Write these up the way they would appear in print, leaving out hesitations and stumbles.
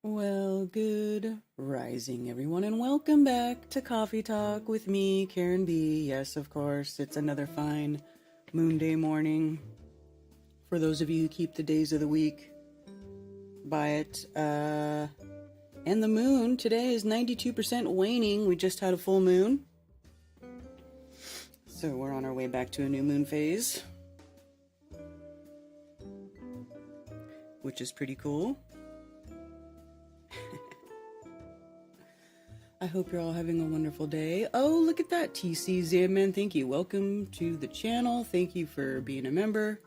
Well, good rising, everyone, and welcome back to Coffee Talk with me, Karen B. Yes, of course, it's another fine Moonday morning. For those of you who keep the days of the week by it, and the moon today is 92% waning. We just had a full moon, so we're on our way back to a new moon phase, which is pretty cool. I hope you're all having a wonderful day. Oh, look at that, TC Zamman. Thank you. Welcome to the channel. Thank you for being a member.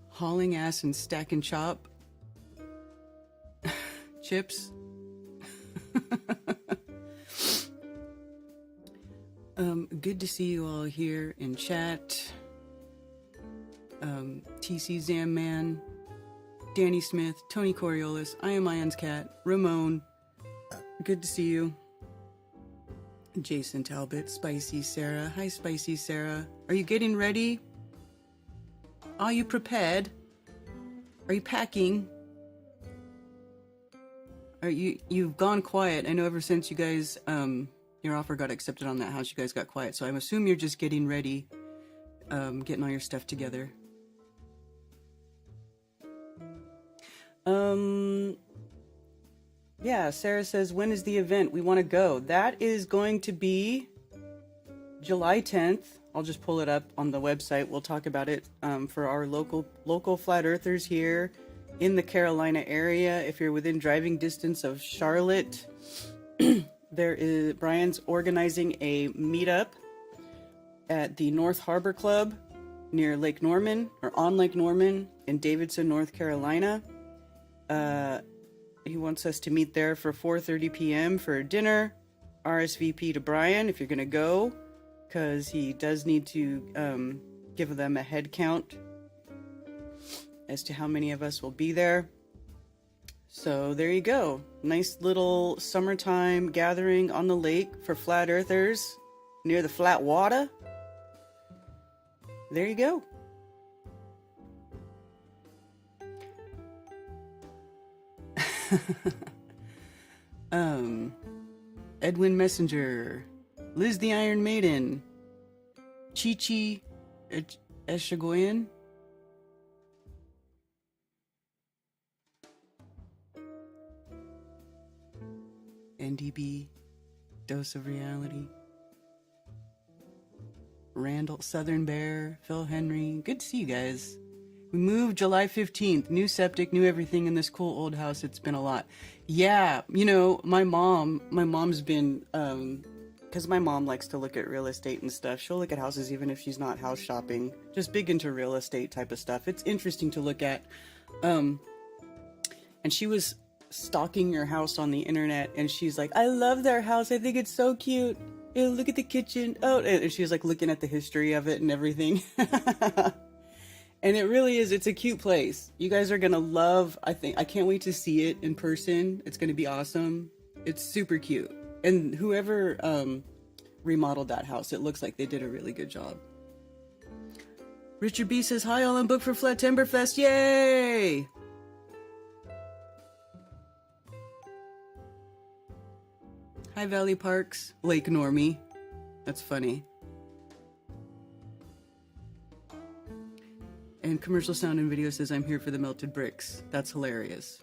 Hauling ass and stack and chop. Chips. Good to see you all here in chat. TC Zamman. Danny Smith, Tony Coriolis, I am Ion's cat, Ramon, good to see you. Jason Talbot, Spicy Sarah, hi Spicy Sarah. Are you getting ready? Are you prepared? Are you packing? You've gone quiet. I know ever since you guys, your offer got accepted on that house, you guys got quiet. So I'm assuming you're just getting ready, getting all your stuff together. Yeah, Sarah says, when is the event? We want to go. That is going to be July 10th. I'll just pull it up on the website. We'll talk about it for our local flat earthers here in the Carolina area. If you're within driving distance of Charlotte, Brian's organizing a meetup at the North Harbor Club near Lake Norman, or on Lake Norman in Davidson, North Carolina. He wants us to meet there for 4:30 p.m. for dinner. RSVP to Brian if you're going to go, because he does need to give them a head count as to how many of us will be there. So there you go. Nice little summertime gathering on the lake for flat earthers near the flat water. There you go. Edwin Messenger, Liz the Iron Maiden, Chi-Chi Eshagoyan, NDB, Dose of Reality, Randall, Southern Bear, Phil Henry. Good to see you guys. We moved July 15th. New septic, new everything in this cool old house. It's been a lot. Yeah, you know, my mom's been, because my mom likes to look at real estate and stuff. She'll look at houses even if she's not house shopping. Just big into real estate type of stuff. It's interesting to look at. And she was stalking your house on the internet, and she's like, I love their house. I think it's so cute. Ew, look at the kitchen. Oh, and she's like looking at the history of it and everything. And it really is, it's a cute place. You guys are going to love, I can't wait to see it in person. It's going to be awesome. It's super cute. And whoever remodeled that house, it looks like they did a really good job. Richard B says, hi, all on book for Flatimberfest. Yay! Hi, Valley Parks. Lake Normie. That's funny. And Commercial Sound and Video says, I'm here for the melted bricks. That's hilarious.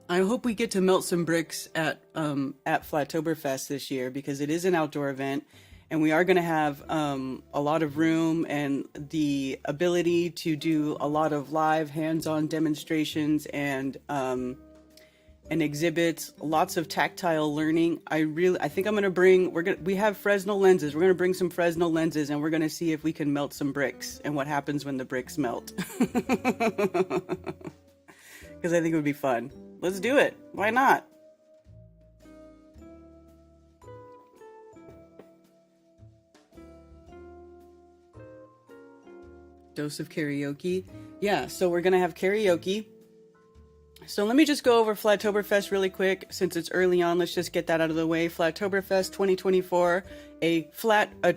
I hope we get to melt some bricks at Flattoberfest this year, because it is an outdoor event, and we are going to have a lot of room and the ability to do a lot of live hands-on demonstrations and exhibits, lots of tactile learning. I think I'm going to bring, we have Fresnel lenses. We're going to bring some Fresnel lenses, and we're going to see if we can melt some bricks and what happens when the bricks melt. Because I think it would be fun. Let's do it. Why not? Dose of karaoke. Yeah, so we're going to have karaoke. So let me just go over Flattoberfest really quick since it's early on. Let's just get that out of the way. Flattoberfest 2024, a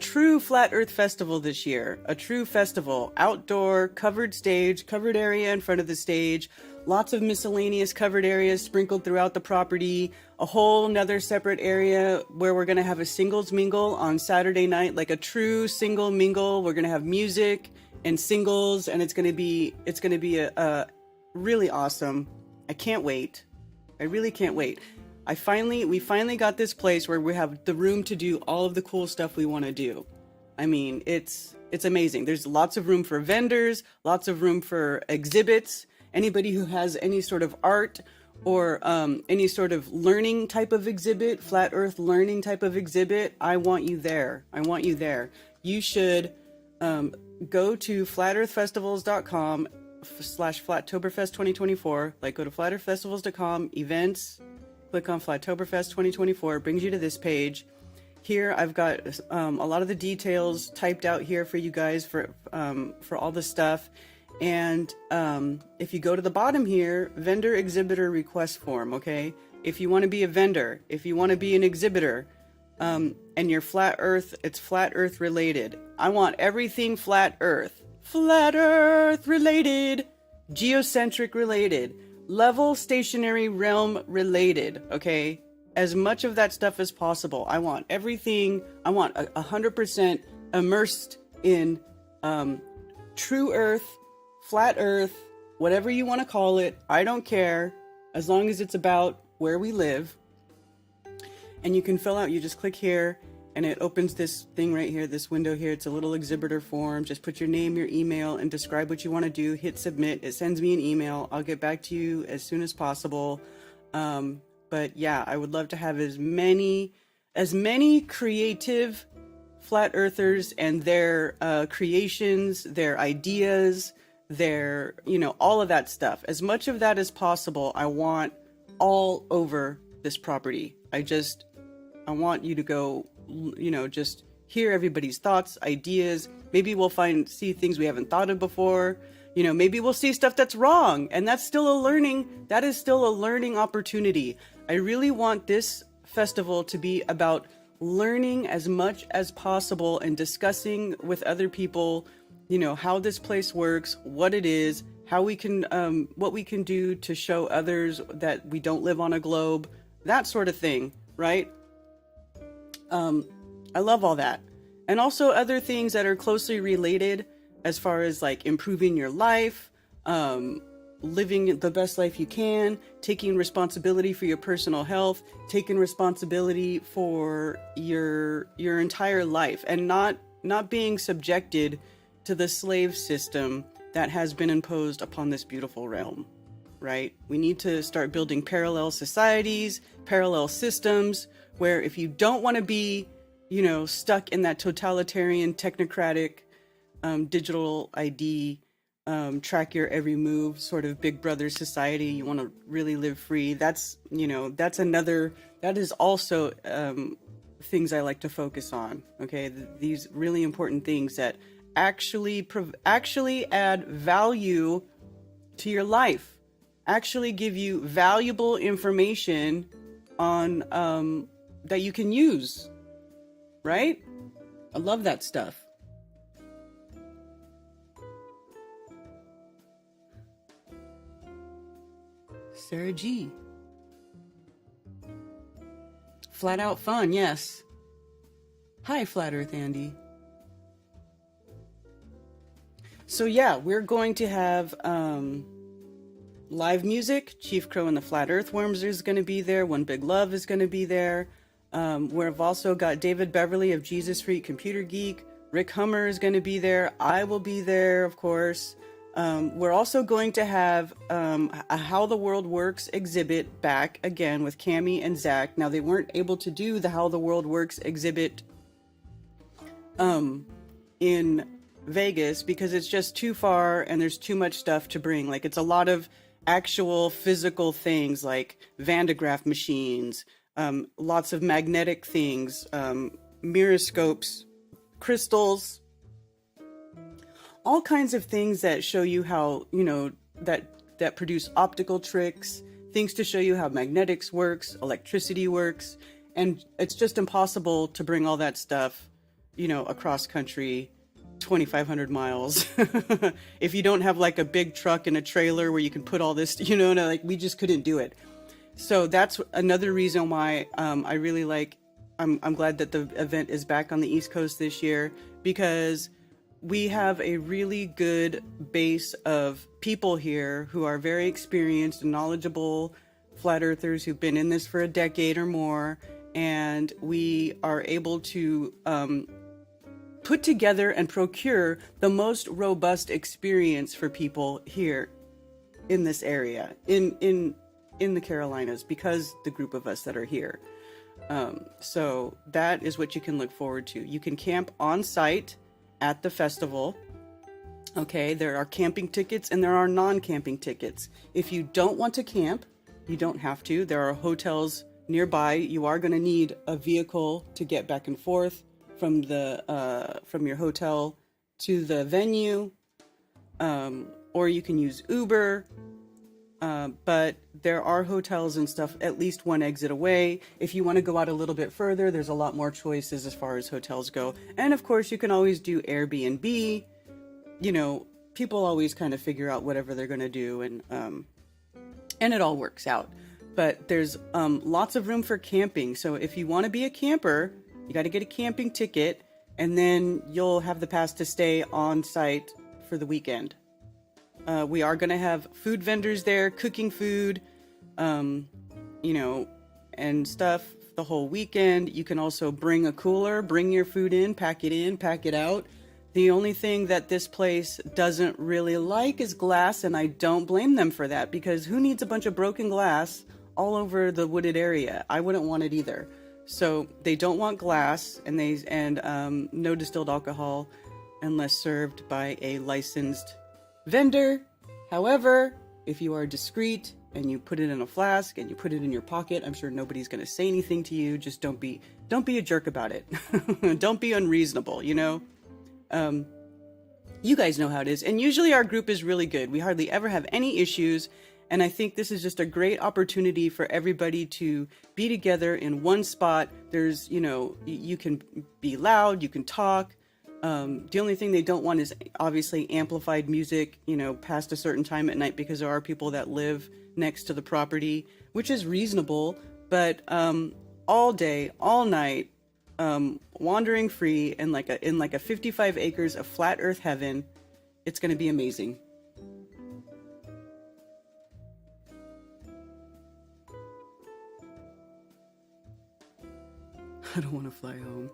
true flat earth festival this year. A true festival, outdoor, covered stage, covered area in front of the stage, lots of miscellaneous covered areas sprinkled throughout the property, a whole nother separate area where we're going to have a singles mingle on Saturday night, like a true single mingle. We're going to have music and singles, and it's going to be a really awesome. I can't wait. I really can't wait. We finally got this place where we have the room to do all of the cool stuff we want to do. I mean, it's amazing. There's lots of room for vendors, lots of room for exhibits. Anybody who has any sort of art or any sort of learning type of exhibit, flat earth learning type of exhibit, I want you there. I want you there. You should go to flatearthfestivals.com /Flattoberfest 2024. Like, go to flatearthfestivals.com, events, click on Flattoberfest 2024. It brings you to this page. Here I've got a lot of the details typed out here for you guys for all the stuff. And if you go to the bottom here, vendor exhibitor request form, okay? If you want to be a vendor, if you want to be an exhibitor, and you're flat earth, it's flat earth related. I want everything flat earth related, geocentric related, level stationary realm related, okay? As much of that stuff as possible. I want everything. I want 100% immersed in true earth, flat earth, whatever you want to call it. I don't care, as long as it's about where we live. And you can fill out, you just click here and it opens this thing right here, this window here. It's a little exhibitor form. Just put your name, your email, and describe what you want to do. Hit submit. It sends me an email. I'll get back to you as soon as possible. But yeah, I would love to have as many creative flat earthers and their creations, their ideas, their, all of that stuff. As much of that as possible, I want all over this property. I want you to go, just hear everybody's thoughts, ideas. Maybe we'll see things we haven't thought of before. Maybe we'll see stuff that's wrong, and that is still a learning opportunity. I really want this festival to be about learning as much as possible and discussing with other people, how this place works, what it is, how we can, what we can do to show others that we don't live on a globe, that sort of thing, right? I love all that. And also other things that are closely related as far as like improving your life, living the best life you can, taking responsibility for your personal health, taking responsibility for your entire life, and not being subjected to the slave system that has been imposed upon this beautiful realm, right? We need to start building parallel societies, parallel systems, where if you don't want to be, stuck in that totalitarian, technocratic, digital ID, track your every move sort of big brother society, you want to really live free. that is also things I like to focus on. Okay. These really important things that actually add value to your life, actually give you valuable information on, that you can use, right? I love that stuff. Sarah G. Flat out fun, yes. Hi, Flat Earth Andy. So yeah, we're going to have live music. Chief Crow and the Flat Earthworms is going to be there. One Big Love is going to be there. We've also got David Beverly of Jesus Freak Computer Geek. Rick Hummer is going to be there. I will be there, of course. We're also going to have a How the World Works exhibit back again with Cammie and Zach. Now, they weren't able to do the How the World Works exhibit in Vegas because it's just too far and there's too much stuff to bring. Like, it's a lot of actual physical things like Van de Graaff machines, lots of magnetic things, miroscopes, crystals, all kinds of things that show you how, that that produce optical tricks, things to show you how magnetics works, electricity works, and it's just impossible to bring all that stuff, you know, across country 2,500 miles if you don't have like a big truck and a trailer where you can put all this, you know, like we just couldn't do it. So that's another reason why I really like, I'm glad that the event is back on the East Coast this year, because we have a really good base of people here who are very experienced and knowledgeable flat earthers who've been in this for a decade or more, and we are able to put together and procure the most robust experience for people here in this area, in the Carolinas, because the group of us that are here. So that is what you can look forward to. You can camp on site at the festival. Okay, there are camping tickets and there are non-camping tickets. If you don't want to camp, you don't have to. There are hotels nearby. You are going to need a vehicle to get back and forth from your hotel to the venue, or you can use Uber. But there are hotels and stuff at least one exit away. If you want to go out a little bit further, there's a lot more choices as far as hotels go. And of course, you can always do Airbnb. You know, people always kind of figure out whatever they're going to do, and it all works out. But there's lots of room for camping. So if you want to be a camper, you got to get a camping ticket, and then you'll have the pass to stay on site for the weekend. We are going to have food vendors there, cooking food, you know, and stuff the whole weekend. You can also bring a cooler, bring your food in, pack it out. The only thing that this place doesn't really like is glass, and I don't blame them for that, because who needs a bunch of broken glass all over the wooded area? I wouldn't want it either. So they don't want glass, and no distilled alcohol unless served by a licensed vendor. However, if you are discreet and you put it in a flask and you put it in your pocket, I'm sure nobody's going to say anything to you. Just don't be a jerk about it. Don't be unreasonable, you know? You guys know how it is. And usually our group is really good. We hardly ever have any issues. And I think this is just a great opportunity for everybody to be together in one spot. There's, you know, you can be loud, you can talk. The only thing they don't want is obviously amplified music, you know, past a certain time at night, because there are people that live next to the property, which is reasonable. But all day, all night, wandering free in like a 55 acres of flat earth heaven, it's going to be amazing. I don't want to fly home.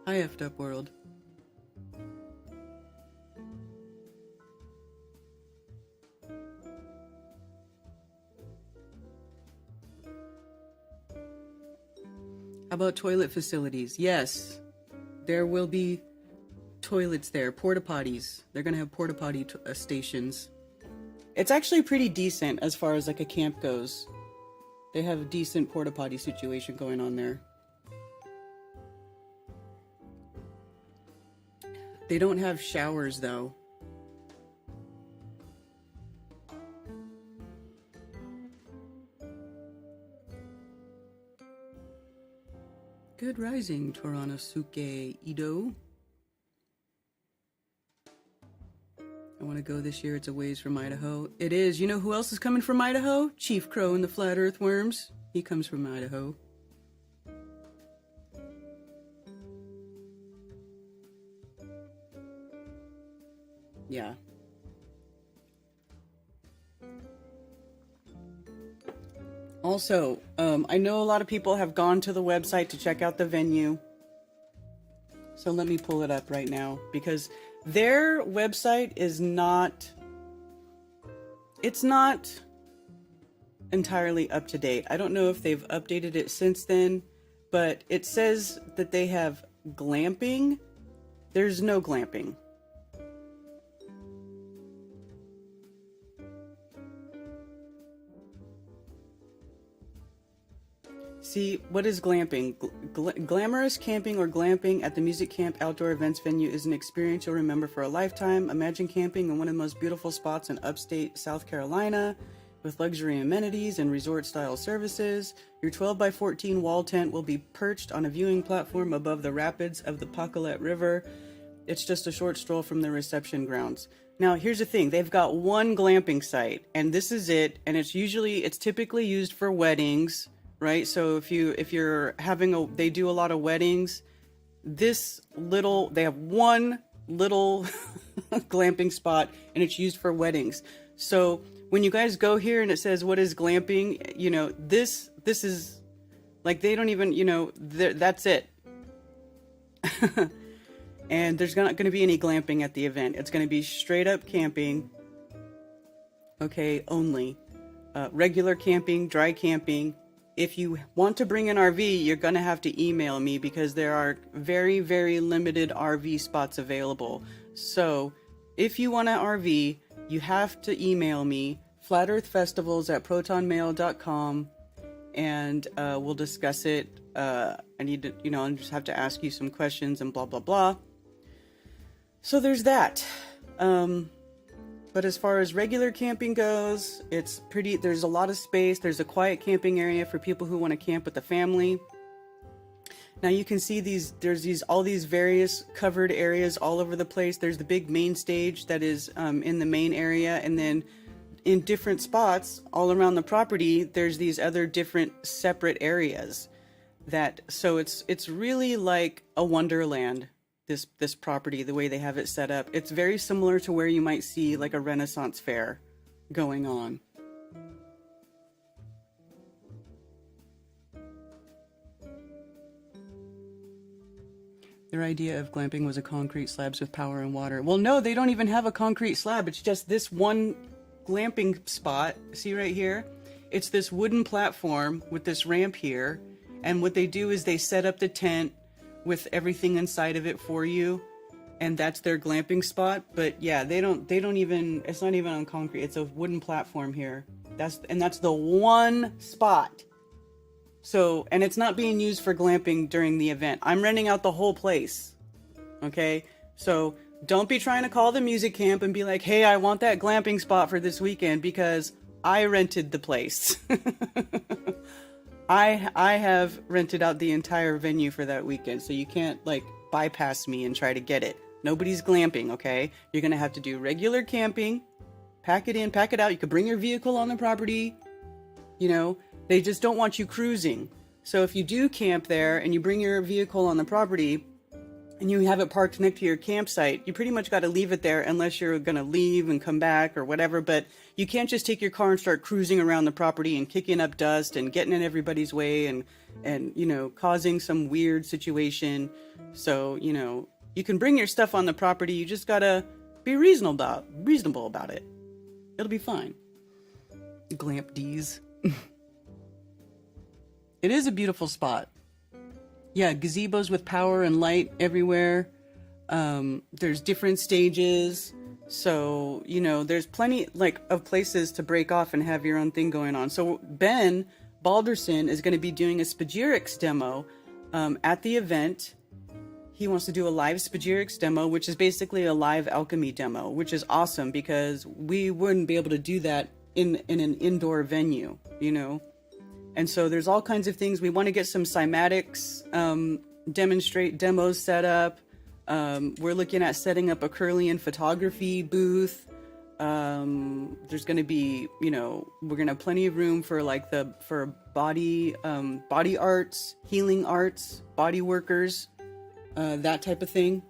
Hi, effed up world. How about toilet facilities? Yes, there will be toilets there, porta potties. They're gonna have porta potty stations. It's actually pretty decent as far as like a camp goes. They have a decent porta potty situation going on there. They don't have showers though. Good rising, Toranosuke Ido. I want to go this year. It's a ways from Idaho. It is. You know who else is coming from Idaho? Chief Crow and the Flat Earthworms. He comes from Idaho. Yeah. Also, I know a lot of people have gone to the website to check out the venue. So let me pull it up right now, because their website is not, it's not entirely up to date. I don't know if they've updated it since then, but it says that they have glamping. There's no glamping. See, what is glamping? Glamorous camping or glamping at the Music Camp outdoor events venue is an experience you'll remember for a lifetime. Imagine camping in one of the most beautiful spots in upstate South Carolina with luxury amenities and resort-style services. Your 12 by 14 wall tent will be perched on a viewing platform above the rapids of the Pacolet River. It's just a short stroll from the reception grounds. Now, here's the thing. They've got one glamping site, and this is it. And it's typically used for weddings, right? So if you're having they do a lot of weddings. They have one little glamping spot, and it's used for weddings. So when you guys go here and it says, what is glamping? You know, this is like, they don't even, you know, that's it. And there's not going to be any glamping at the event. It's going to be straight up camping. Okay, only. Regular camping, dry camping. If you want to bring an RV, you're going to have to email me because there are very, very limited RV spots available. So if you want an RV, you have to email me, flatearthfestivals@protonmail.com, and we'll discuss it. I need to, I just have to ask you some questions and blah, blah, blah. So there's that. But as far as regular camping goes, there's a lot of space. There's a quiet camping area for people who want to camp with the family. Now you can see there's all these various covered areas all over the place. There's the big main stage that is in the main area. And then in different spots all around the property, there's these other different separate areas so it's really like a wonderland. This property, the way they have it set up, it's very similar to where you might see like a Renaissance fair going on. Their idea of glamping was a concrete slabs with power and water. Well, no, they don't even have a concrete slab. It's just this one glamping spot. See right here? It's this wooden platform with this ramp here. And what they do is they set up the tent with everything inside of it for you, and that's their glamping spot. But yeah, they don't even, it's not even on concrete. It's a wooden platform here. That's the one spot. So, and it's not being used for glamping during the event. I'm renting out the whole place. Okay? So don't be trying to call the music camp and be like, hey, I want that glamping spot for this weekend, because I rented the place. I have rented out the entire venue for that weekend, so you can't like bypass me and try to get it. Nobody's glamping, okay? You're gonna have to do regular camping, pack it in, pack it out. You could bring your vehicle on the property. You know, they just don't want you cruising. So if you do camp there and you bring your vehicle on the property and you have it parked next to your campsite, you pretty much got to leave it there unless you're gonna leave and come back or whatever. But you can't just take your car and start cruising around the property and kicking up dust and getting in everybody's way and causing some weird situation. So, you can bring your stuff on the property. You just gotta be reasonable about it. It'll be fine. Glamp D's. It is a beautiful spot. Yeah, gazebos with power and light everywhere. There's different stages. So, there's plenty of places to break off and have your own thing going on. So Ben Balderson is going to be doing a Spagyrics demo at the event. He wants to do a live Spagyrics demo, which is basically a live alchemy demo, which is awesome because we wouldn't be able to do that in an indoor venue, And so there's all kinds of things. We want to get some cymatics demos set up. We're looking at setting up a Curlian photography booth. There's going to be, we're going to have plenty of room for for body arts, healing arts, body workers, that type of thing.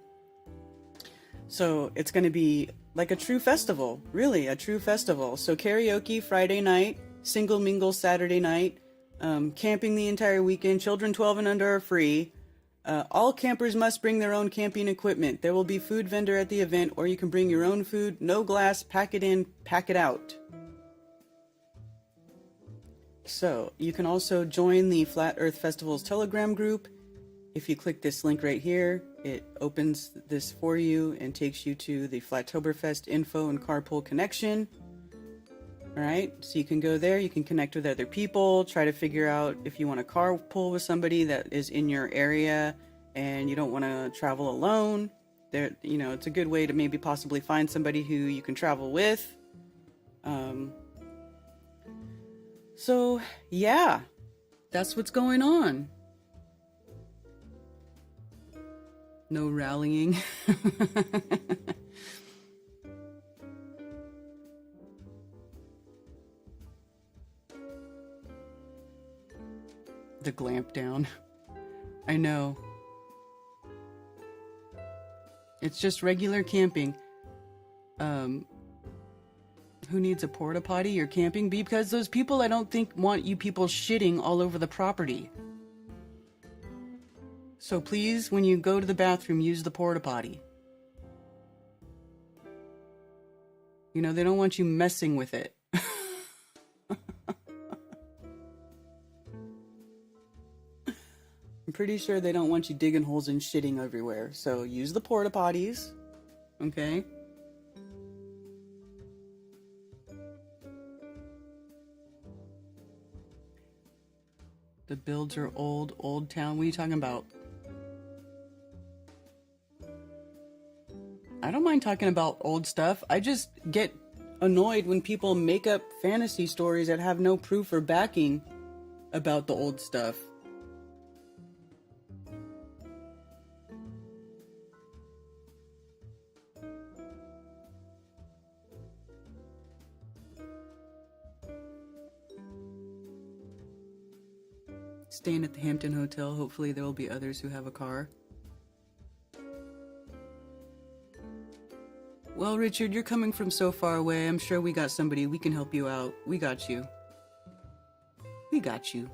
So it's going to be like a true festival, really a true festival. So karaoke Friday night, single mingle Saturday night, camping the entire weekend. Children 12 and under are free. All campers must bring their own camping equipment. There will be food vendor at the event, or you can bring your own food. No glass, pack it in, pack it out. So you can also join the Flat Earth Festival's Telegram group. If you click this link right here, it opens this for you and takes you to the Flattoberfest info and carpool connection. All right, so you can go there, you can connect with other people, try to figure out if you want to carpool with somebody that is in your area and you don't want to travel alone. There, you know, it's a good way to maybe possibly find somebody who you can travel with. So yeah, that's what's going on. No rallying. The glamp down. I know. It's just regular camping. Who needs a porta potty? You're camping? Because those people I don't think want you people shitting all over the property. So please, when you go to the bathroom, use the porta potty. You know, they don't want you messing with it. I'm pretty sure they don't want you digging holes and shitting everywhere. So use the porta potties. Okay? The builds are old, old town. What are you talking about? I don't mind talking about old stuff. I just get annoyed when people make up fantasy stories that have no proof or backing about the old stuff. Staying at the Hampton Hotel. Hopefully there will be others who have a car. Well, Richard, you're coming from so far away. I'm sure we got somebody. We can help you out. We got you. We got you.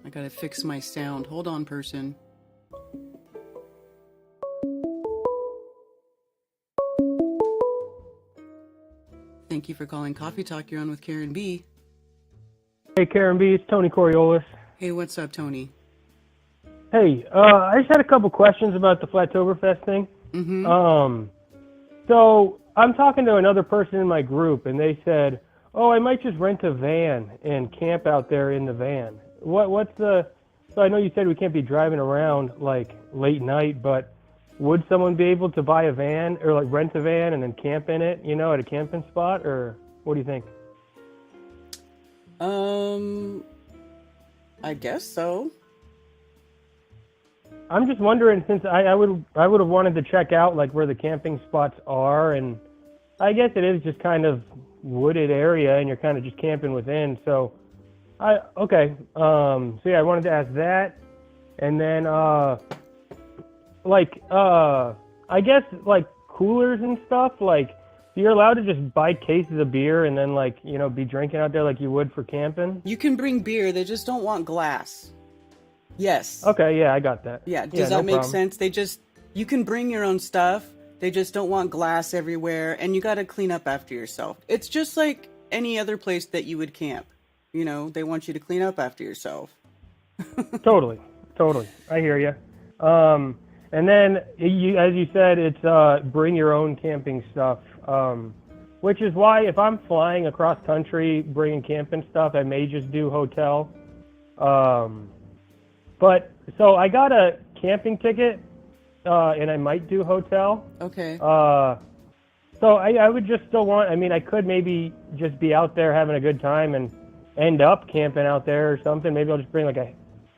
I gotta fix my sound. Hold on, person. Thank you for calling Coffee Talk. You're on with Karen B. Hey, Karen B. It's Tony Coriolis. Hey, what's up, Tony? Hey, I just had a couple questions about the Flattoberfest thing. Mm-hmm. So I'm talking to another person in my group, and they said, "Oh, I might just rent a van and camp out there in the van." What's the? So I know you said we can't be driving around like late night, but would someone be able to buy a van or like rent a van and then camp in it, you know, at a camping spot, or what do you think? I guess so. I'm just wondering, since I would have wanted to check out like where the camping spots are, and I guess it is just kind of wooded area, and you're kind of just camping within. So, I wanted to ask that, and then I guess like coolers and stuff, like you're allowed to just buy cases of beer and then like, you know, be drinking out there like you would for camping. You can bring beer. They just don't want glass. Yes. Okay, yeah, I got that. Yeah, does that make sense? You can bring your own stuff. They just don't want glass everywhere, and you got to clean up after yourself. It's just like any other place that you would camp. You know, they want you to clean up after yourself. Totally. I hear you. And then, as you said, it's bring your own camping stuff, which is why if I'm flying across country bringing camping stuff, I may just do hotel. But so I got a camping ticket, and I might do hotel. Okay. So I would just still want, I mean, I could maybe just be out there having a good time and end up camping out there or something. Maybe I'll just bring like a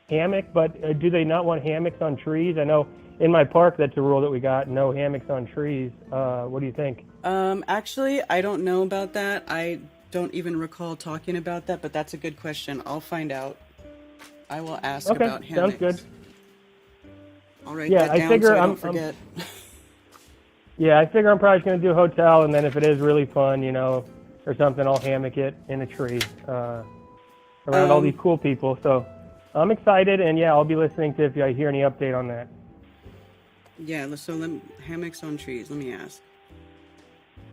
hammock, but do they not want hammocks on trees? I know in my park that's a rule that we got, no hammocks on trees. What do you think? Actually, I don't know about that. I don't even recall talking about that, but that's a good question. I'll find out. I will ask about hammocks. Sounds good. I'll write that down so I don't forget. I figure I'm probably going to do a hotel, and then if it is really fun, you know, or something, I'll hammock it in a tree around all these cool people. So I'm excited, and yeah, I'll be listening to if I hear any update on that. Yeah, so hammocks on trees. Let me ask.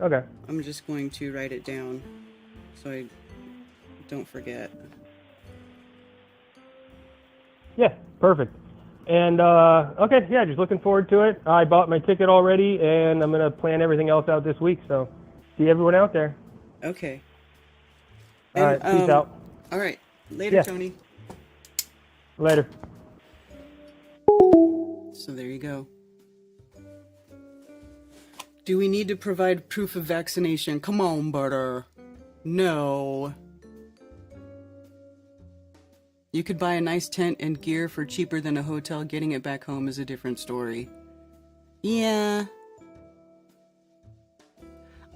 Okay. I'm just going to write it down so I don't forget. Yeah, perfect. And okay, yeah, just looking forward to it. I bought my ticket already, and I'm gonna plan everything else out this week. So, see everyone out there. Okay. All And right, peace out. all right. Later, Yeah, Tony. later. So there you go. Do we need to provide proof of vaccination? Come on, Butter. No. You could buy a nice tent and gear for cheaper than a hotel. Getting it back home is a different story. Yeah.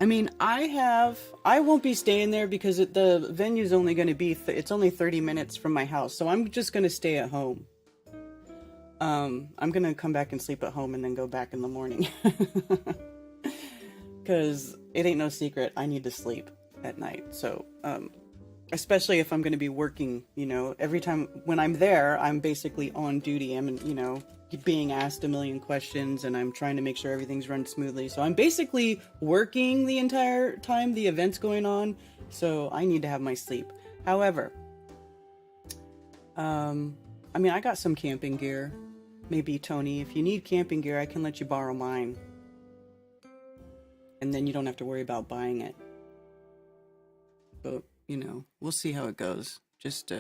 I mean, I won't be staying there because the venue's only going to be, it's only 30 minutes from my house. So I'm just going to stay at home. I'm going to come back and sleep at home and then go back in the morning. Because it ain't no secret, I need to sleep at night. So, especially if I'm going to be working, you know, every time when I'm there, I'm basically on duty. I'm, you know, being asked a million questions and I'm trying to make sure everything's run smoothly. So I'm basically working the entire time the event's going on. So I need to have my sleep. However, I mean, I got some camping gear. Maybe, Tony, if you need camping gear, I can let you borrow mine. And then you don't have to worry about buying it. But, you know, we'll see how it goes. Just,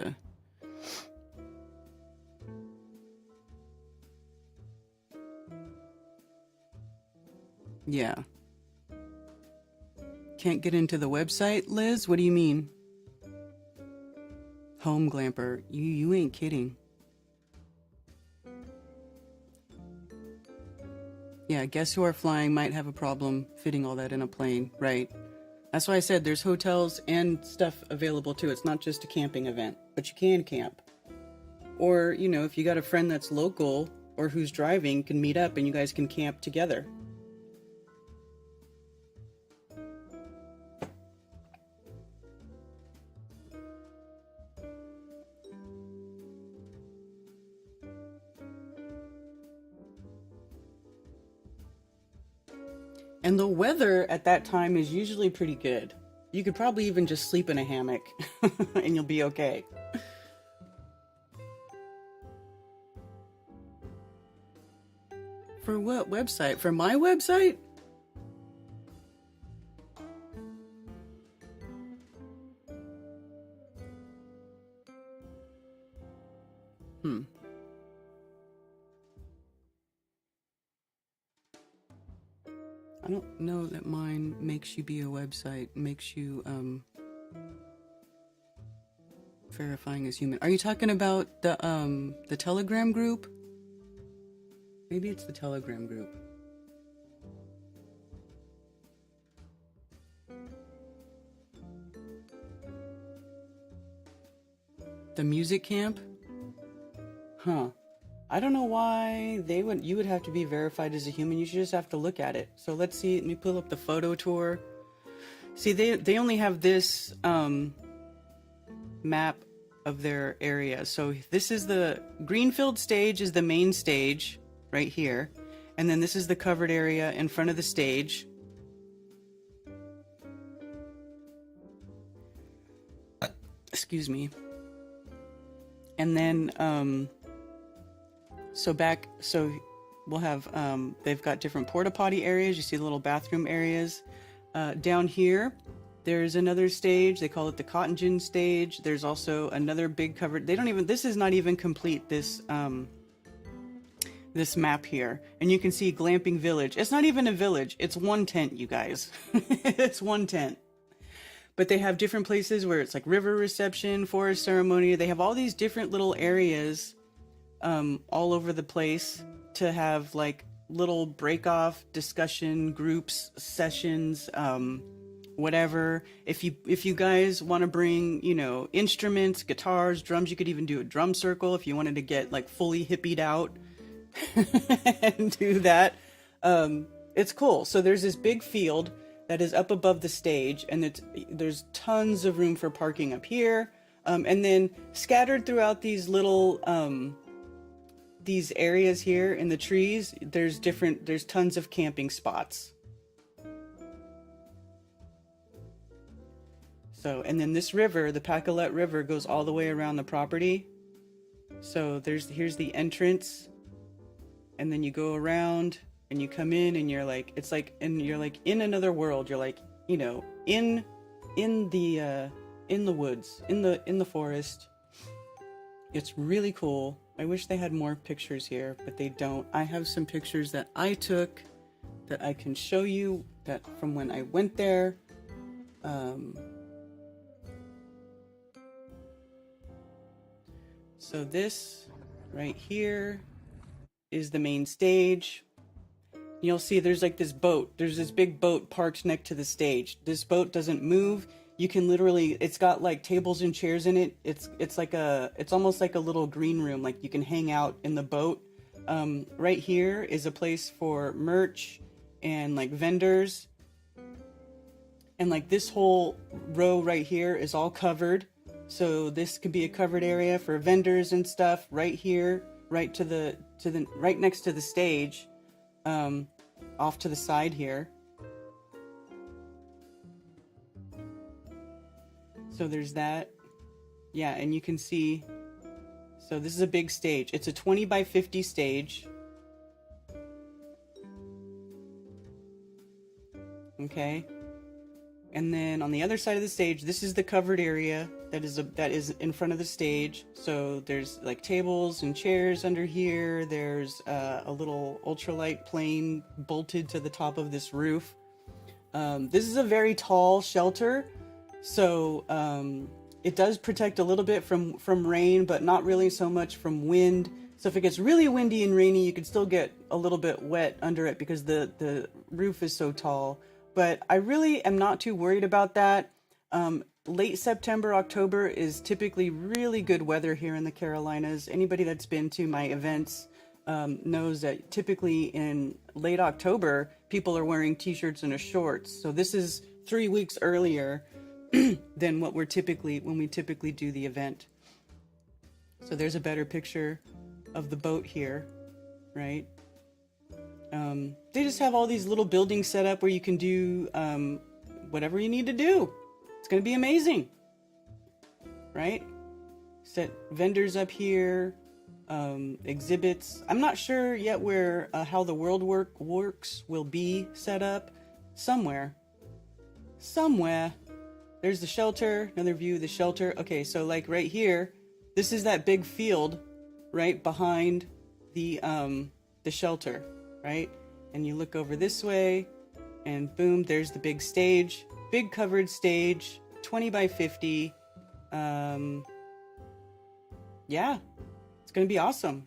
yeah. Can't get into the website, Liz? What do you mean? Home Glamper. You ain't kidding. Yeah, guests who are flying might have a problem fitting all that in a plane, right? That's why I said there's hotels and stuff available too. It's not just a camping event, but you can camp. Or, you know, if you got a friend that's local or who's driving, can meet up and you guys can camp together. And the weather at that time is usually pretty good. You could probably even just sleep in a hammock and you'll be okay. For what website? For my website? I don't know that mine makes you be a website, makes you verifying as human. Are you talking about the Telegram group? Maybe it's the Telegram group. The music camp? Huh. I don't know why you would have to be verified as a human. You should just have to look at it. So let's see, let me pull up the photo tour. See, they only have this map of their area. So this is the Greenfield stage is the main stage right here. And then this is the covered area in front of the stage. Excuse me. And then so we'll have they've got different porta potty areas. You see the little bathroom areas. Down here there's another stage. They call it the cotton gin stage. There's also another big covered, this is not even complete, this this map here. And you can see Glamping Village. It's not even a village, it's one tent, you guys. It's one tent. But they have different places where it's like river reception, forest ceremony. They have all these different little areas all over the place to have like little break-off discussion groups, sessions, whatever. If you guys want to bring, you know, instruments, guitars, drums, you could even do a drum circle if you wanted to get like fully hippied out and do that. It's cool. So there's this big field that is up above the stage, and there's tons of room for parking up here. And then scattered throughout these little these areas here in the trees, there's tons of camping spots. So, and then this river, the Pacolet River, goes all the way around the property. So here's the entrance, and then you go around and you come in, and you're like, it's like, and you're like in another world. You're like, you know, in the woods, in the forest. It's really cool. I wish they had more pictures here, but they don't. I have some pictures that I took that I can show you that from when I went there. So this right here is the main stage. You'll see there's like this boat. There's this big boat parked next to the stage. This boat doesn't move. You can literally, it's got like tables and chairs in it. It's almost like a little green room. Like you can hang out in the boat. Right here is a place for merch and like vendors. And like this whole row right here is all covered. So this could be a covered area for vendors and stuff right here, right right next to the stage. Off to the side here. So there's that. Yeah, and you can see, so this is a big stage. It's a 20 by 50 stage. Okay. And then on the other side of the stage, this is the covered area that is in front of the stage. So there's like tables and chairs under here. There's a little ultralight plane bolted to the top of this roof. This is a very tall shelter, so it does protect a little bit from rain, but not really so much from wind. So if it gets really windy and rainy, you could still get a little bit wet under it because the roof is so tall. But I really am not too worried about that. Late September, October is typically really good weather here in the Carolinas. Anybody that's been to my events knows that typically in late October, people are wearing t-shirts and a shorts. So this is 3 weeks earlier than when we typically do the event. So there's a better picture of the boat here, right? They just have all these little buildings set up where you can do whatever you need to do. It's going to be amazing, right? Set vendors up here, exhibits. I'm not sure yet where how the world works will be set up. Somewhere. There's the shelter. Another view of the shelter. Okay, so like right here, this is that big field right behind the shelter, right? And you look over this way, and boom, there's the big stage, big covered stage, 20 by 50. Yeah, it's gonna be awesome.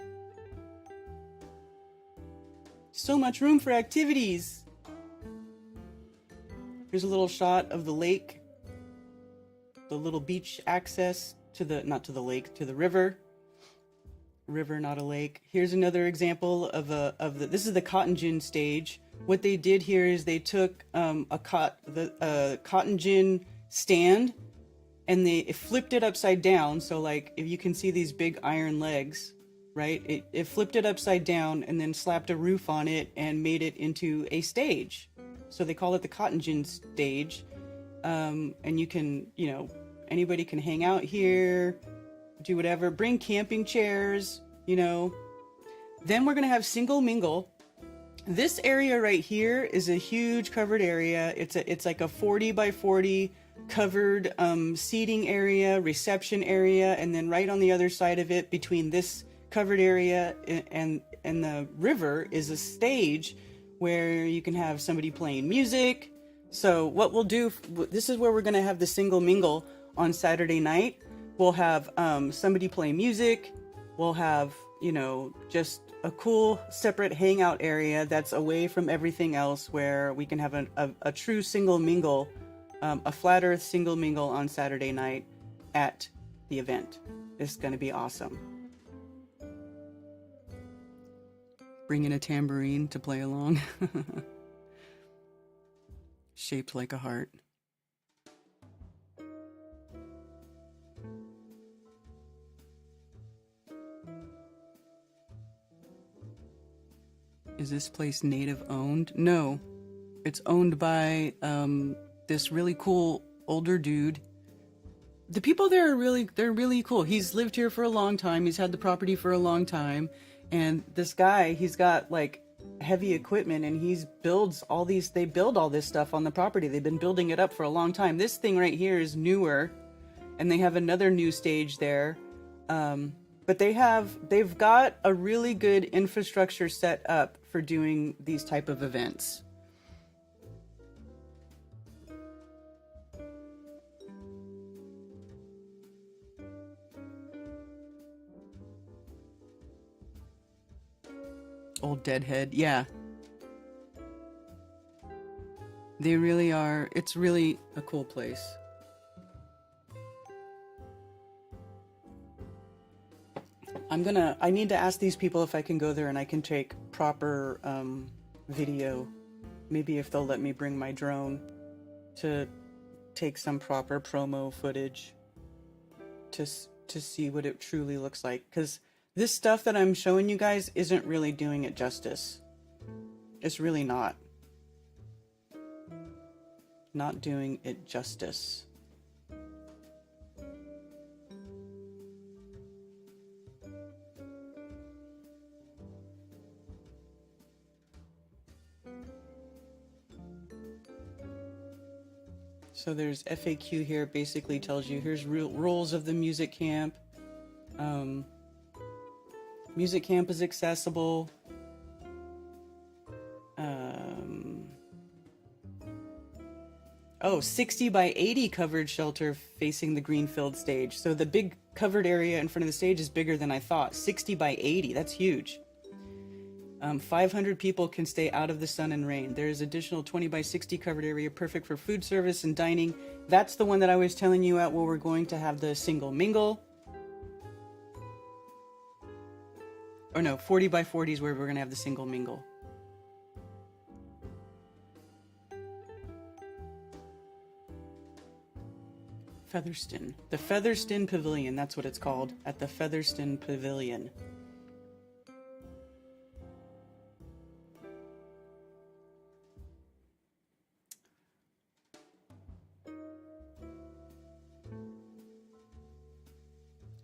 So much room for activities. Here's a little shot of the lake, the little beach access to the, not to the lake, to the river. River, not a lake. Here's another example of this is the cotton gin stage. What they did here is they took a cotton gin stand and they flipped it upside down. So like if you can see these big iron legs, right? It flipped it upside down and then slapped a roof on it and made it into a stage. So they call it the cotton gin stage. And you can, you know, anybody can hang out here, do whatever, bring camping chairs, you know. Then we're gonna have single mingle. This area right here is a huge covered area. It's like a 40 by 40 covered seating area, reception area, and then right on the other side of it, between this covered area and the river, is a stage where you can have somebody playing music. So what we'll do, this is where we're gonna have the single mingle on Saturday night. We'll have somebody play music. We'll have, you know, just a cool separate hangout area that's away from everything else, where we can have a true single mingle, a flat earth single mingle on Saturday night at the event. It's going to be awesome. Bring in a tambourine to play along. Shaped like a heart. Is this place native owned? No, it's owned by this really cool older dude The people there are they're really cool. He's lived here for a long time. He's had the property for a long time. And this guy, he's got like heavy equipment and they build all this stuff on the property. They've been building it up for a long time. This thing right here is newer and they have another new stage there. But they've got a really good infrastructure set up for doing these type of events. Old Deadhead, yeah. They really are. It's really a cool place. I need to ask these people if I can go there and I can take proper video. Maybe if they'll let me bring my drone to take some proper promo footage to see what it truly looks like. Because this stuff that I'm showing you guys isn't really doing it justice. It's really not. Not doing it justice. So there's FAQ here, basically tells you here's rules of the music camp. Music camp is accessible. 60 by 80 covered shelter facing the Greenfield stage. So the big covered area in front of the stage is bigger than I thought. 60 by 80, that's huge. 500 people can stay out of the sun and rain. There's additional 20 by 60 covered area, perfect for food service and dining. That's the one that I was telling you at where we're going to have the single mingle. Or no, 40 by 40 is where we're going to have the single mingle. Featherston. The Featherston Pavilion, that's what it's called, at the Featherston Pavilion.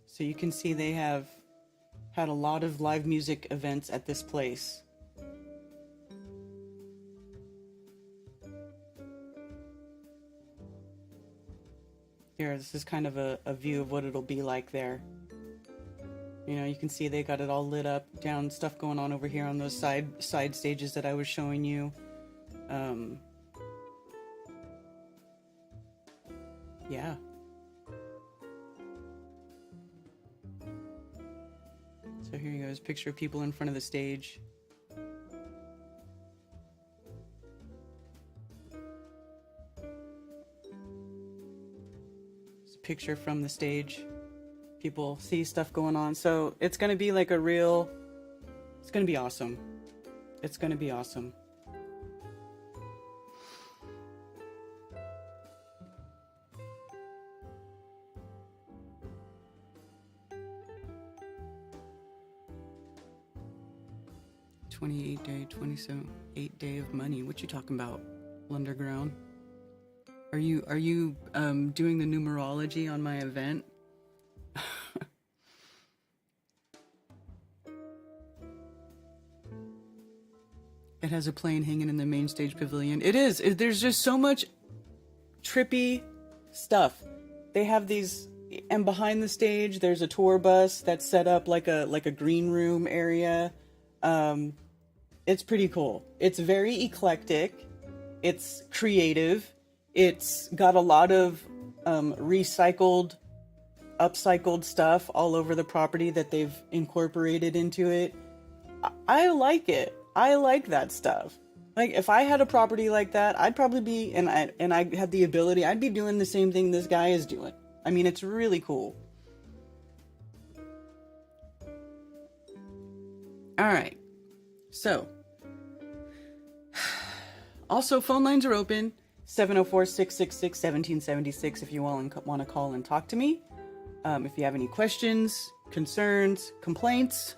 So you can see they have had a lot of live music events at this place. Here, this is kind of a view of what it'll be like there. You know, you can see they got it all lit up, down stuff going on over here on those side stages that I was showing you. Yeah. So here you go, this picture of people in front of the stage. It's a picture from the stage. People see stuff going on. So it's going to be like it's going to be awesome. It's going to be awesome. $28 day of money. What you talking about, Underground? Are you doing the numerology on my event? It has a plane hanging in the main stage pavilion. It is. There's just so much trippy stuff. They have these, and behind the stage, there's a tour bus that's set up like a green room area. It's pretty cool. It's very eclectic. It's creative. It's got a lot of recycled, upcycled stuff all over the property that they've incorporated into it. I like it. I like that stuff. Like, if I had a property like that, I'd probably be, and I had the ability, I'd be doing the same thing this guy is doing. I mean, it's really cool. All right. So, also, phone lines are open. 704-666-1776 if you want to call and talk to me. If you have any questions, concerns, complaints.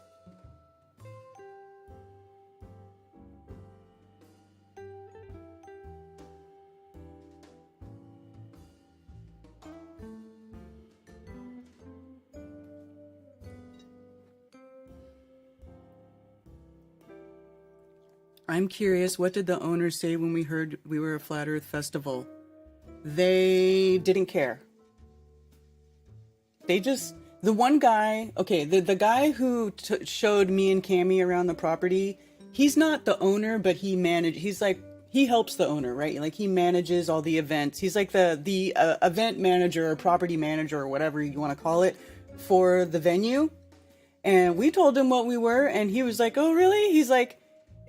I'm curious, what did the owners say when we heard we were a Flat Earth Festival? They didn't care. They just, the one guy, okay, the guy who showed me and Cammy around the property, he's not the owner, but he's like, he helps the owner, right? Like he manages all the events. He's like the event manager or property manager or whatever you want to call it for the venue. And we told him what we were, and he was like, oh, really? He's like,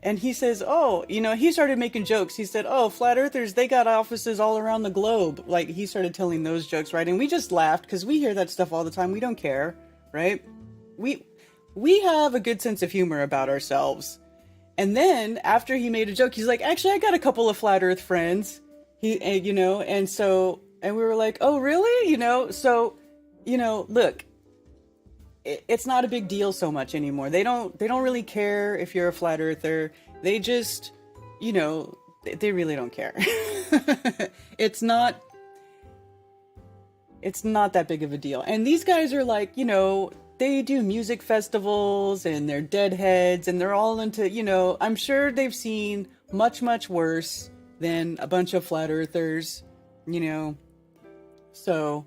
and he says, oh, you know, he started making jokes. He said, oh, flat earthers, they got offices all around the globe. Like, he started telling those jokes, right? And we just laughed because we hear that stuff all the time. We don't care, right? We have a good sense of humor about ourselves. And then after he made a joke, he's like, actually, I got a couple of flat earth friends. You know, and we were like, oh, really? You know, so, you know, look, it's not a big deal so much anymore. They don't really care if you're a flat earther. They just, you know, they really don't care. It's not that big of a deal. And these guys are like, you know, they do music festivals and they're deadheads and they're all into, you know, I'm sure they've seen much, much worse than a bunch of flat earthers, you know. So,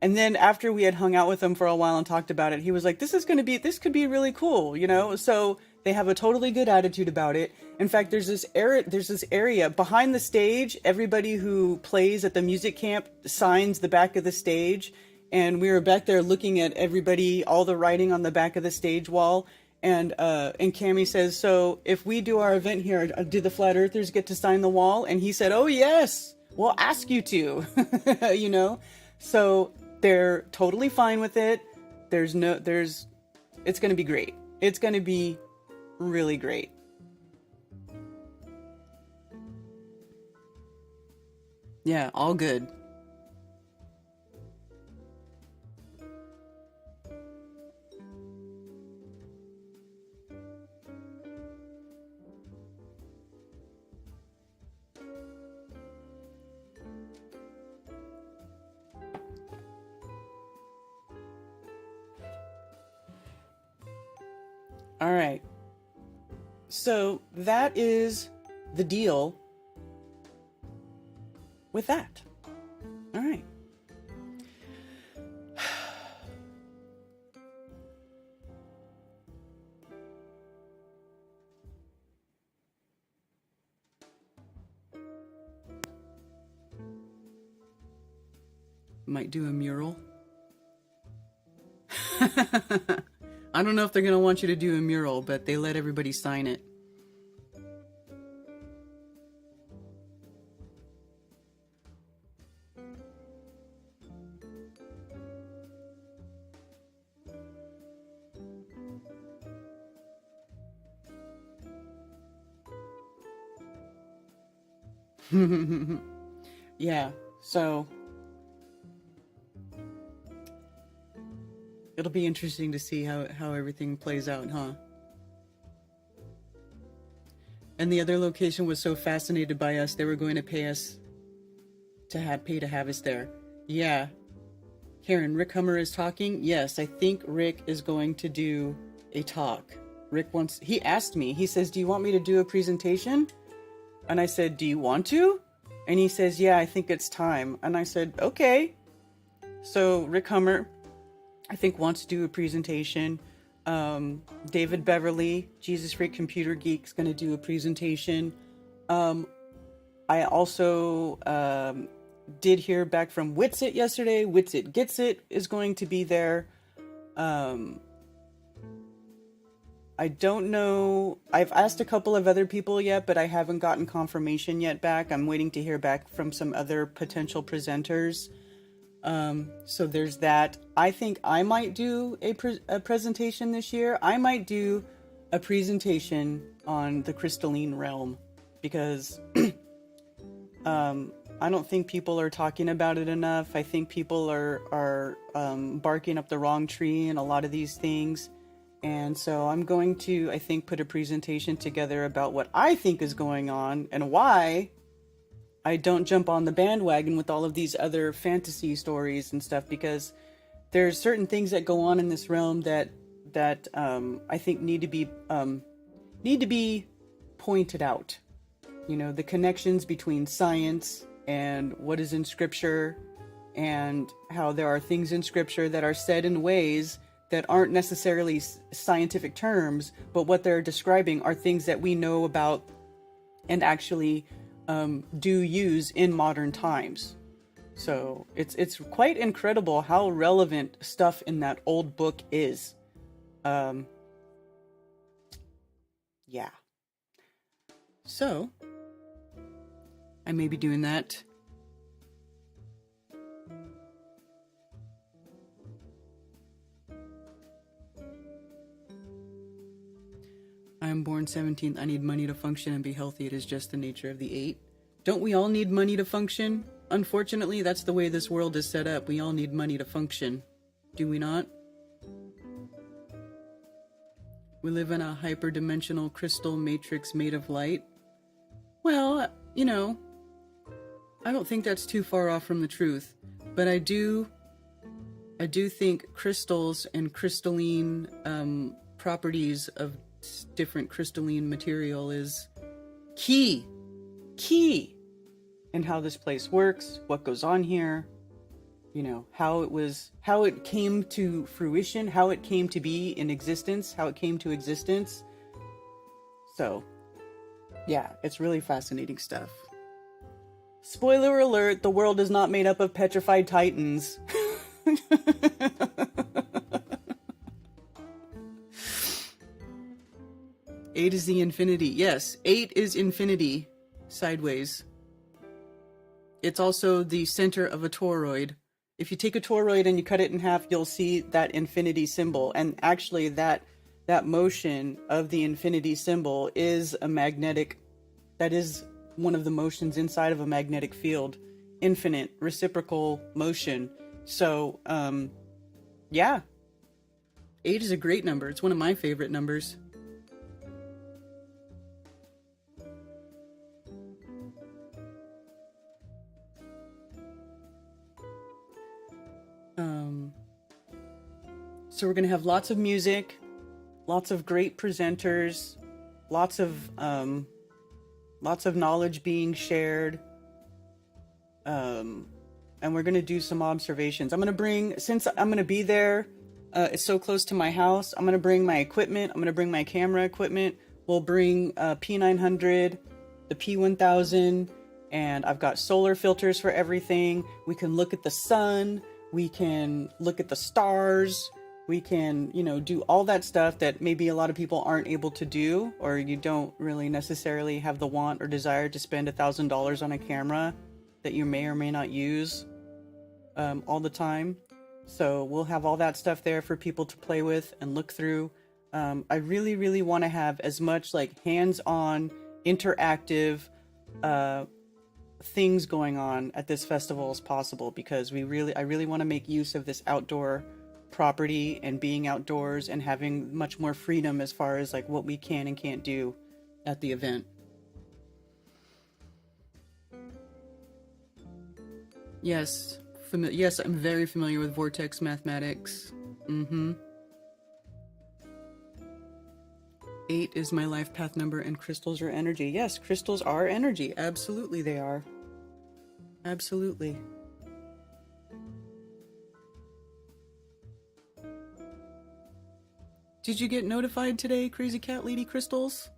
and then after we had hung out with him for a while and talked about it, he was like, this could be really cool, you know? So they have a totally good attitude about it. In fact, there's this area behind the stage. Everybody who plays at the music camp signs the back of the stage. And we were back there looking at everybody, all the writing on the back of the stage wall. And Cammie says, so if we do our event here, do the flat earthers get to sign the wall? And he said, oh yes, we'll ask you to, you know? So they're totally fine with it. It's going to be great. It's going to be really great. Yeah, all good. All right. So that is the deal with that. All right. Might do a mural. I don't know if they're going to want you to do a mural, but they let everybody sign it. Yeah, so it'll be interesting to see how everything plays out, huh? And the other location was so fascinated by us, they were going to pay us to have us there. Yeah. Karen, Rick Hummer is talking? Yes, I think Rick is going to do a talk. He asked me, he says, do you want me to do a presentation? And I said, do you want to? And he says, yeah, I think it's time. And I said, okay. So Rick Hummer, I think, wants to do a presentation. David Beverly, Jesus Freak Computer Geek, is going to do a presentation. I also did hear back from Witsit yesterday. Witsit Gets It is going to be there. I don't know. I've asked a couple of other people yet, but I haven't gotten confirmation yet back. I'm waiting to hear back from some other potential presenters. So there's that. I think I might do a presentation this year. I might do a presentation on the crystalline realm because I don't think people are talking about it enough. I think people are barking up the wrong tree in a lot of these things. And so I'm going to, I think, put a presentation together about what I think is going on and why I don't jump on the bandwagon with all of these other fantasy stories and stuff, because there's certain things that go on in this realm that I think need to be pointed out. You know, the connections between science and what is in scripture, and how there are things in scripture that are said in ways that aren't necessarily scientific terms, but what they're describing are things that we know about and actually do use in modern times. So it's quite incredible how relevant stuff in that old book is. Yeah. So I may be doing that. I am born 17th. I need money to function and be healthy. It is just the nature of the 8. Don't we all need money to function? Unfortunately, that's the way this world is set up. We all need money to function. Do we not? We live in a hyperdimensional crystal matrix made of light. Well, you know, I don't think that's too far off from the truth. But I do think crystals and crystalline properties of different crystalline material is key in how this place works, what goes on here, you know, how it came to fruition, how it came to be in existence, how it came to existence. So yeah, it's really fascinating stuff. Spoiler alert, the world is not made up of petrified titans. 8 is the infinity. Yes, 8 is infinity, sideways. It's also the center of a toroid. If you take a toroid and you cut it in half, you'll see that infinity symbol. And actually that motion of the infinity symbol is a magnetic, that is one of the motions inside of a magnetic field. Infinite, reciprocal motion. So, yeah. 8 is a great number. It's one of my favorite numbers. So we're going to have lots of music, lots of great presenters, lots of knowledge being shared. And we're going to do some observations. I'm going to bring, since I'm going to be there, it's so close to my house, I'm going to bring my equipment. I'm going to bring my camera equipment. We'll bring P900, the P1000, and I've got solar filters for everything. We can look at the sun. We can look at the stars. We can, you know, do all that stuff that maybe a lot of people aren't able to do, or you don't really necessarily have the want or desire to spend $1,000 on a camera that you may or may not use all the time. So we'll have all that stuff there for people to play with and look through. I really, really want to have as much like hands-on, interactive things going on at this festival as possible, because I really want to make use of this outdoor property and being outdoors and having much more freedom as far as like what we can and can't do at the event. Yes, yes, I'm very familiar with vortex mathematics. 8 is my life path number, and crystals are energy. Yes, crystals are energy. Absolutely they are. Absolutely. Did you get notified today, Crazy Cat Lady Crystals?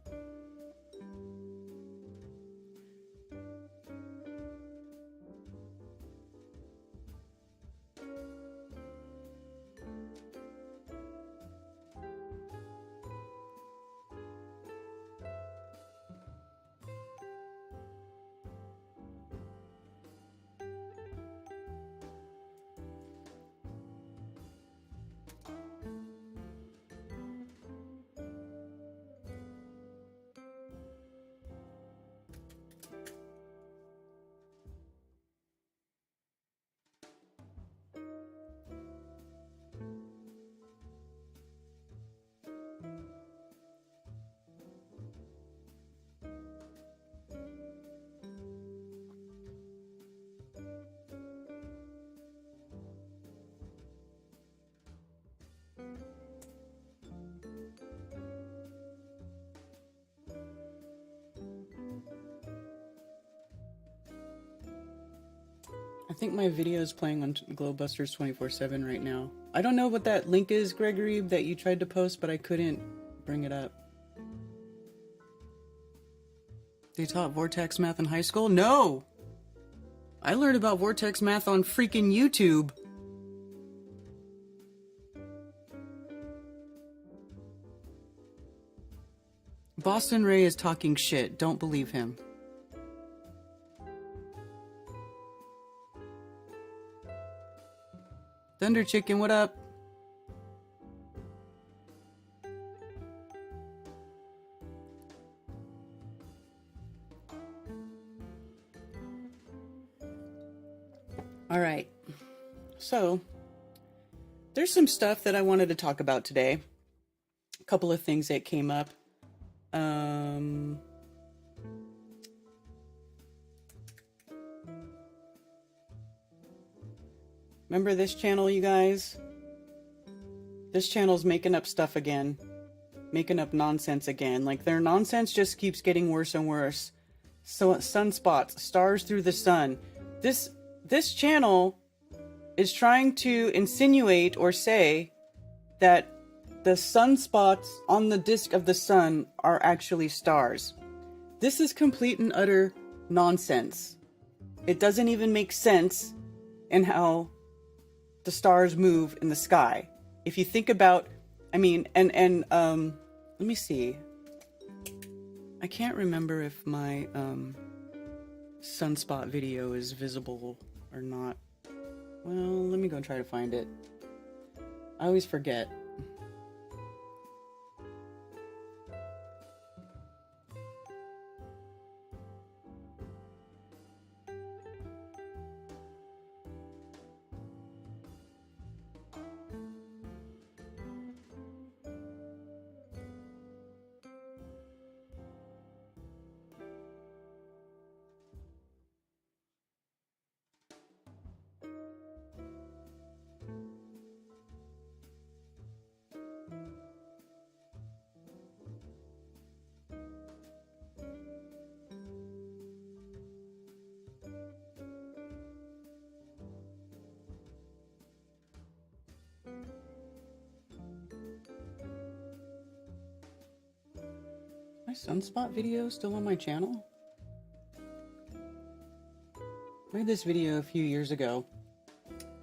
think my video is playing on Glowbusters 24/7 right now. I don't know what that link is, Gregory, that you tried to post, but I couldn't bring it up. They taught Vortex math in high school? No! I learned about Vortex math on freaking YouTube. Boston Ray is talking shit. Don't believe him. Thunder Chicken, what up? All right. So, there's some stuff that I wanted to talk about today. A couple of things that came up. Remember this channel, you guys? This channel's making up stuff again. Making up nonsense again. Like, their nonsense just keeps getting worse and worse. So, sunspots, stars through the sun. This channel is trying to insinuate or say that the sunspots on the disk of the sun are actually stars. This is complete and utter nonsense. It doesn't even make sense in how the stars move in the sky. If you think about, I mean, let me see. I can't remember if my sunspot video is visible or not. Well, let me go try to find it. I always forget. My sunspot video still on my channel? Made this video a few years ago.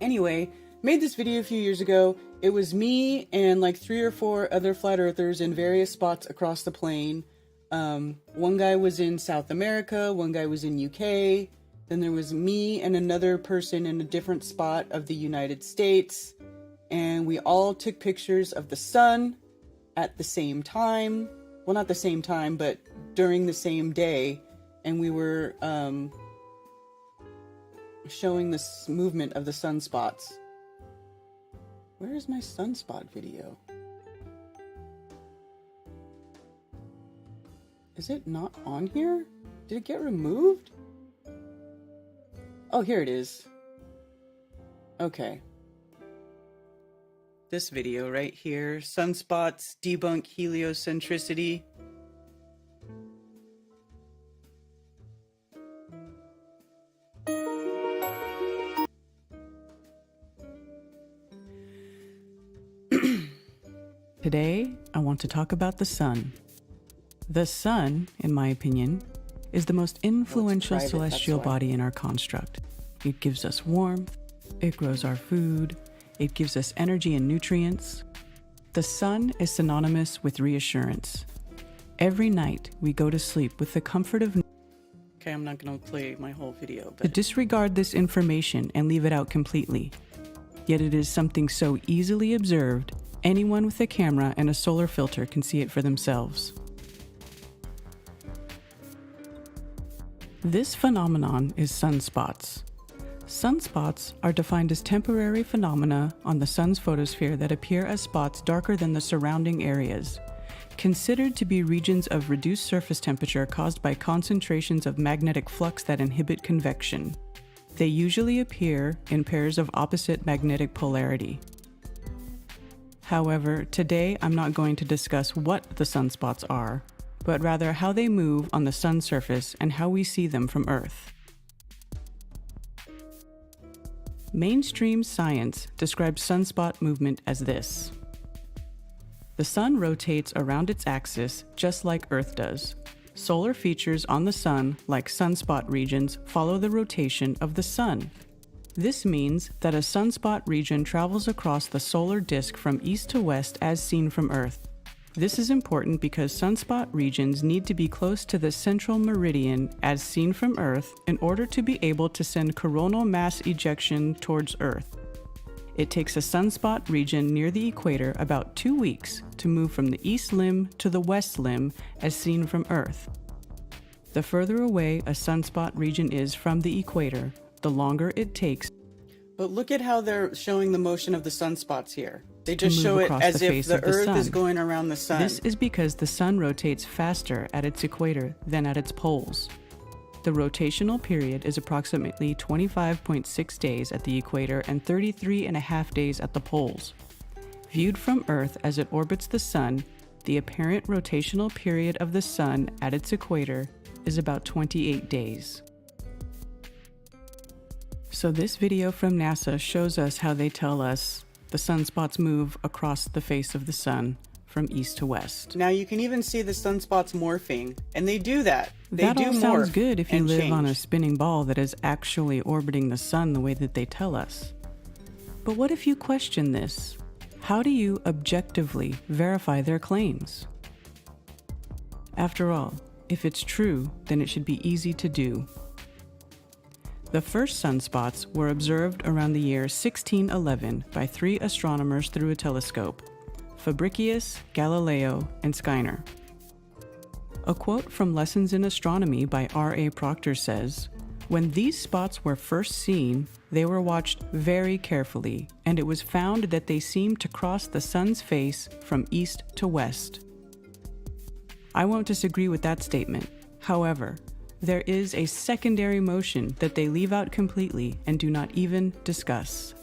Anyway, made this video a few years ago. It was me and like 3 or 4 other flat earthers in various spots across the plane. One guy was in South America, one guy was in UK, then there was me and another person in a different spot of the United States, and we all took pictures of the sun at the same time. Well, not the same time, but during the same day, and we were showing this movement of the sunspots. Where is my sunspot video? Is it not on here? Did it get removed? Oh, here it is. Okay. This video right here, sunspots debunk heliocentricity. Today, I want to talk about the sun. The sun, in my opinion, is the most influential celestial body in our construct. It gives us warmth, it grows our food, it gives us energy and nutrients. The sun is synonymous with reassurance. Every night, we go to sleep with the comfort of... Okay, I'm not going to play my whole video, but... To disregard this information and leave it out completely. Yet it is something so easily observed, anyone with a camera and a solar filter can see it for themselves. This phenomenon is sunspots. Sunspots are defined as temporary phenomena on the sun's photosphere that appear as spots darker than the surrounding areas, considered to be regions of reduced surface temperature caused by concentrations of magnetic flux that inhibit convection. They usually appear in pairs of opposite magnetic polarity. However, today I'm not going to discuss what the sunspots are, but rather how they move on the sun's surface and how we see them from Earth. Mainstream science describes sunspot movement as this. The sun rotates around its axis just like Earth does. Solar features on the sun, like sunspot regions, follow the rotation of the sun. This means that a sunspot region travels across the solar disk from east to west as seen from Earth. This is important because sunspot regions need to be close to the central meridian as seen from Earth in order to be able to send coronal mass ejection towards Earth. It takes a sunspot region near the equator about 2 weeks to move from the east limb to the west limb as seen from Earth. The further away a sunspot region is from the equator, the longer it takes. But look at how they're showing the motion of the sunspots here. They just show it as if the Earth is going around the sun. This is because the sun rotates faster at its equator than at its poles. The rotational period is approximately 25.6 days at the equator and 33.5 days at the poles. Viewed from Earth as it orbits the sun, the apparent rotational period of the sun at its equator is about 28 days. So this video from NASA shows us how they tell us the sunspots move across the face of the sun from east to west. Now you can even see the sunspots morphing, and they do that. That all sounds good if you live on a spinning ball that is actually orbiting the sun the way that they tell us. But what if you question this? How do you objectively verify their claims? After all, if it's true, then it should be easy to do. The first sunspots were observed around the year 1611 by 3 astronomers through a telescope: Fabricius, Galileo, and Schiner. A quote from Lessons in Astronomy by R.A. Proctor says, "When these spots were first seen, they were watched very carefully, and it was found that they seemed to cross the sun's face from east to west." I won't disagree with that statement. However, there is a secondary motion that they leave out completely and do not even discuss.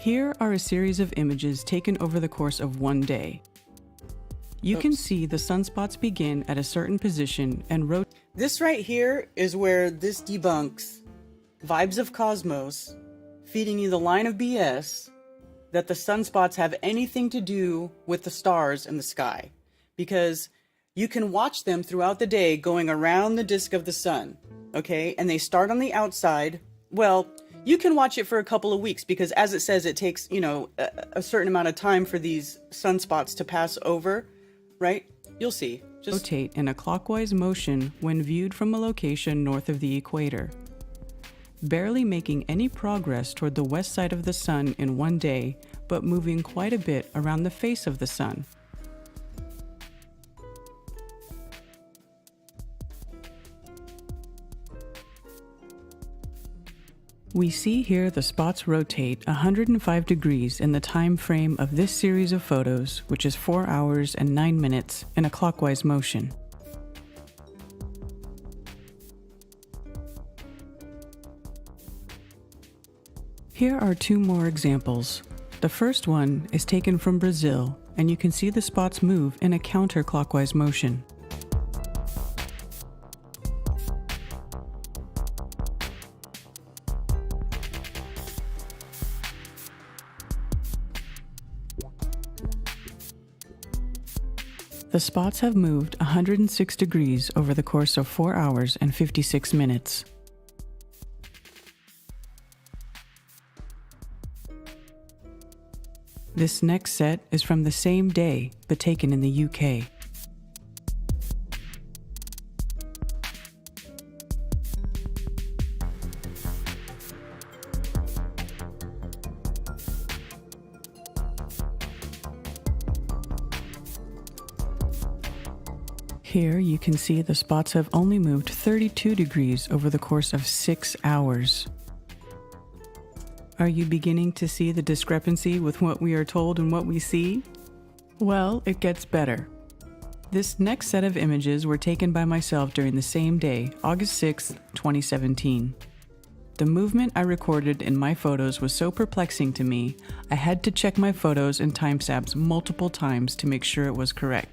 Here are a series of images taken over the course of one day. You can see the sunspots begin at a certain position and rotate. This right here is where this debunks Vibes of Cosmos feeding you the line of BS that the sunspots have anything to do with the stars in the sky, because you can watch them throughout the day going around the disk of the sun, okay? And they start on the outside. Well, you can watch it for a couple of weeks because, as it says, it takes, a certain amount of time for these sunspots to pass over, right? You'll see. Just rotate in a clockwise motion when viewed from a location north of the equator, barely making any progress toward the west side of the sun in one day, but moving quite a bit around the face of the sun. We see here the spots rotate 105 degrees in the time frame of this series of photos, which is 4 hours and 9 minutes in a clockwise motion. Here are 2 more examples. The first one is taken from Brazil, and you can see the spots move in a counterclockwise motion. The spots have moved 106 degrees over the course of 4 hours and 56 minutes. This next set is from the same day, but taken in the UK. Here you can see the spots have only moved 32 degrees over the course of 6 hours. Are you beginning to see the discrepancy with what we are told and what we see? Well, it gets better. This next set of images were taken by myself during the same day, August 6, 2017. The movement I recorded in my photos was so perplexing to me, I had to check my photos and timestamps multiple times to make sure it was correct.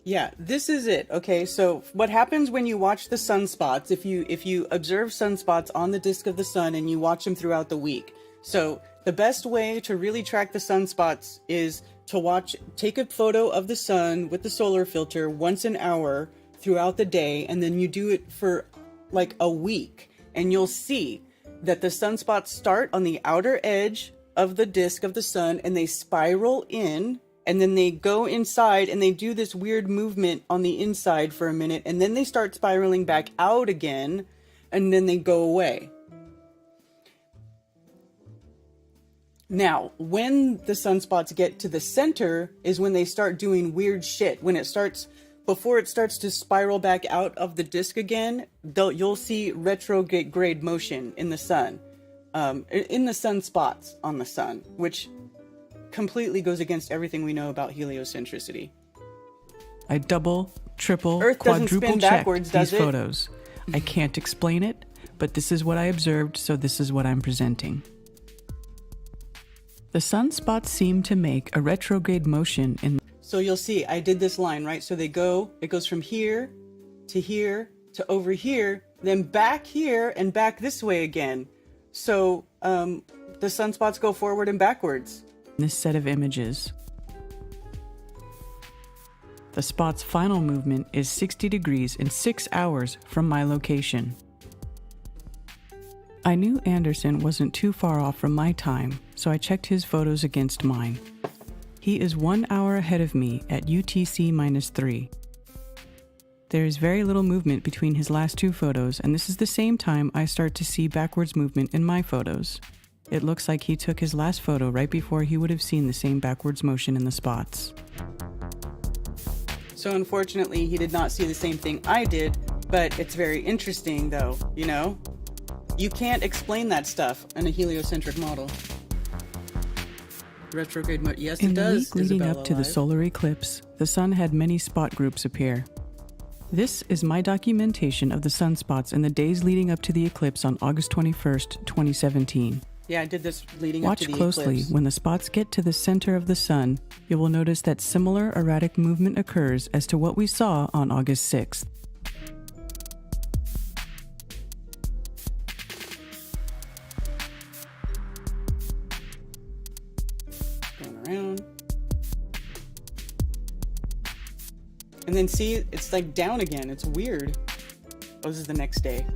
Yeah, this is it. Okay, so what happens when you watch the sunspots, if you observe sunspots on the disk of the sun and you watch them throughout the week. So the best way to really track the sunspots is to take a photo of the sun with the solar filter once an hour throughout the day, and then you do it for like a week, and you'll see that the sunspots start on the outer edge of the disk of the sun and they spiral in, and then they go inside and they do this weird movement on the inside for a minute, and then they start spiraling back out again, and then they go away. Now, when the sunspots get to the center is when they start doing weird shit. Before it starts to spiral back out of the disk again, you'll see retrograde motion in the sun, in the sunspots on the sun, which completely goes against everything we know about heliocentricity. I double, triple, Earth doesn't quadruple spin checked backwards, does these it? photos. I can't explain it, but this is what I observed, so this is what I'm presenting. The sunspots seem to make a retrograde motion in. So you'll see, I did this line, right? So it goes from here to over here, then back here and back this way again. So the sunspots go forward and backwards. This set of images. The spot's final movement is 60 degrees in 6 hours from my location. I knew Anderson wasn't too far off from my time, so I checked his photos against mine. He is 1 hour ahead of me at UTC-3. There is very little movement between his last two photos, and this is the same time I start to see backwards movement in my photos. It looks like he took his last photo right before he would have seen the same backwards motion in the spots. So unfortunately, he did not see the same thing I did, but it's very interesting though, you know? You can't explain that stuff in a heliocentric model. Retrograde mode, yes it does. In the week leading Isabella up to the Live. solar eclipse, the sun had many spot groups appear. This is my documentation of the sunspots in the days leading up to the eclipse on August 21st, 2017. Yeah, I did this leading up to Watch the closely. eclipse. When the spots get to the center of the sun, you will notice that similar erratic movement occurs as to what we saw on August 6th. Going around. And then see, it's like down again. It's weird. Oh, this is the next day.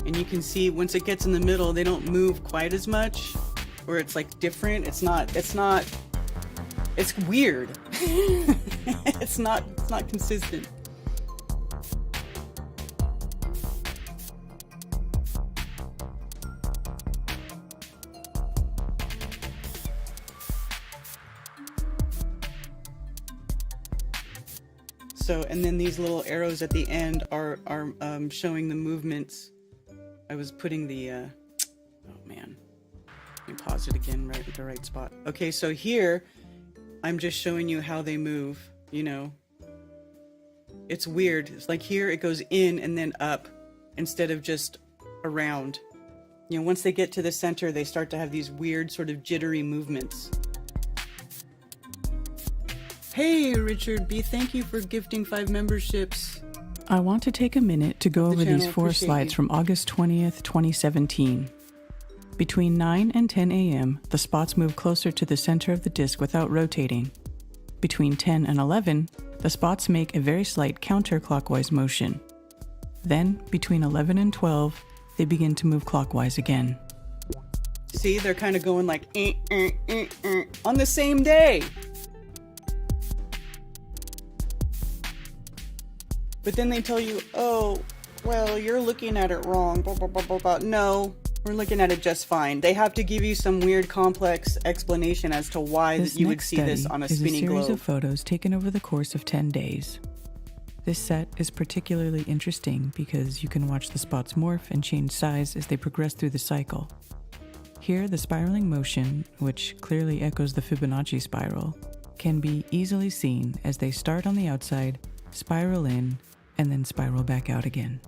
And you can see once it gets in the middle, they don't move quite as much, or it's like different. It's weird. it's not consistent. So, and then these little arrows at the end are showing the movements. I was putting the, oh man, let me pause it again right at the right spot. Okay, so here, I'm just showing you how they move, you know. It's weird. It's like here it goes in and then up instead of just around. You know, once they get to the center, they start to have these weird sort of jittery movements. Hey, Richard B, thank you for gifting 5 memberships. I want to take a minute to go over these 4 appreciate slides you. from August 20th, 2017. Between 9 and 10 a.m., the spots move closer to the center of the disk without rotating. Between 10 and 11, the spots make a very slight counterclockwise motion. Then, between 11 and 12, they begin to move clockwise again. See, they're kind of going like on the same day. But then they tell you, oh, well, you're looking at it wrong. Blah, blah, blah, blah, blah. No, we're looking at it just fine. They have to give you some weird, complex explanation as to why This you would next see this study on a is spinning a series globe. of photos taken over the course of 10 days. This set is particularly interesting because you can watch the spots morph and change size as they progress through the cycle. Here, the spiraling motion, which clearly echoes the Fibonacci spiral, can be easily seen as they start on the outside, spiral in, and then spiral back out again.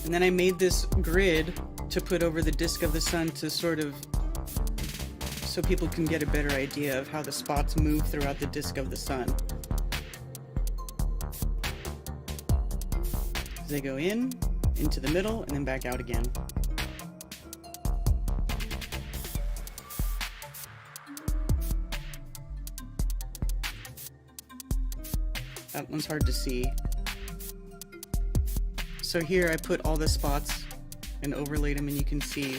And then I made this grid to put over the disk of the sun to sort of, so people can get a better idea of how the spots move throughout the disk of the sun. They go in, into the middle, and then back out again. That one's hard to see. So here I put all the spots and overlaid them, and you can see.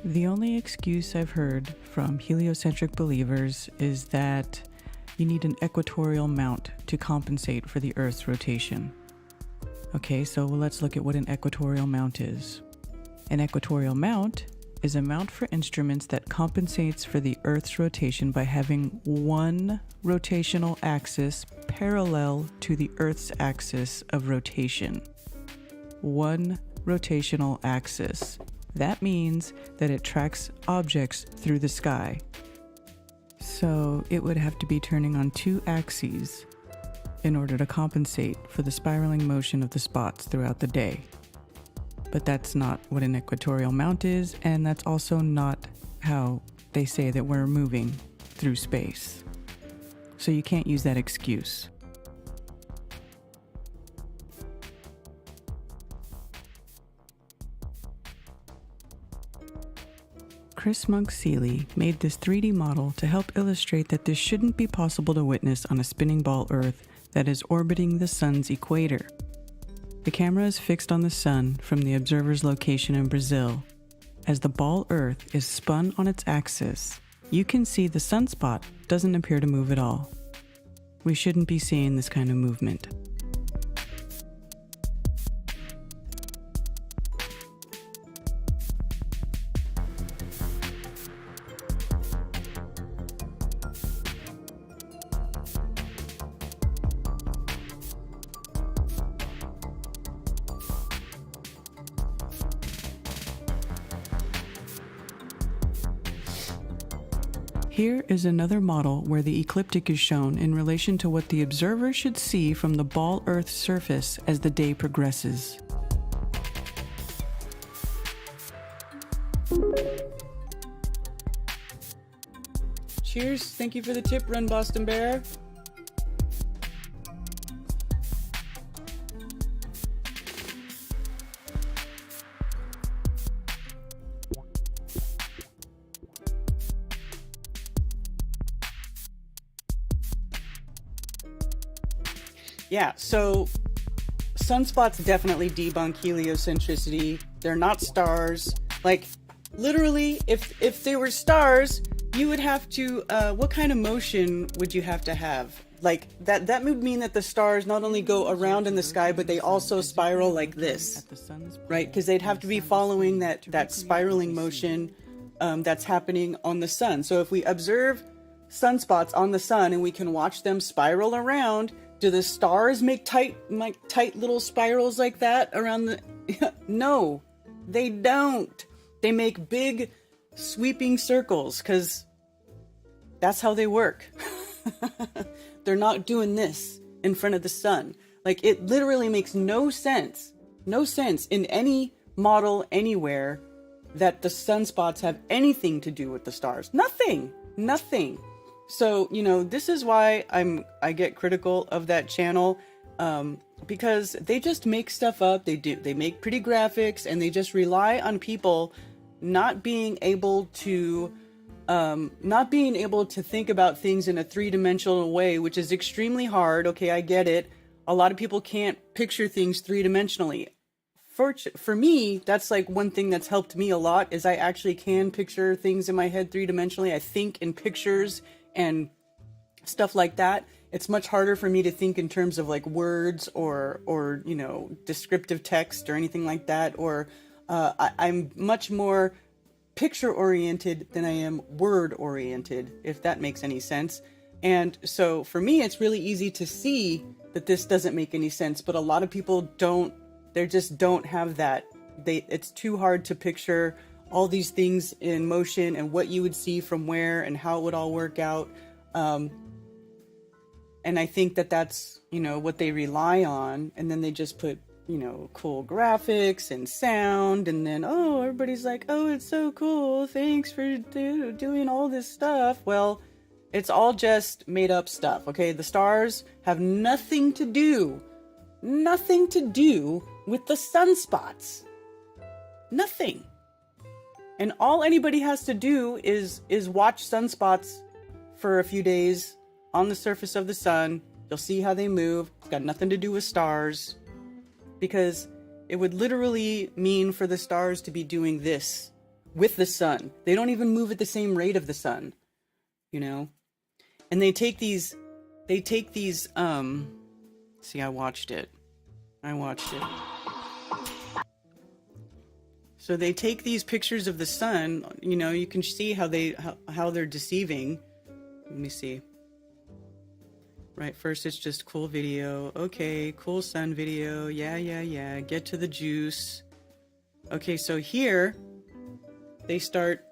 The only excuse I've heard from heliocentric believers is that you need an equatorial mount to compensate for the Earth's rotation. Okay, so let's look at what an equatorial mount is. An equatorial mount is a mount for instruments that compensates for the Earth's rotation by having one rotational axis parallel to the Earth's axis of rotation. One rotational axis. That means that it tracks objects through the sky. So it would have to be turning on two axes in order to compensate for the spiraling motion of the spots throughout the day. But that's not what an equatorial mount is, and that's also not how they say that we're moving through space. So you can't use that excuse. Chris Monk Seeley made this 3D model to help illustrate that this shouldn't be possible to witness on a spinning ball Earth that is orbiting the sun's equator. The camera is fixed on the sun from the observer's location in Brazil. As the ball Earth is spun on its axis, you can see the sunspot doesn't appear to move at all. We shouldn't be seeing this kind of movement. Here is another model where the ecliptic is shown in relation to what the observer should see from the ball Earth's surface as the day progresses. Cheers. Thank you for the tip, Run Boston Bear. Yeah, so sunspots definitely debunk heliocentricity. They're not stars. Like, literally, if they were stars, you would have to, what kind of motion would you have to have? Like, that would mean that the stars not only go around in the sky, but they also spiral like this, right? Because they'd have to be following that spiraling motion that's happening on the sun. So if we observe sunspots on the sun and we can watch them spiral around, do the stars make tight little spirals like that around the... No, they don't. They make big sweeping circles because that's how they work. They're not doing this in front of the sun. Like, it literally makes no sense in any model anywhere that the sunspots have anything to do with the stars. Nothing. So, this is why I get critical of that channel, because they just make stuff up. They make pretty graphics, and they just rely on people not being able to think about things in a three-dimensional way, which is extremely hard. Okay, I get it. A lot of people can't picture things three-dimensionally. For me, that's like one thing that's helped me a lot, is I actually can picture things in my head three-dimensionally. I think in pictures and stuff like that. It's much harder for me to think in terms of like words or descriptive text or anything like that. Or I'm much more picture oriented than I am word oriented, if that makes any sense. And so for me, it's really easy to see that this doesn't make any sense, but a lot of people don't. They just don't have that. It's too hard to picture all these things in motion and what you would see from where and how it would all work out. And I think that that's, you know, what they rely on. And then they just put, you know, cool graphics and sound. And then, oh, everybody's like, oh, it's so cool. Thanks for doing all this stuff. Well, it's all just made up stuff, okay? The stars have nothing to do with the sunspots. Nothing. And all anybody has to do is watch sunspots for a few days on the surface of the sun. You'll see how they move. It's got nothing to do with stars, because it would literally mean for the stars to be doing this with the sun. They don't even move at the same rate of the sun, you know? And they take these, see, I watched it. So they take these pictures of the sun, you know, you can see how they're deceiving. Let me see. Right, first it's just cool video. Okay, cool sun video. Yeah. Get to the juice. Okay, so here they start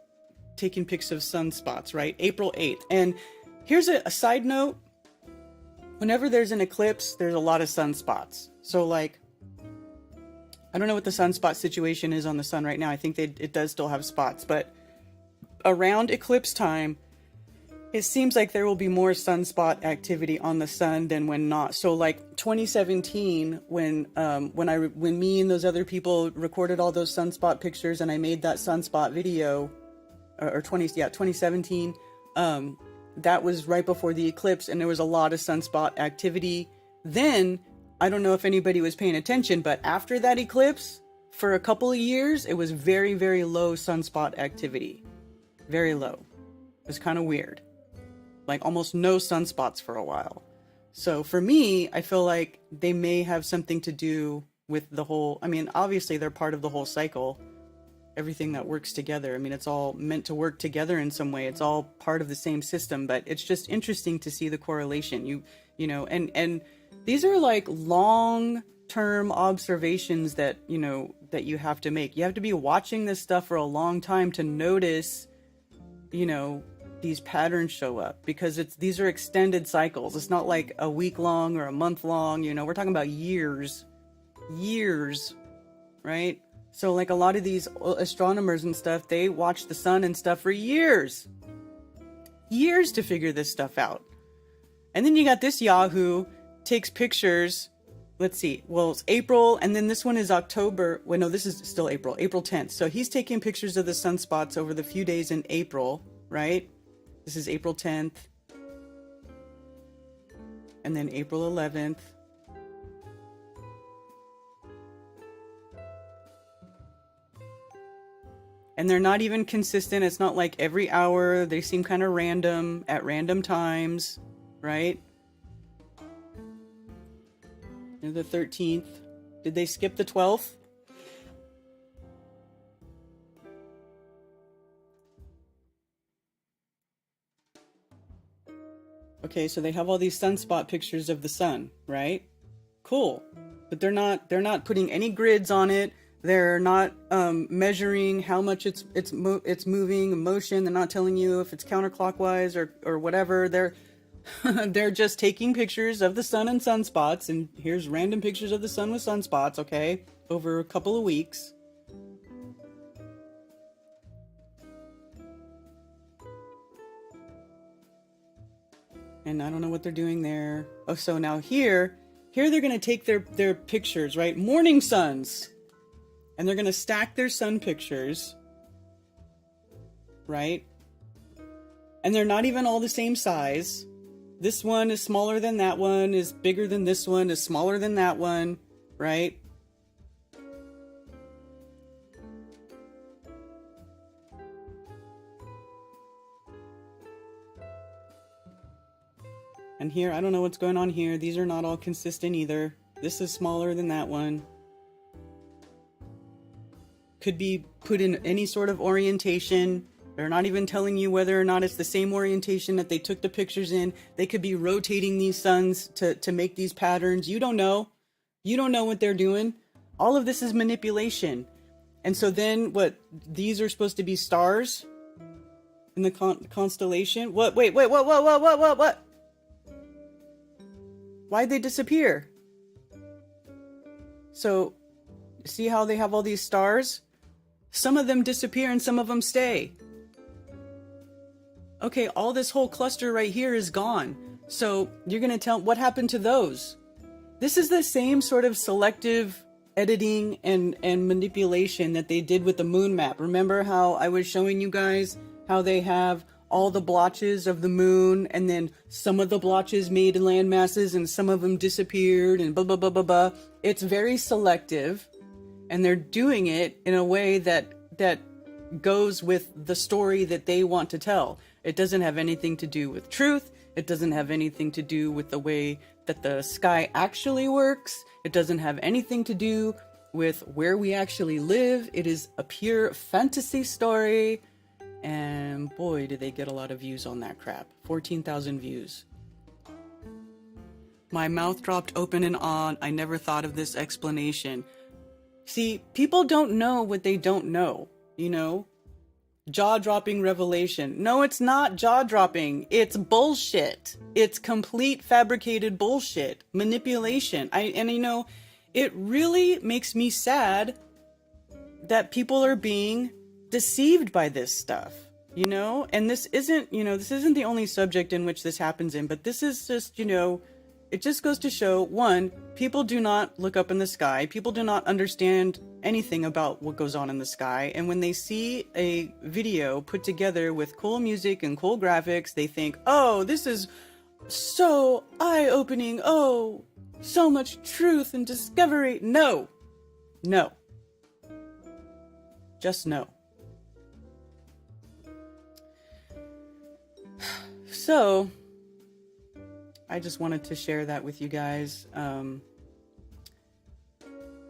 taking pics of sunspots, right? April 8th. And here's a side note. Whenever there's an eclipse, there's a lot of sunspots. So like, I don't know what the sunspot situation is on the sun right now. I think it does still have spots, but around eclipse time, it seems like there will be more sunspot activity on the sun than when not. So like 2017, when me and those other people recorded all those sunspot pictures and I made that sunspot video, or 2017, that was right before the eclipse and there was a lot of sunspot activity. Then, I don't know if anybody was paying attention, but after that eclipse, for a couple of years, it was very, very low sunspot activity. Very low. It was kind of weird. Like almost no sunspots for a while. So for me, I feel like they may have something to do with the whole, I mean, obviously they're part of the whole cycle. Everything that works together. I mean, it's all meant to work together in some way. It's all part of the same system, but it's just interesting to see the correlation. You know, and these are like long-term observations that, you know, that you have to make. You have to be watching this stuff for a long time to notice, you know, these patterns show up, because these are extended cycles. It's not like a week long or a month long, you know, we're talking about years, right? So like a lot of these astronomers and stuff, they watch the sun and stuff for years to figure this stuff out. And then you got this Yahoo takes pictures. Let's see. Well, it's April, and then this one is October. Well, no, this is still April 10th. So he's taking pictures of the sunspots over the few days in April, right? This is April 10th. And then April 11th. And they're not even consistent. It's not like every hour. They seem kind of random at random times, right? And the 13th. Did they skip the 12th? Okay, so they have all these sunspot pictures of the sun, right? Cool. But they're not putting any grids on it. They're not measuring how much it's moving, motion. They're not telling you if it's counterclockwise or whatever. They're just taking pictures of the sun and sunspots, and here's random pictures of the sun with sunspots, okay, over a couple of weeks. And I don't know what they're doing there. Oh, so now here they're going to take their pictures, right? Morning suns. And they're going to stack their sun pictures, right? And they're not even all the same size. This one is smaller than that one, is bigger than this one, is smaller than that one, right? And here, I don't know what's going on here. These are not all consistent either. This is smaller than that one. Could be put in any sort of orientation. They're not even telling you whether or not it's the same orientation that they took the pictures in. They could be rotating these suns to make these patterns. You don't know. You don't know what they're doing. All of this is manipulation. And so then what? These are supposed to be stars in the constellation? What? Wait. What? Why'd they disappear? So, see how they have all these stars? Some of them disappear and some of them stay. Okay, all this whole cluster right here is gone. So, you're gonna tell, what happened to those? This is the same sort of selective editing and manipulation that they did with the moon map. Remember how I was showing you guys how they have all the blotches of the moon, and then some of the blotches made land masses and some of them disappeared and blah, blah, blah, blah, blah. It's very selective, and they're doing it in a way that goes with the story that they want to tell. It doesn't have anything to do with truth. It doesn't have anything to do with the way that the sky actually works. It doesn't have anything to do with where we actually live. It is a pure fantasy story. And boy, did they get a lot of views on that crap. 14,000 views. My mouth dropped open in awe. I never thought of this explanation. See, people don't know what they don't know, you know? Jaw-dropping revelation. No, it's not jaw-dropping. It's bullshit. It's complete fabricated bullshit. Manipulation. And you know, it really makes me sad that people are being deceived by this stuff, you know? And this isn't, you know, this isn't the only subject in which this happens in, but this is just, you know, it just goes to show, one, people do not look up in the sky. People do not understand anything about what goes on in the sky. And when they see a video put together with cool music and cool graphics, they think, oh, this is so eye-opening. Oh, so much truth and discovery. No. No. Just no. So, I just wanted to share that with you guys.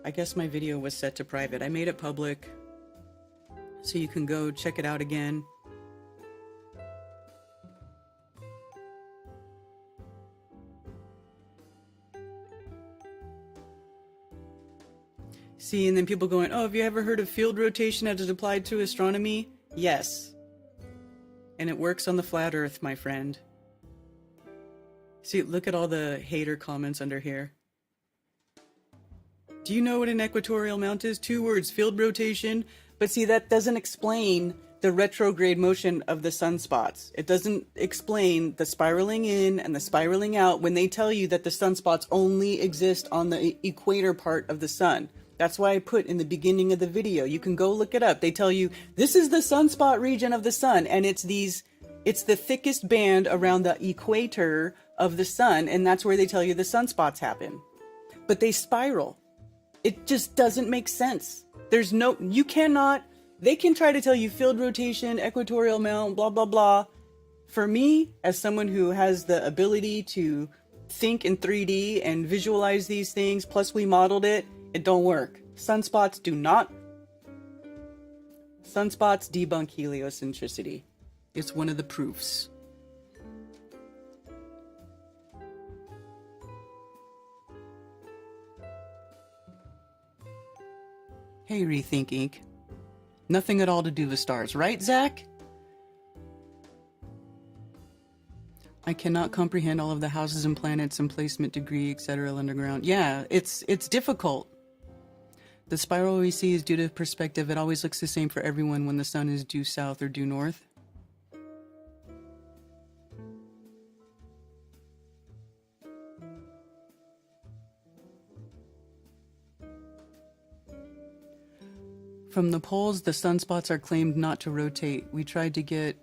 I guess my video was set to private. I made it public, so you can go check it out again. See, and then people going, oh, have you ever heard of field rotation as it's applied to astronomy? Yes. And it works on the flat earth, my friend. See, look at all the hater comments under here. Do you know what an equatorial mount is? 2 words, field rotation. But see, that doesn't explain the retrograde motion of the sunspots. It doesn't explain the spiraling in and the spiraling out when they tell you that the sunspots only exist on the equator part of the sun. That's why I put in the beginning of the video. You can go look it up. They tell you, this is the sunspot region of the sun, and it's the thickest band around the equator of the sun, and that's where they tell you the sunspots happen. But they spiral. It just doesn't make sense. There's no, you cannot, they can try to tell you field rotation, equatorial mount, blah, blah, blah. For me, as someone who has the ability to think in 3D and visualize these things, plus we modeled it, it don't work. Sunspots do not. Sunspots debunk heliocentricity. It's one of the proofs. Hey, Rethink Inc. Nothing at all to do with stars, right, Zach? I cannot comprehend all of the houses and planets and placement degree, etc. underground. Yeah, it's difficult. The spiral we see is due to perspective. It always looks the same for everyone when the sun is due south or due north. From the polls, the sunspots are claimed not to rotate. We tried to get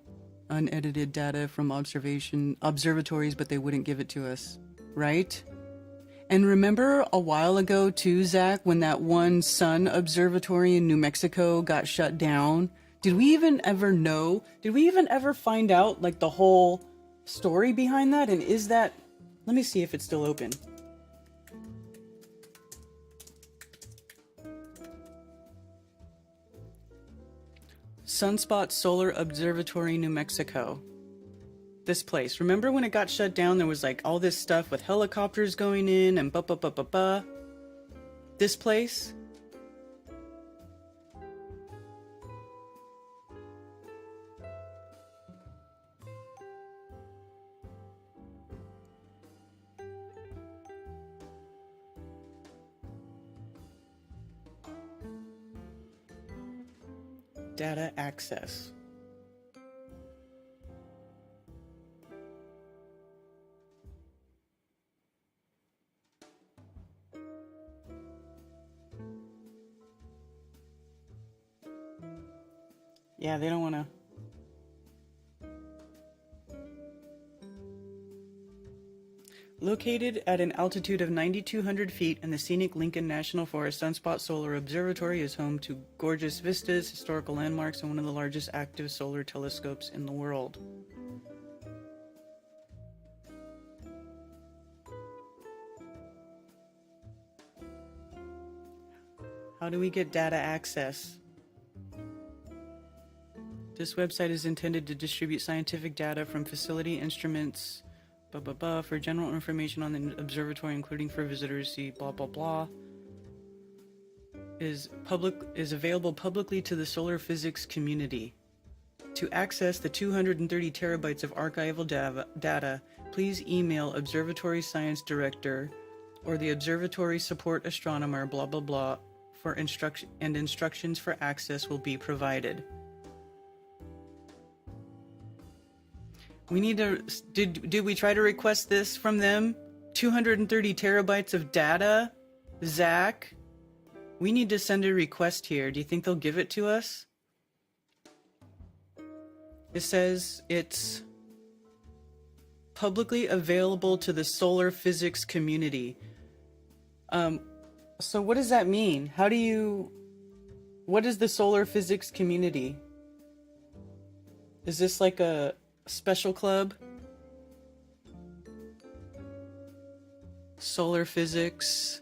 unedited data from observatories, but they wouldn't give it to us, right? And remember a while ago too, Zach, when that one sun observatory in New Mexico got shut down? Did we even ever know? Did we even ever find out like the whole story behind that? And is that, let me see if it's still open. Sunspot Solar Observatory, New Mexico. This place. Remember when it got shut down, there was like all this stuff with helicopters going in and ba-ba-ba-ba-ba. This place. Data access. Yeah, they don't want to. Located at an altitude of 9,200 feet in the scenic Lincoln National Forest, Sunspot Solar Observatory is home to gorgeous vistas, historical landmarks, and one of the largest active solar telescopes in the world. How do we get data access? This website is intended to distribute scientific data from facility instruments, for general information on the observatory, including for visitors. See blah blah blah. Is available publicly to the solar physics community. To access the 230 terabytes of archival data, please email Observatory Science Director or the Observatory Support Astronomer blah blah blah for instructions for access will be provided. We need to, did we try to request this from them? 230 terabytes of data? Zach? We need to send a request here. Do you think they'll give it to us? It says it's publicly available to the solar physics community. So what does that mean? What is the solar physics community? Is this like a special club? Solar physics.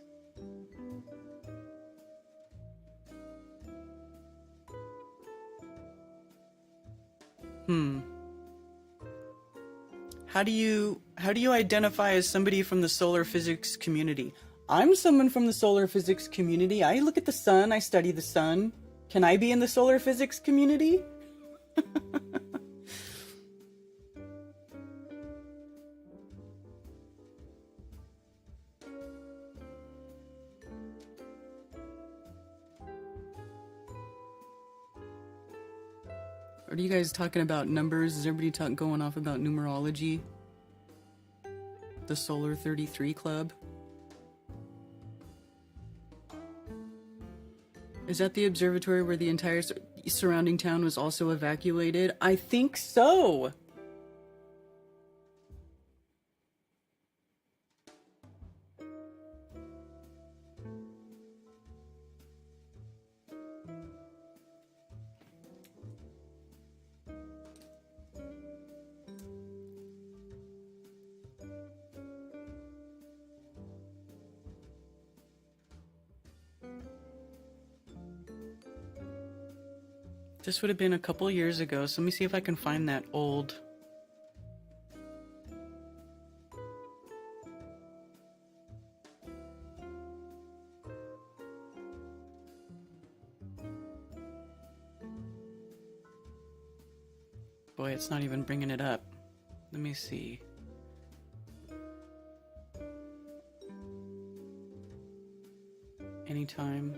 How do you identify as somebody from the solar physics community? I'm someone from the solar physics community. I look at the sun, I study the sun. Can I be in the solar physics community? Are you guys talking about numbers? Is everybody going off about numerology? The Solar 33 Club? Is that the observatory where the entire surrounding town was also evacuated? I think so! This would have been a couple years ago, so let me see if I can find that old. Boy, it's not even bringing it up. Let me see. Anytime.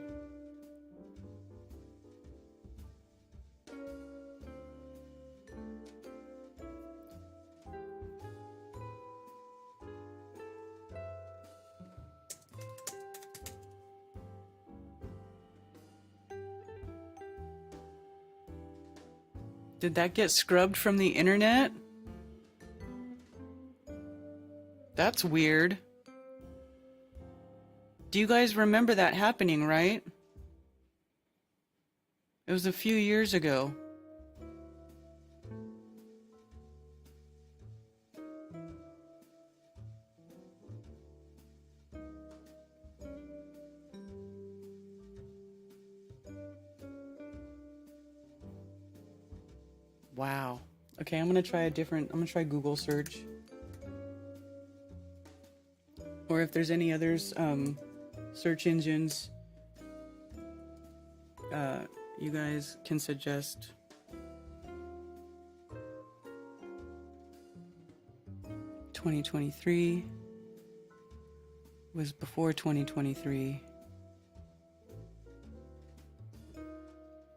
Did that get scrubbed from the internet? That's weird. Do you guys remember that happening, right? It was a few years ago. Wow. Okay, I'm gonna try Google search. Or if there's any others, search engines, you guys can suggest. "2023 was before 2023.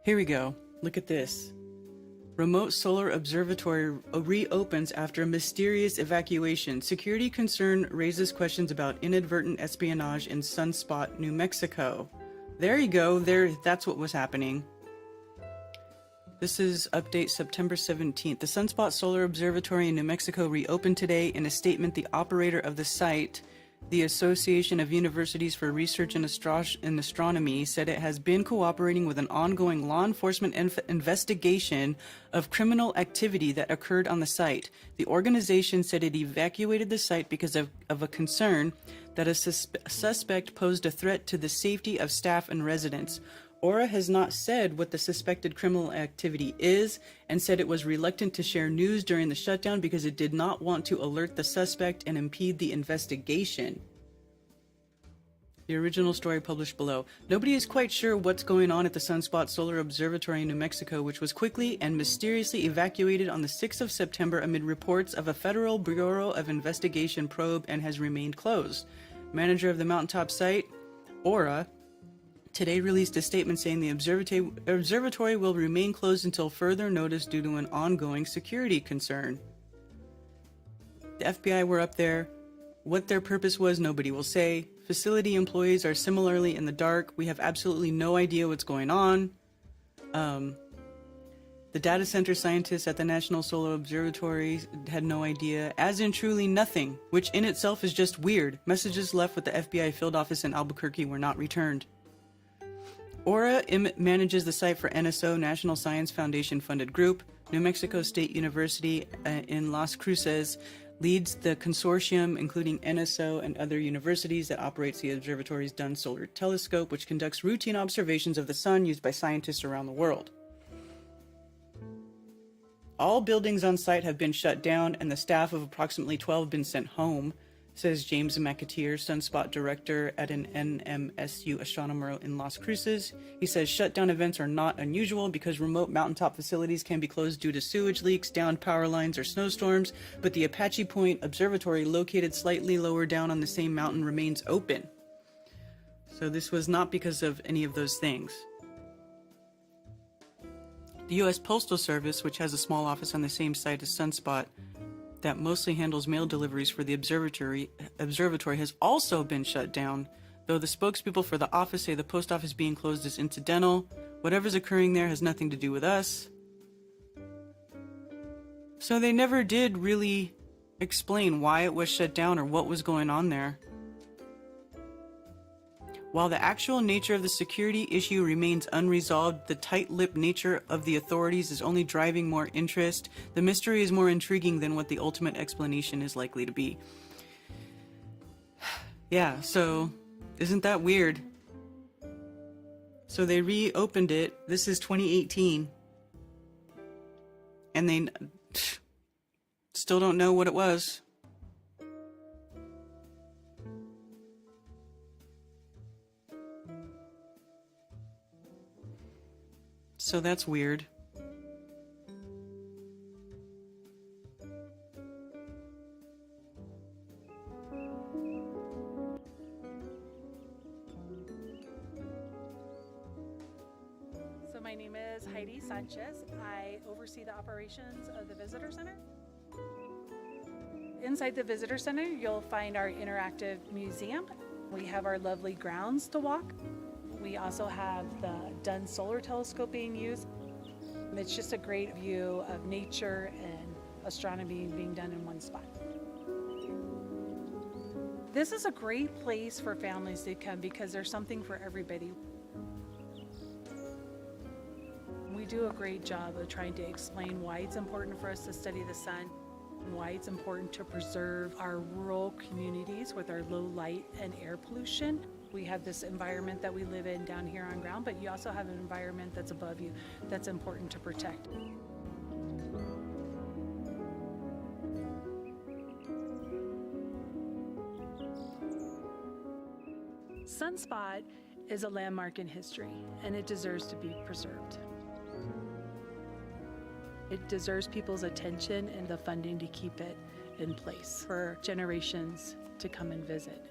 Here we go. Look at this. Remote solar observatory reopens after a mysterious evacuation. Security concern raises questions about inadvertent espionage in Sunspot, New Mexico. There you go. That's what was happening. This is update September 17th. The Sunspot Solar Observatory in New Mexico reopened today. In a statement, the operator of the site, the Association of Universities for Research in Astronomy, said it has been cooperating with an ongoing law enforcement investigation of criminal activity that occurred on the site. The organization said it evacuated the site because of a concern that a suspect posed a threat to the safety of staff and residents. Aura has not said what the suspected criminal activity is and said it was reluctant to share news during the shutdown because it did not want to alert the suspect and impede the investigation. The original story published below. Nobody is quite sure what's going on at the Sunspot Solar Observatory in New Mexico, which was quickly and mysteriously evacuated on the 6th of September amid reports of a Federal Bureau of Investigation probe and has remained closed. Manager of the mountaintop site, Aura, today released a statement saying the observatory will remain closed until further notice due to an ongoing security concern. The FBI were up there. What their purpose was, nobody will say. Facility employees are similarly in the dark. We have absolutely no idea what's going on. The data center scientists at the National Solar Observatory had no idea, as in truly nothing, which in itself is just weird. Messages left with the FBI field office in Albuquerque were not returned. Aura manages the site for NSO, National Science Foundation funded group. New Mexico State University in Las Cruces leads the consortium, including NSO and other universities, that operates the observatory's Dunn Solar Telescope, which conducts routine observations of the sun used by scientists around the world. All buildings on site have been shut down and the staff of approximately 12 been sent home, says James McAteer, Sunspot director at an NMSU astronomer in Las Cruces. He says shutdown events are not unusual because remote mountaintop facilities can be closed due to sewage leaks, downed power lines, or snowstorms, but the Apache Point Observatory, located slightly lower down on the same mountain, remains open. So this was not because of any of those things. The U.S. Postal Service, which has a small office on the same site as Sunspot, that mostly handles mail deliveries for the observatory has also been shut down, though the spokespeople for the office say the post office being closed is incidental. Whatever's occurring there has nothing to do with us. So they never did really explain why it was shut down or what was going on there. While the actual nature of the security issue remains unresolved, the tight-lipped nature of the authorities is only driving more interest. The mystery is more intriguing than what the ultimate explanation is likely to be. Yeah, so isn't that weird? So they reopened it. This is 2018. And they still don't know what it was. So that's weird. So my name is Heidi Sanchez. I oversee the operations of the Visitor Center. Inside the Visitor Center, you'll find our interactive museum. We have our lovely grounds to walk. We also have the Dunn Solar Telescope being used. It's just a great view of nature and astronomy being done in one spot. This is a great place for families to come because there's something for everybody. We do a great job of trying to explain why it's important for us to study the sun, and why it's important to preserve our rural communities with our low light and air pollution. We have this environment that we live in down here on ground, but you also have an environment that's above you that's important to protect. Sunspot is a landmark in history, and it deserves to be preserved. It deserves people's attention and the funding to keep it in place for generations to come and visit.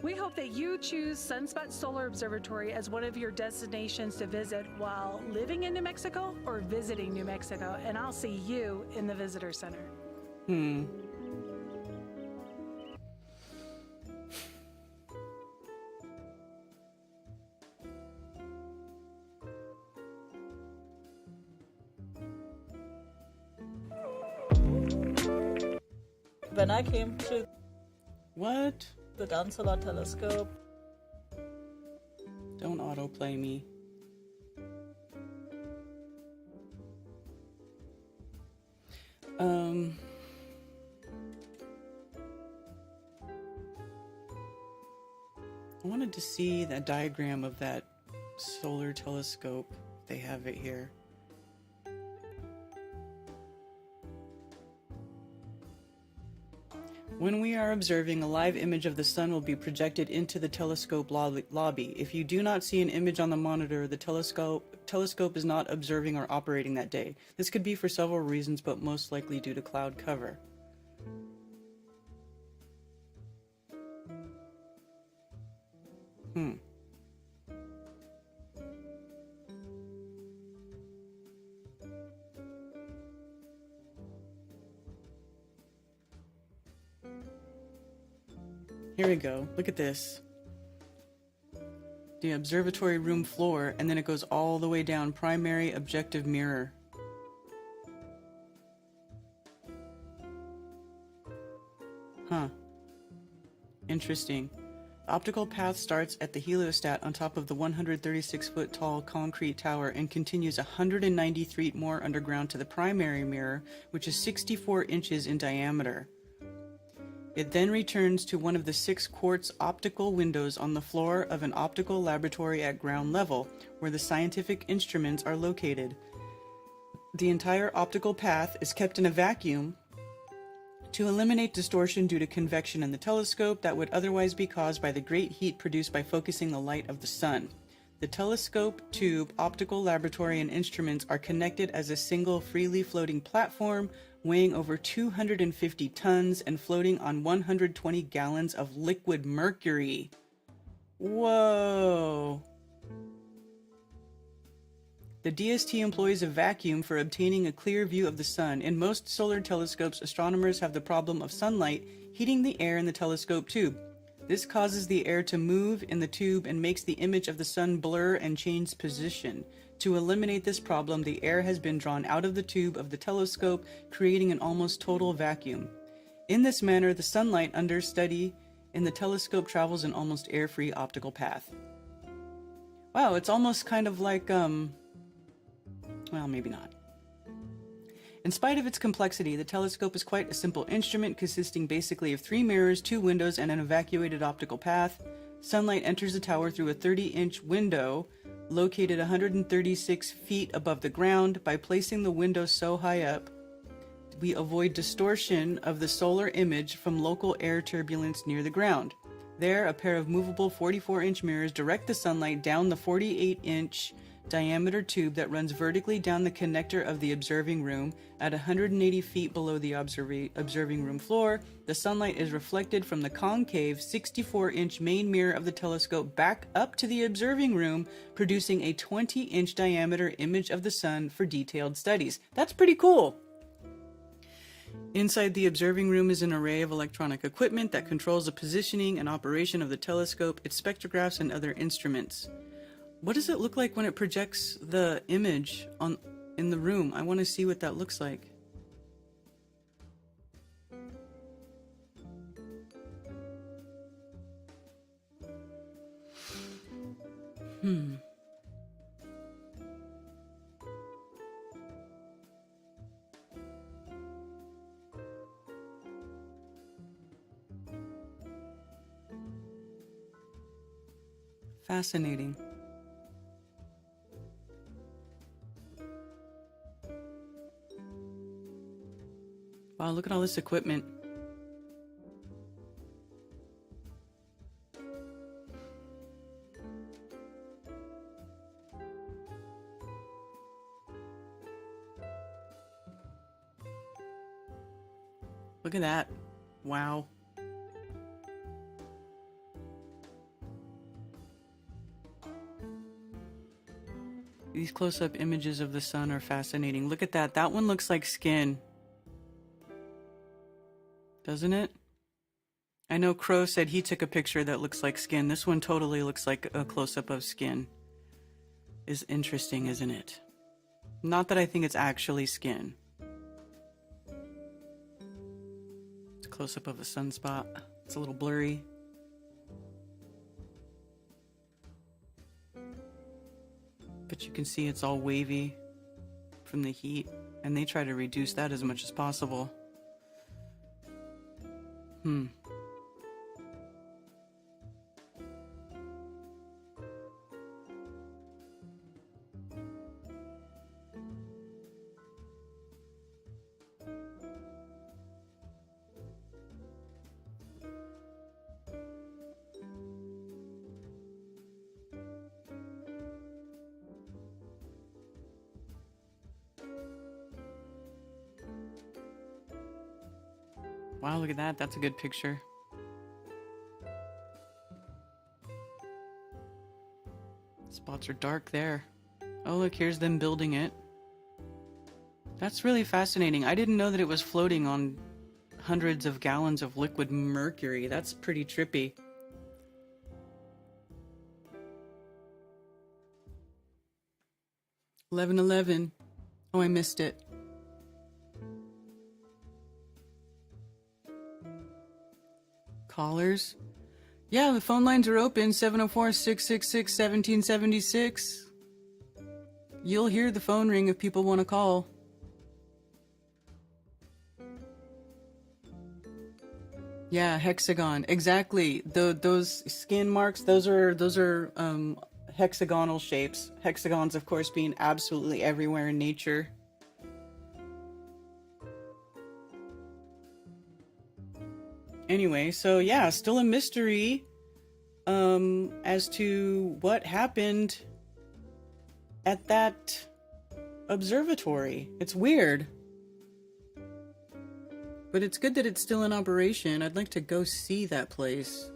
We hope that you choose Sunspots Solar Observatory as one of your destinations to visit while living in New Mexico or visiting New Mexico, and I'll see you in the Visitor Center. When I came to What? the Down Solar Telescope, Don't autoplay me. I wanted to see that diagram of that solar telescope. They have it here. When we are observing, a live image of the sun will be projected into the telescope lobby. If you do not see an image on the monitor, the telescope is not observing or operating that day. This could be for several reasons, but most likely due to cloud cover. Here we go. Look at this. The observatory room floor, and then it goes all the way down. Primary objective mirror. Huh. Interesting. The optical path starts at the heliostat on top of the 136-foot tall concrete tower and continues 190 feet more underground to the primary mirror, which is 64 inches in diameter. It then returns to one of the 6 quartz optical windows on the floor of an optical laboratory at ground level, where the scientific instruments are located. The entire optical path is kept in a vacuum to eliminate distortion due to convection in the telescope that would otherwise be caused by the great heat produced by focusing the light of the sun. The telescope, tube, optical laboratory, and instruments are connected as a single freely floating platform weighing over 250 tons and floating on 120 gallons of liquid mercury. Whoa! The DST employs a vacuum for obtaining a clear view of the sun. In most solar telescopes, astronomers have the problem of sunlight heating the air in the telescope tube. This causes the air to move in the tube and makes the image of the sun blur and change position. To eliminate this problem, the air has been drawn out of the tube of the telescope, creating an almost total vacuum. In this manner, the sunlight under study in the telescope travels an almost air-free optical path. Wow, it's almost kind of like, well, maybe not. In spite of its complexity, the telescope is quite a simple instrument consisting basically of 3 mirrors, 2 windows, and an evacuated optical path. Sunlight enters the tower through a 30-inch window located 136 feet above the ground. By placing the window so high up, we avoid distortion of the solar image from local air turbulence near the ground. There, a pair of movable 44-inch mirrors direct the sunlight down the 48-inch diameter tube that runs vertically down the connector of the observing room. At 180 feet below the observing room floor, the sunlight is reflected from the concave 64-inch main mirror of the telescope back up to the observing room, producing a 20-inch diameter image of the sun for detailed studies. That's pretty cool! Inside the observing room is an array of electronic equipment that controls the positioning and operation of the telescope, its spectrographs, and other instruments. What does it look like when it projects the image in the room? I want to see what that looks like. Fascinating. Wow, look at all this equipment. Look at that. Wow. These close-up images of the sun are fascinating. Look at that. That one looks like skin. Doesn't it? I know Crow said he took a picture that looks like skin. This one totally looks like a close-up of skin. Is interesting, isn't it? Not that I think it's actually skin. It's a close-up of a sunspot. It's a little blurry. But you can see it's all wavy from the heat, and they try to reduce that as much as possible. Wow, look at that. That's a good picture. Spots are dark there. Oh, look, here's them building it. That's really fascinating. I didn't know that it was floating on hundreds of gallons of liquid mercury. That's pretty trippy. $11:11. Oh, I missed it. Callers? Yeah, the phone lines are open. 704-666-1776. You'll hear the phone ring if people want to call. Yeah, hexagon. Exactly. Those skin marks, those are hexagonal shapes. Hexagons, of course, being absolutely everywhere in nature. Anyway, so yeah, still a mystery as to what happened at that observatory. It's weird. But it's good that it's still in operation. I'd like to go see that place.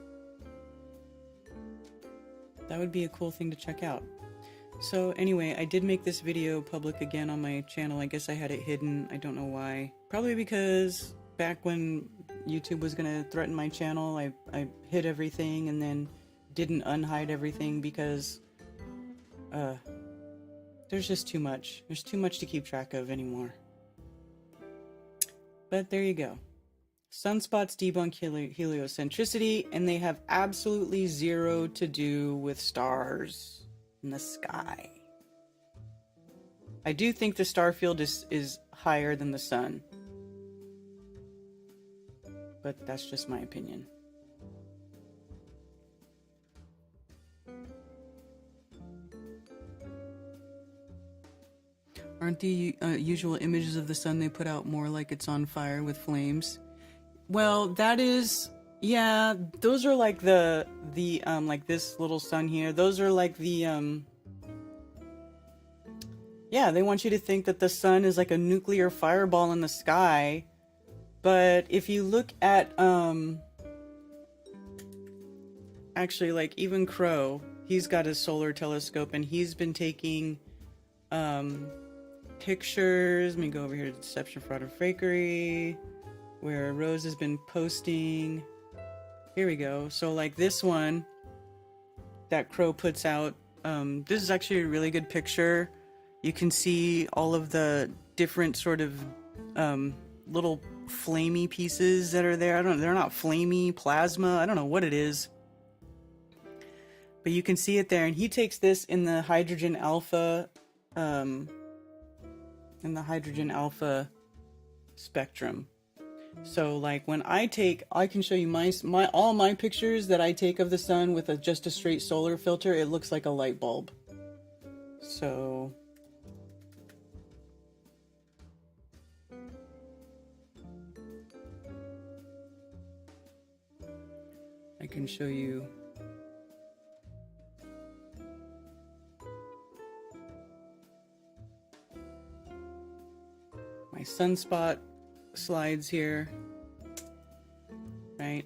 That would be a cool thing to check out. So anyway, I did make this video public again on my channel. I guess I had it hidden. I don't know why. Probably because back when YouTube was gonna threaten my channel, I hid everything and then didn't unhide everything because there's just too much. There's too much to keep track of anymore. But there you go. Sunspots debunk heliocentricity, and they have absolutely zero to do with stars in the sky. I do think the star field is higher than the sun. But that's just my opinion. Aren't the usual images of the sun they put out more like it's on fire with flames? Well, that is, yeah, those are like the like this little sun here. Those are like the, yeah, they want you to think that the sun is like a nuclear fireball in the sky. But if you look at, actually, like even Crow, he's got a solar telescope and he's been taking, pictures. Let me go over here to Deception, Fraud, and Fakery, where Rose has been posting. Here we go. So like this one that Crow puts out, this is actually a really good picture. You can see all of the different sort of little flamey pieces that are there. They're not flamey, plasma. I don't know what it is. But you can see it there. And he takes this in the hydrogen alpha spectrum. So like when I can show you all my pictures that I take of the sun with just a straight solar filter. It looks like a light bulb. So I can show you my sunspot slides here, right?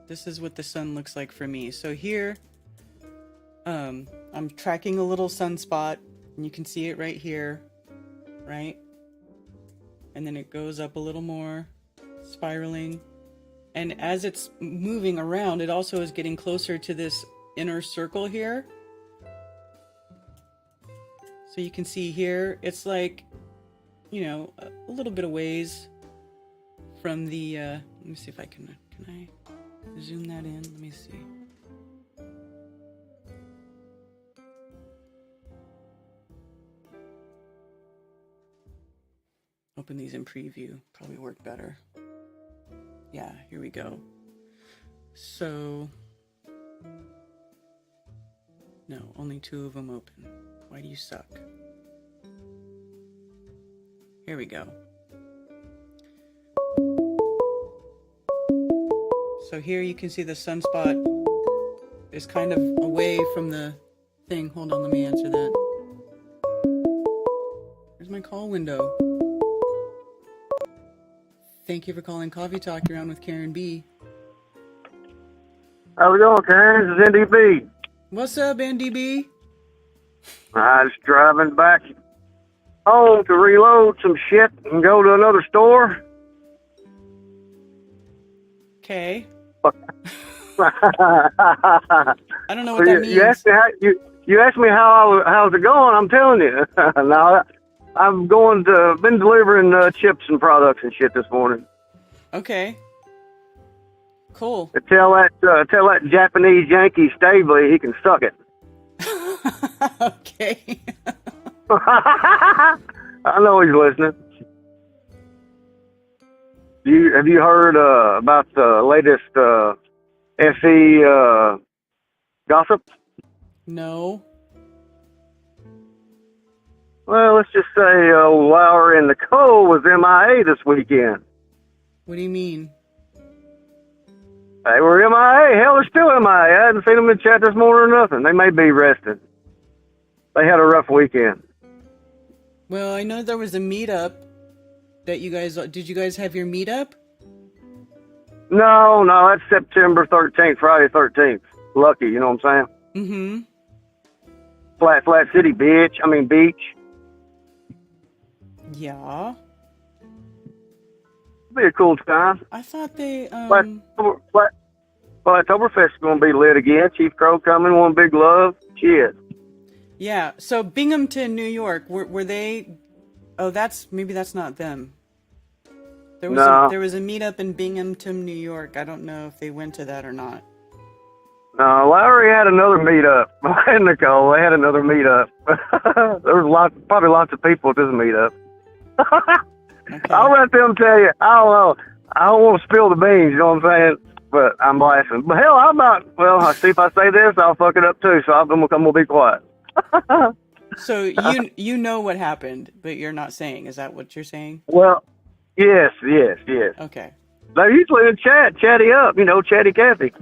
This is what the sun looks like for me. So here, I'm tracking a little sunspot, and you can see it right here, right? And then it goes up a little more, spiraling. And as it's moving around, it also is getting closer to this inner circle here. So you can see here, it's like, you know, a little bit of ways from the, let me see if I can I zoom that in? Let me see. Open these in preview, probably work better. Yeah, here we go. So, no, only 2 of them open. Why do you suck? Here we go. So here you can see the sunspot is kind of away from the thing. Hold on, let me answer that. Here's my call window. Thank you for calling Coffee Talk. You're on with Karen B. How's it going, Karen? This is NDB. What's up, NDB? I was driving back home to reload some shit and go to another store. Okay. I don't know what that means. You asked me how's it going. I'm telling you. Now I'm been delivering chips and products and shit this morning. Okay. Cool. Tell that Japanese Yankee Stabley he can suck it. Okay. I know he's listening. Have you heard about the latest FE gossip? No. Well, let's just say Lowry and Nicole was MIA this weekend. What do you mean? They were MIA. Hell, they're still MIA. I hadn't seen them in chat this morning or nothing. They may be rested. They had a rough weekend. Well, I know there was a meetup that you guys... Did you guys have your meetup? No, that's September 13th, Friday 13th. Lucky, you know what I'm saying? Mm-hmm. Flat City, beach. Yeah. Be a cool time. I thought they... Oktoberfest is going to be lit again. Chief Crow coming, one big love. Shit. Yeah, so Binghamton, New York, were they... Oh, maybe that's not them. There was a meetup in Binghamton, New York. I don't know if they went to that or not. No, Lowry had another meetup. And Nicole, they had another meetup. There was probably lots of people at this meetup. Okay. I'll let them tell you. I don't know. I don't want to spill the beans, you know what I'm saying? But I'm blasting. But hell, I see if I say this, I'll fuck it up too, so I'm going to be quiet. So you know what happened, but you're not saying. Is that what you're saying? Well, yes. Okay. They're usually in chatty up, chatty Cathy.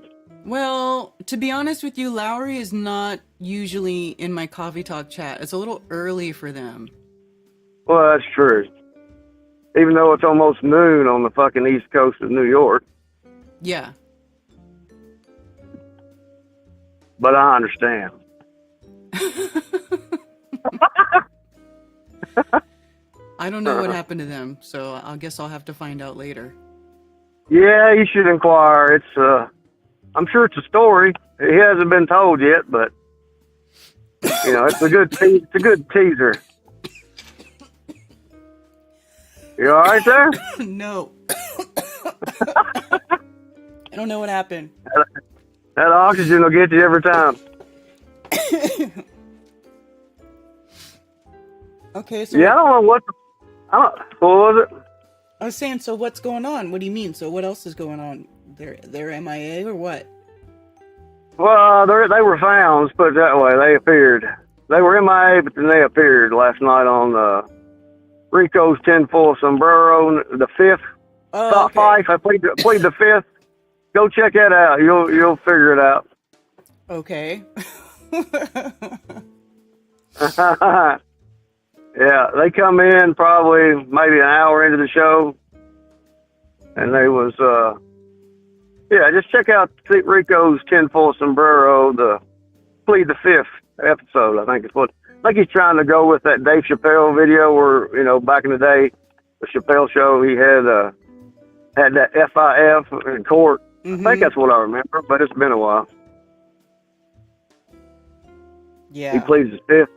Well, to be honest with you, Lowry is not usually in my Coffee Talk chat. It's a little early for them. Well, that's true. Even though it's almost noon on the fucking east coast of New York. Yeah. But I understand. I don't know what happened to them, so I guess I'll have to find out later. Yeah, you should inquire. I'm sure it's a story. It hasn't been told yet, but it's a good teaser. You all right there? No. I don't know what happened. That oxygen will get you every time. Okay, so yeah, I don't know what was it? I was saying, so what's going on? What do you mean? So what else is going on? They're MIA or what? Well, they were found, let's put it that way. They appeared. They were MIA, but then they appeared last night on Rico's 10-4 Sombrero, the 5th. Top okay. 5. I played the 5th. Go check that out. You'll figure it out. Okay. Yeah, they come in probably maybe an hour into the show, and they was just check out Rico's 10-4 Sombrero, the plead the fifth episode. I think it's what. I think he's trying to go with that Dave Chappelle video where, you know, back in the day, the Chappelle show, he had that FIF in court. Mm-hmm. I think that's what I remember, but it's been a while. Yeah. He pleads his fifth.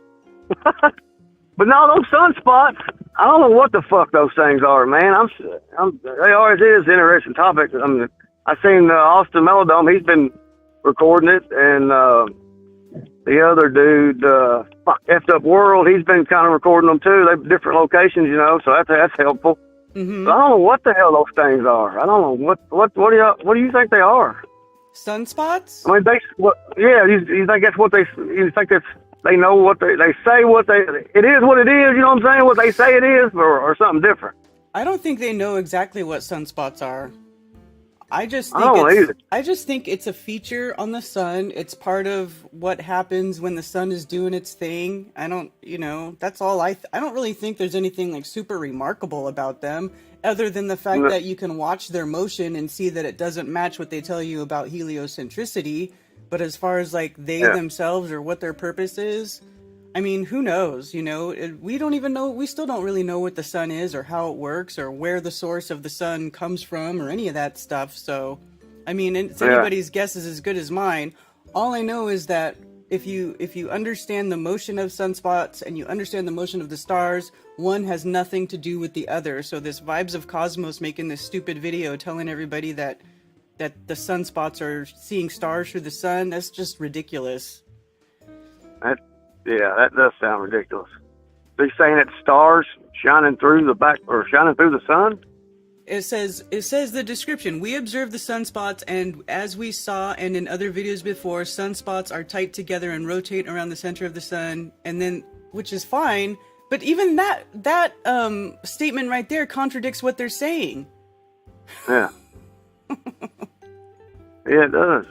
But no, those sunspots, I don't know what the fuck those things are, man. They always is an interesting topic. I mean, I seen Austin Melodome. He's been recording it, and the other dude, Effed Up World, he's been kind of recording them too. They're different locations, you know, so that's helpful. Mm-hmm. But I don't know what the hell those things are. I don't know what do you think they are? Sunspots? I mean, you think that's what you think that's they know what they say it is what it is, you know what I'm saying? What they say it is, or something different. I don't think they know exactly what sunspots are. I just think it's a feature on the sun. It's part of what happens when the sun is doing its thing. I don't, that's all I don't really think there's anything like super remarkable about them, other than the fact that you can watch their motion and see that it doesn't match what they tell you about heliocentricity. But as far as like they themselves or what their purpose is, I mean, who knows? We don't even know. We still don't really know what the sun is or how it works or where the source of the sun comes from or any of that stuff. So, I mean, it's anybody's guess is as good as mine. All I know is that if you understand the motion of sunspots and you understand the motion of the stars, one has nothing to do with the other. So this Vibes of Cosmos making this stupid video telling everybody that the sunspots are seeing stars through the sun, that's just ridiculous. That does sound ridiculous. They're saying it's stars shining through the sun? It says the description. We observe the sunspots, and as we saw and in other videos before, sunspots are tight together and rotate around the center of the sun, and then, which is fine, but even that statement right there contradicts what they're saying. Yeah. Yeah, it does.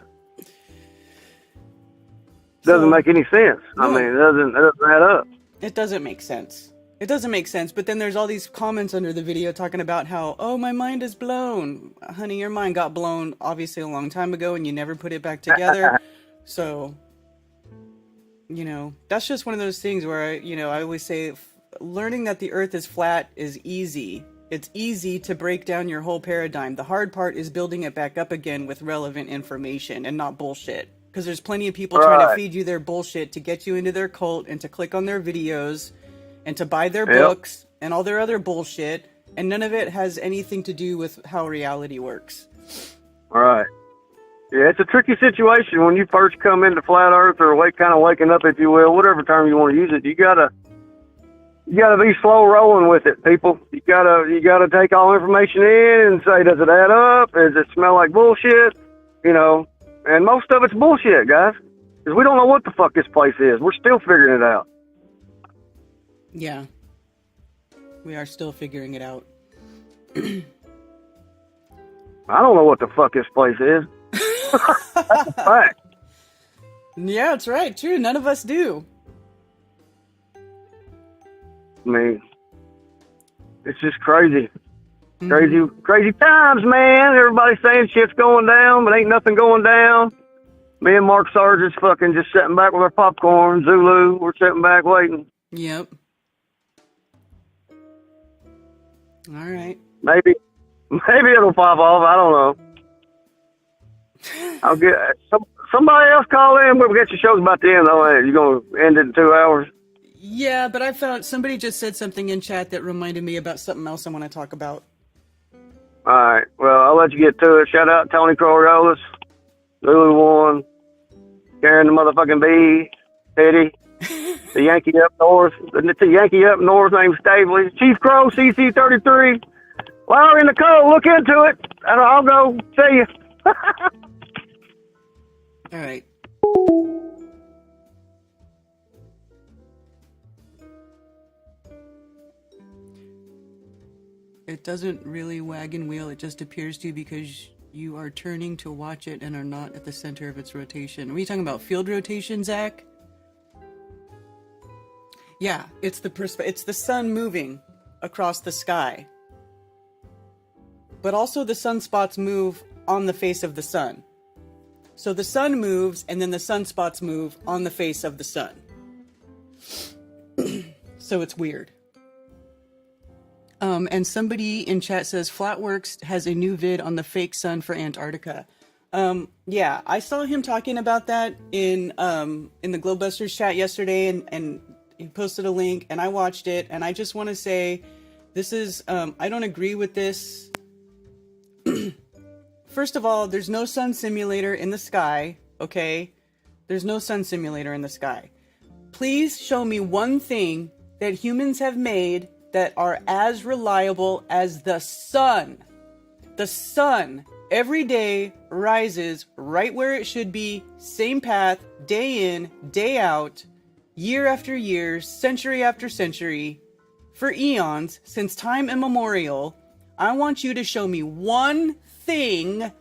Doesn't make any sense. No. I mean, it doesn't add up. It doesn't make sense. It doesn't make sense. But then there's all these comments under the video talking about how, oh, my mind is blown. Honey, your mind got blown obviously a long time ago and you never put it back together. So, that's just one of those things where, I always say learning that the earth is flat is easy. It's easy to break down your whole paradigm. The hard part is building it back up again with relevant information and not bullshit. Because there's plenty of people trying to feed you their bullshit to get you into their cult and to click on their videos and to buy their books and all their other bullshit. And none of it has anything to do with how reality works. All right. Yeah, it's a tricky situation when you first come into flat earth or waking up, if you will, whatever term you want to use it. You gotta be slow rolling with it, people. You gotta take all information in and say, does it add up? Does it smell like bullshit? And most of it's bullshit, guys. Because we don't know what the fuck this place is. We're still figuring it out. Yeah. We are still figuring it out. I don't know what the fuck this place is. That's a fact. Yeah, that's right. True. None of us do. I mean, it's just crazy. Crazy times, man. Everybody's saying shit's going down, but ain't nothing going down. Me and Mark Sargent's fucking just sitting back with our popcorn. Zulu, we're sitting back waiting. Yep. All right. Maybe it'll pop off. I don't know. I'll get somebody else call in. We'll get your show's about to end, though. You're going to end it in 2 hours? Yeah, but I found somebody just said something in chat that reminded me about something else I want to talk about. All right. Well, I'll let you get to it. Shout out Tony Coriolis, Lulu One, Karen the motherfucking B, Eddie, the Yankee up north, the Yankee up north named Stabley, Chief Crow, CC33, Lowry and Nicole. Look into it, and I'll go see you. All right. It doesn't really wag and wheel, it just appears to because you are turning to watch it and are not at the center of its rotation. Are we talking about field rotation, Zach? Yeah, it's the sun moving across the sky. But also the sunspots move on the face of the sun. So the sun moves, and then the sunspots move on the face of the sun. So it's weird. And somebody in chat says Flatworks has a new vid on the fake sun for Antarctica. Yeah, I saw him talking about that in the Globebusters chat yesterday, and he posted a link, and I watched it, and I just want to say, this is, I don't agree with this. First of all, there's no sun simulator in the sky, okay? There's no sun simulator in the sky. Please show me one thing that humans have made that are as reliable as the sun. The sun every day rises right where it should be, same path, day in, day out, year after year, century after century, for eons, since time immemorial. I want you to show me one thing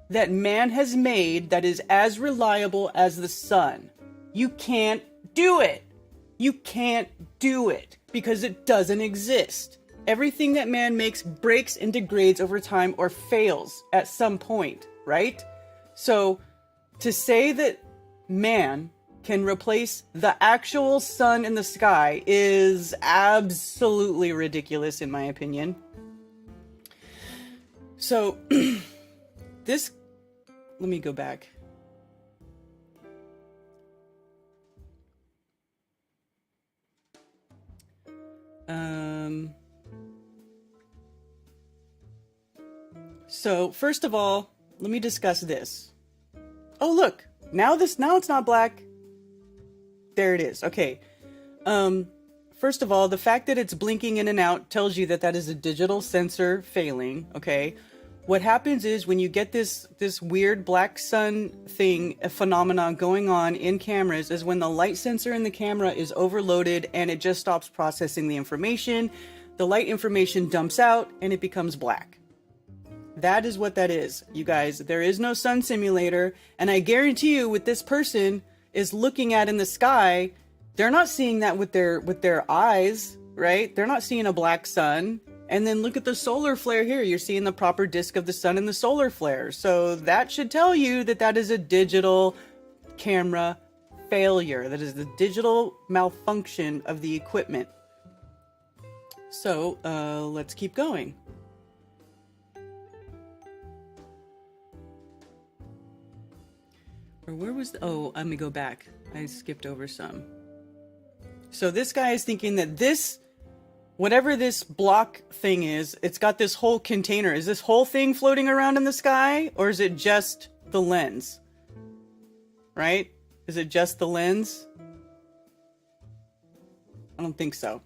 that man has made that is as reliable as the sun. You can't do it. You can't do it because it doesn't exist. Everything that man makes breaks and degrades over time or fails at some point, right? So to say that man can replace the actual sun in the sky is absolutely ridiculous in my opinion. So this, let me go back. So first of all, let me discuss this. Oh, look, now it's not black. There it is. Okay. First of all, the fact that it's blinking in and out tells you that that is a digital sensor failing. Okay. What happens is when you get this weird black sun thing, a phenomenon going on in cameras, is when the light sensor in the camera is overloaded and it just stops processing the information. The light information dumps out and it becomes black. That is what that is, you guys. There is no sun simulator, and I guarantee you, what this person is looking at in the sky, they're not seeing that with their eyes, right? They're not seeing a black sun. And then look at the solar flare here. You're seeing the proper disk of the sun and the solar flare. So that should tell you that that is a digital camera failure. That is the digital malfunction of the equipment. So let's keep going. Or where was oh, let me go back. I skipped over some. So this guy is thinking that this, whatever this block thing is, it's got this whole container. Is this whole thing floating around in the sky? Or is it just the lens? Right? Is it just the lens? I don't think so.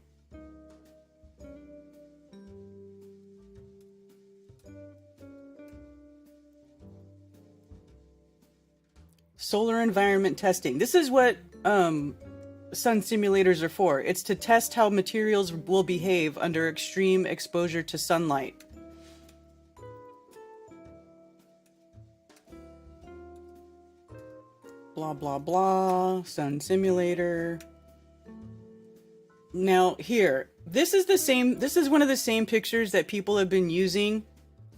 Solar environment testing. This is what sun simulators are for. It's to test how materials will behave under extreme exposure to sunlight. Blah, blah, blah. Sun simulator. Now here, this is one of the same pictures that people have been using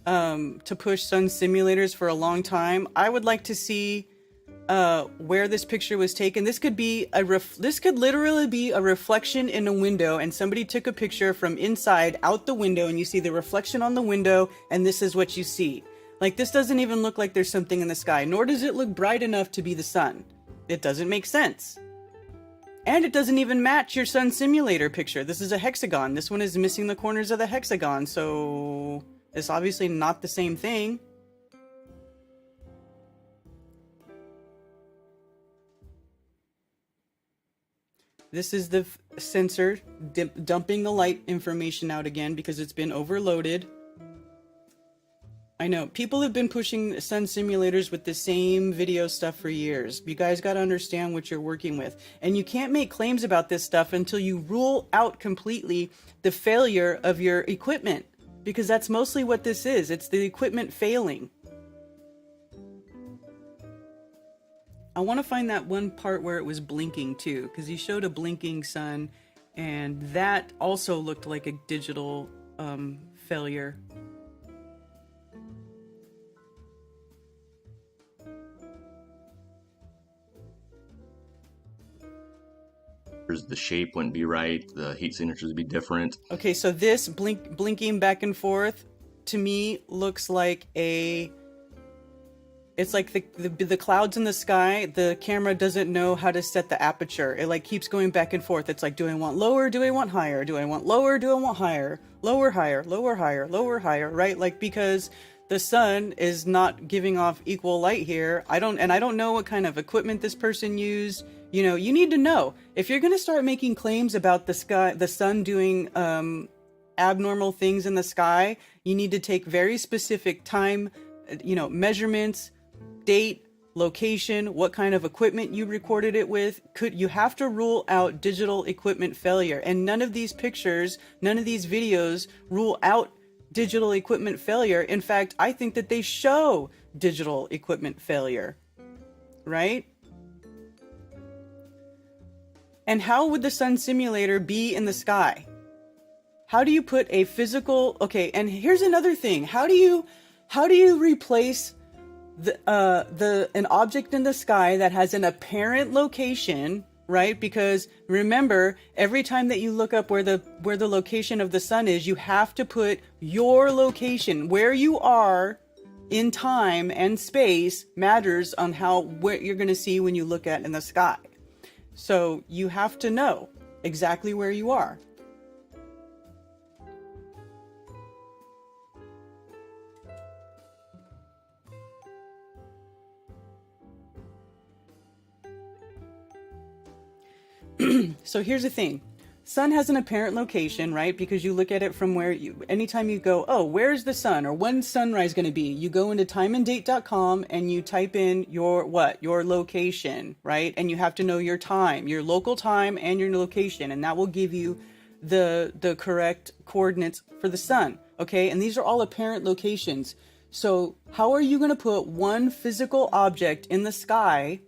to push sun simulators for a long time. I would like to see where this picture was taken. This could be this could literally be a reflection in a window, and somebody took a picture from inside out the window, and you see the reflection on the window, and this is what you see. Like, this doesn't even look like there's something in the sky, nor does it look bright enough to be the sun. It doesn't make sense. And it doesn't even match your sun simulator picture. This is a hexagon. This one is missing the corners of the hexagon, so it's obviously not the same thing. This is the sensor dumping the light information out again because it's been overloaded. I know, people have been pushing sun simulators with the same video stuff for years. You guys got to understand what you're working with. And you can't make claims about this stuff until you rule out completely the failure of your equipment. Because that's mostly what this is. It's the equipment failing. I want to find that one part where it was blinking too, because he showed a blinking sun, and that also looked like a digital failure. the shape wouldn't be right, the heat signatures would be different. Okay, so this blinking back and forth to me looks like it's like the clouds in the sky. The camera doesn't know how to set the aperture. It like keeps going back and forth. It's like, do I want lower? Do I want higher? Do I want lower? Do I want higher? Lower, higher, lower, higher, lower, higher, right? Like, because the sun is not giving off equal light here. I don't know what kind of equipment this person used. You know, you need to know if you're going to start making claims about the sun doing abnormal things in the sky. You need to take very specific time, measurements, date, location, what kind of equipment you recorded it with. You have to rule out digital equipment failure, and none of these pictures, none of these videos rule out digital equipment failure. In fact, I think that they show digital equipment failure, right? And how would the sun simulator be in the sky? How do you put a physical, okay, and here's another thing. How do you replace an object in the sky that has an apparent location, right? Because remember, every time that you look up where the location of the sun is, you have to put your location, where you are in time and space matters on what you're going to see when you look at in the sky. So you have to know exactly where you are. So here's the thing. Sun has an apparent location, right? Because you look at it from anytime you go, oh, where's the sun? Or when's sunrise going to be? You go into timeanddate.com and you type in your location, right? And you have to know your time, your local time and your location. And that will give you the correct coordinates for the sun. Okay. And these are all apparent locations. So how are you going to put one physical object in the sky,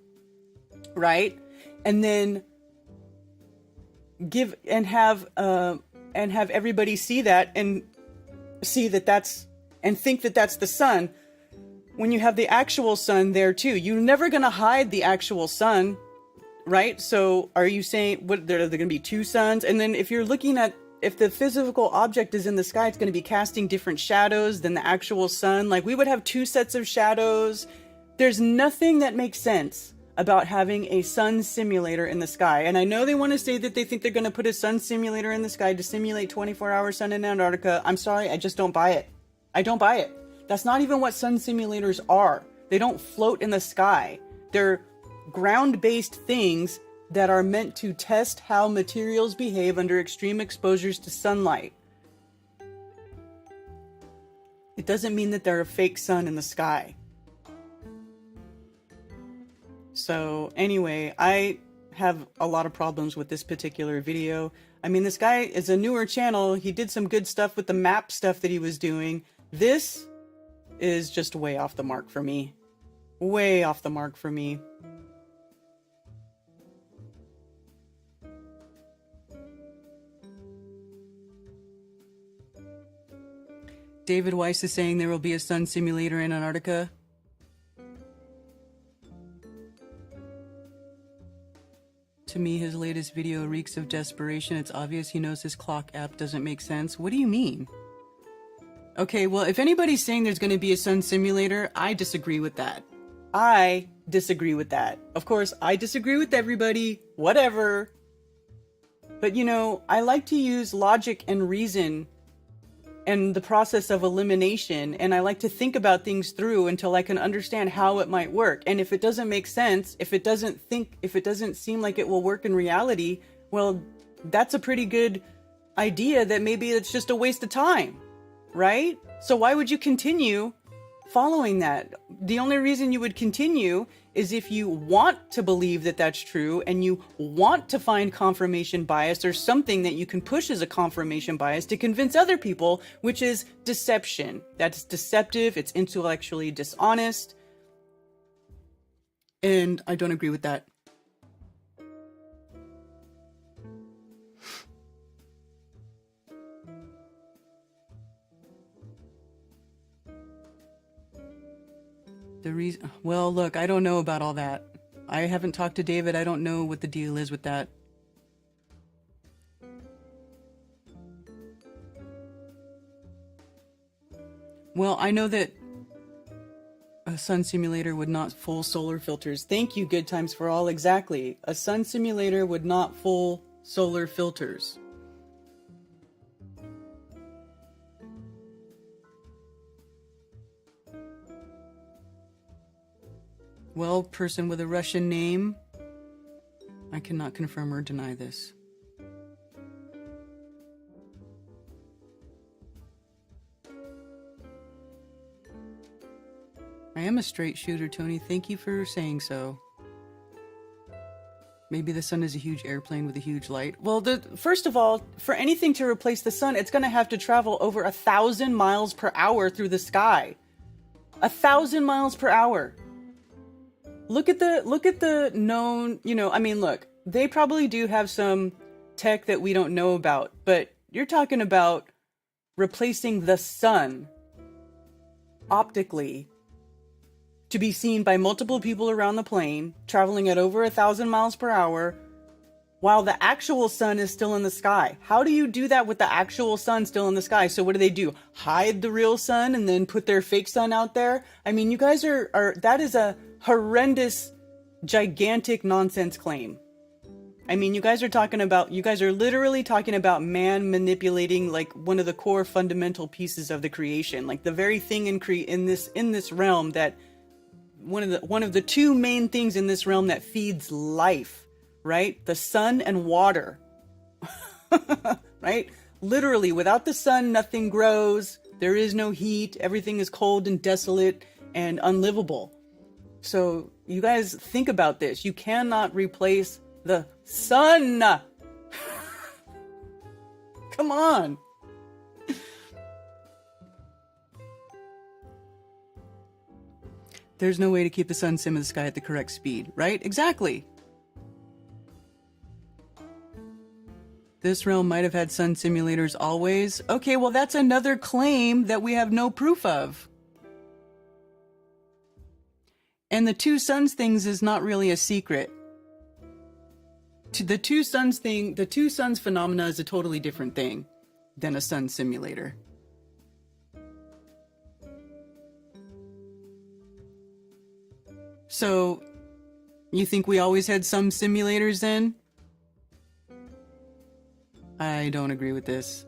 right? And then have everybody see that and think that that's the sun when you have the actual sun there too. You're never going to hide the actual sun, right? So are you saying there are going to be two suns? And then if you're looking at, if the physical object is in the sky, it's going to be casting different shadows than the actual sun. Like, we would have two sets of shadows. There's nothing that makes sense about having a sun simulator in the sky. And I know they want to say that they think they're going to put a sun simulator in the sky to simulate 24-hour sun in Antarctica. I'm sorry, I just don't buy it. I don't buy it. That's not even what sun simulators are. They don't float in the sky. They're ground-based things that are meant to test how materials behave under extreme exposures to sunlight. It doesn't mean that they're a fake sun in the sky. So anyway, I have a lot of problems with this particular video. I mean, this guy is a newer channel. He did some good stuff with the map stuff that he was doing. This is just way off the mark for me. Way off the mark for me. David Weiss is saying there will be a sun simulator in Antarctica. To me, his latest video reeks of desperation. It's obvious he knows his clock app doesn't make sense. What do you mean? Okay, well, if anybody's saying there's going to be a sun simulator, I disagree with that. I disagree with that. Of course, I disagree with everybody, whatever. But, I like to use logic and reason and the process of elimination, and I like to think about things through until I can understand how it might work. And if it doesn't make sense, if it doesn't seem like it will work in reality, well, that's a pretty good idea that maybe it's just a waste of time, right? So why would you continue following that? The only reason you would continue is if you want to believe that that's true and you want to find confirmation bias or something that you can push as a confirmation bias to convince other people, which is deception. That's deceptive. It's intellectually dishonest. And I don't agree with that. Well, look, I don't know about all that. I haven't talked to David. I don't know what the deal is with that. Well, I know that a sun simulator would not full solar filters. Thank you, Good Times for All. Exactly. A sun simulator would not full solar filters. Well, person with a Russian name, I cannot confirm or deny this. I am a straight shooter, Tony. Thank you for saying so. Maybe the sun is a huge airplane with a huge light. Well, first of all, for anything to replace the sun, it's going to have to travel over 1,000 miles per hour through the sky. 1,000 miles per hour. Look at the known, look, they probably do have some tech that we don't know about, but you're talking about replacing the sun optically to be seen by multiple people around the plane, traveling at over 1,000 miles per hour, while the actual sun is still in the sky. How do you do that with the actual sun still in the sky? So what do? Hide the real sun and then put their fake sun out there? I mean, you guys are that is a horrendous, gigantic nonsense claim. I mean, you guys are literally talking about man manipulating like one of the core fundamental pieces of the creation, like the very thing in this realm that one of the two main things in this realm that feeds life, right? The sun and water. Right? Literally, without the sun, nothing grows. There is no heat. Everything is cold and desolate and unlivable. So you guys think about this. You cannot replace the sun. Come on. There's no way to keep the sun sim in the sky at the correct speed, right? Exactly. This realm might have had sun simulators always. Okay, well, that's another claim that we have no proof of. And the two suns things is not really a secret. The two suns phenomena is a totally different thing than a sun simulator. So, you think we always had some simulators then? I don't agree with this.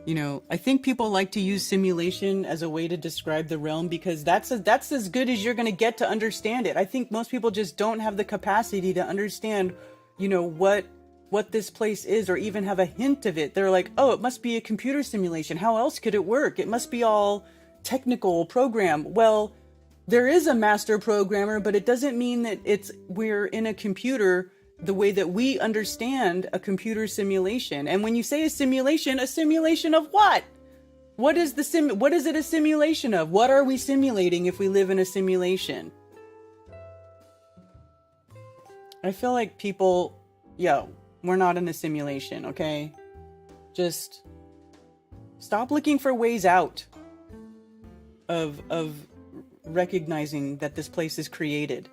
I think people like to use simulation as a way to describe the realm because that's as good as you're going to get to understand it. I think most people just don't have the capacity to understand, what this place is or even have a hint of it. They're like, oh, it must be a computer simulation. How else could it work? It must be all technical program. Well, there is a master programmer, but it doesn't mean that we're in a computer the way that we understand a computer simulation. And when you say a simulation of what? What is it a simulation of? What are we simulating if we live in a simulation? I feel like people, we're not in a simulation, okay? Just stop looking for ways out of recognizing that this place is created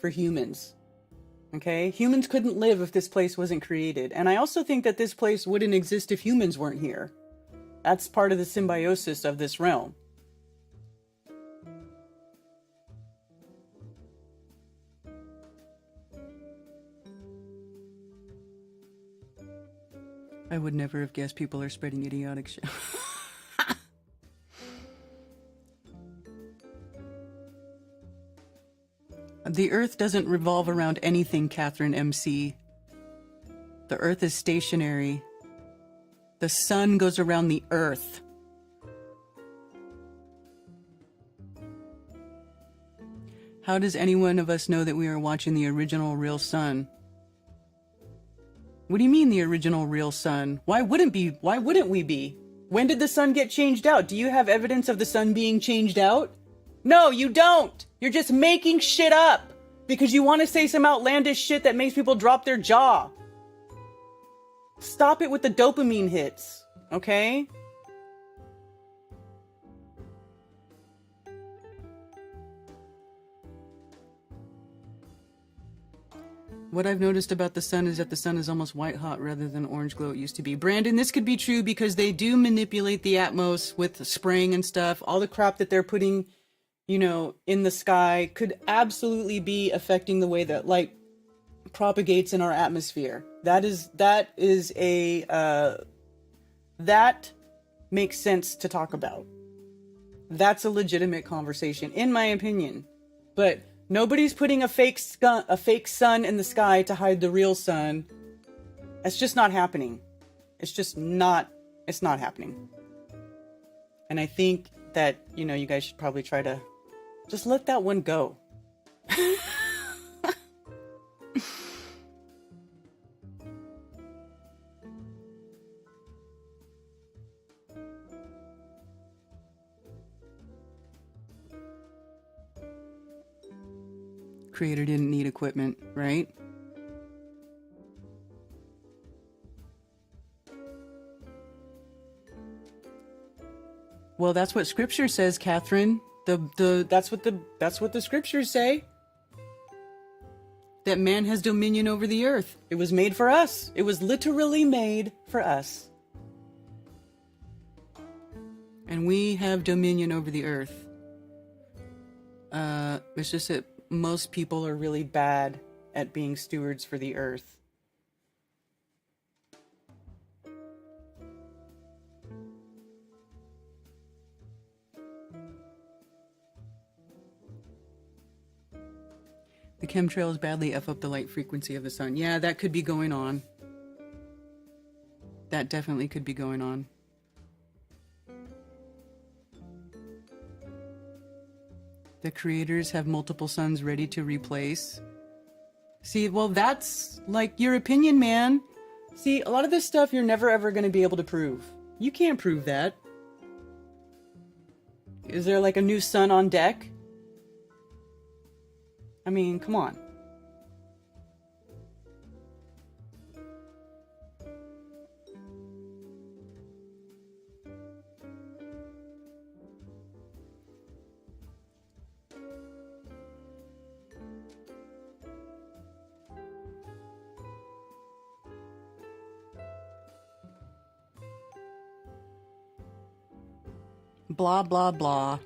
for humans. Okay? Humans couldn't live if this place wasn't created. And I also think that this place wouldn't exist if humans weren't here. That's part of the symbiosis of this realm. I would never have guessed people are spreading idiotic shit. The Earth doesn't revolve around anything, Catherine MC. The Earth is stationary. The sun goes around the Earth. How does any one of us know that we are watching the original real sun? What do you mean the original real sun? Why wouldn't we be? When did the sun get changed out? Do you have evidence of the sun being changed out? No, you don't! You're just making shit up because you want to say some outlandish shit that makes people drop their jaw. Stop it with the dopamine hits, okay? What I've noticed about the sun is that the sun is almost white hot rather than orange glow it used to be. Brandon, this could be true because they do manipulate the atmos with spraying and stuff. All the crap that they're putting, you know, in the sky could absolutely be affecting the way that light propagates in our atmosphere. That makes sense to talk about. That's a legitimate conversation, in my opinion. But nobody's putting a fake sun in the sky to hide the real sun. It's just not happening. It's not happening. And I think that, you know, you guys should probably try to just let that one go. Creator didn't need equipment, right? Well, that's what scripture says, Catherine. That's what the scriptures say. That man has dominion over the earth. It was made for us. It was literally made for us. And we have dominion over the earth. It's just that most people are really bad at being stewards for the earth. The chemtrails badly F up the light frequency of the sun. Yeah, that could be going on. That definitely could be going on. The creators have multiple suns ready to replace. See, well, that's like your opinion, man. See, a lot of this stuff you're never ever going to be able to prove. You can't prove that. Is there like a new sun on deck? I mean, come on. Blah, blah, blah.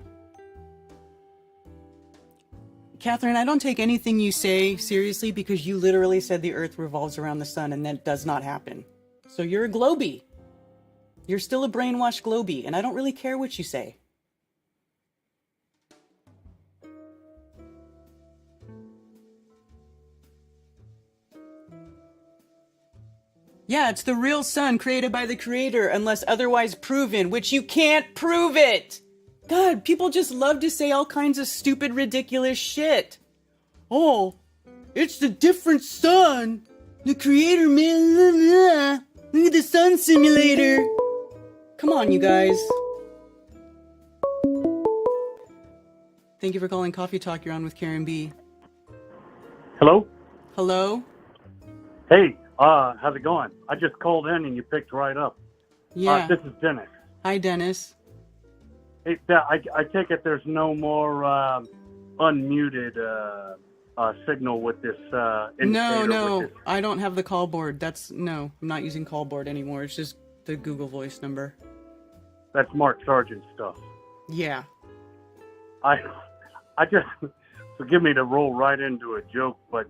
Catherine, I don't take anything you say seriously because you literally said the earth revolves around the sun and that does not happen. So you're a globie. You're still a brainwashed globie, and I don't really care what you say. Yeah, it's the real sun created by the creator unless otherwise proven, which you can't prove it. God, people just love to say all kinds of stupid, ridiculous shit. Oh, it's the different sun. The creator, man. Blah, blah. Look at the sun simulator. Come on, you guys. Thank you for calling Coffee Talk. You're on with Karen B. Hello? Hello? Hey, how's it going? I just called in and you picked right up. Yeah. This is Dennis. Hi, Dennis. Hey, I take it there's no more unmuted signal with this indicator. No, with this. I don't have the call board. I'm not using call board anymore. It's just the Google Voice number. That's Mark Sargent stuff. Yeah. I just, forgive me to roll right into a joke, but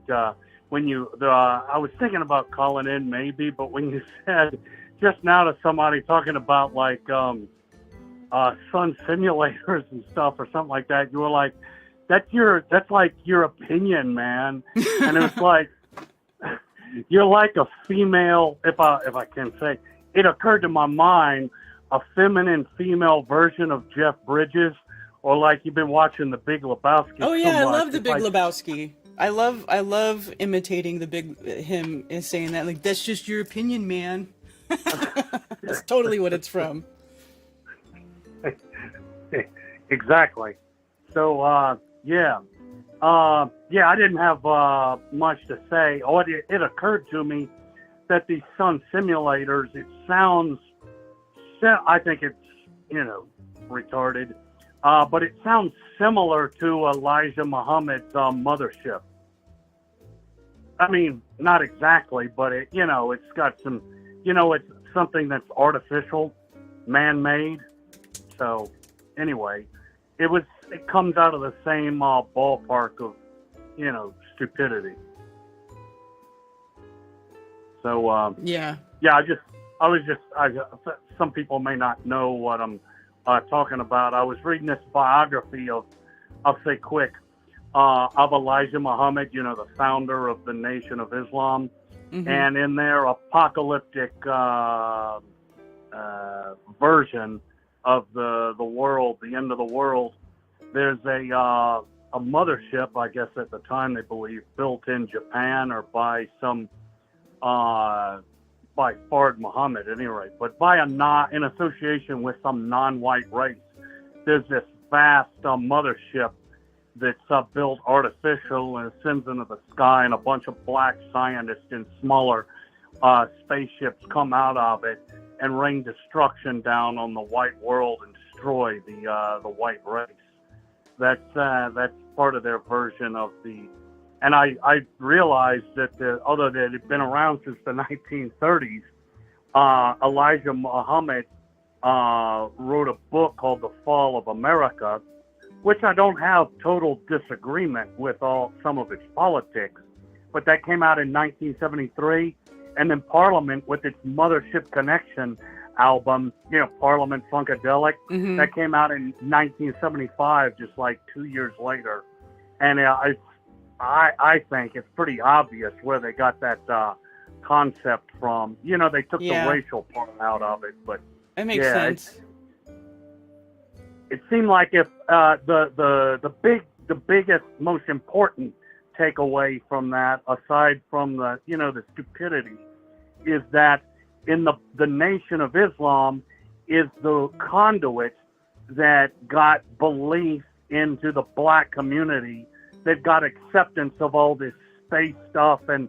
when I was thinking about calling in maybe, but when you said just now to somebody talking about like sun simulators and stuff or something like that, you were like, that's like your opinion, man. And it was like, you're like a female, if I can say, it occurred to my mind, a feminine female version of Jeff Bridges, or like you've been watching The Big Lebowski. Oh yeah, so I love The it's Big like, Lebowski. I love imitating him and saying that, like, that's just your opinion, man. That's totally what it's from. Exactly. So, yeah, I didn't have much to say. It occurred to me that these sun simulators, it sounds, I think it's, retarded, but it sounds similar to Elijah Muhammad's mothership. I mean, not exactly, but it, it's got some, it's something that's artificial, man-made. So, anyway, it comes out of the same ballpark of, stupidity. So, Yeah. yeah, some people may not know what I'm talking about. I was reading this biography of, I'll say quick, of Elijah Muhammad, the founder of the Nation of Islam. Mm-hmm. And in their apocalyptic version of the world, the end of the world, there's a mothership, I guess at the time they believe, built in Japan or by Fard Muhammad at any rate, but in association with some non-white race. There's this vast mothership that's built artificial and sends into the sky, and a bunch of black scientists in smaller spaceships come out of it and rain destruction down on the white world and destroy the white race. That's part of their version of the. And I realized that although they had been around since the 1930s, Elijah Muhammad wrote a book called The Fall of America, which I don't have total disagreement with some of its politics, but that came out in 1973, and then Parliament with its Mothership Connection album, Parliament Funkadelic, Mm-hmm. that came out in 1975, just like 2 years later, and I think it's pretty obvious where they got that concept from. They took the racial part out of it, but That makes sense. It seemed like if the biggest, most important takeaway from that, aside from the stupidity, is that in the Nation of Islam is the conduit that got belief into the black community, that got acceptance of all this space stuff and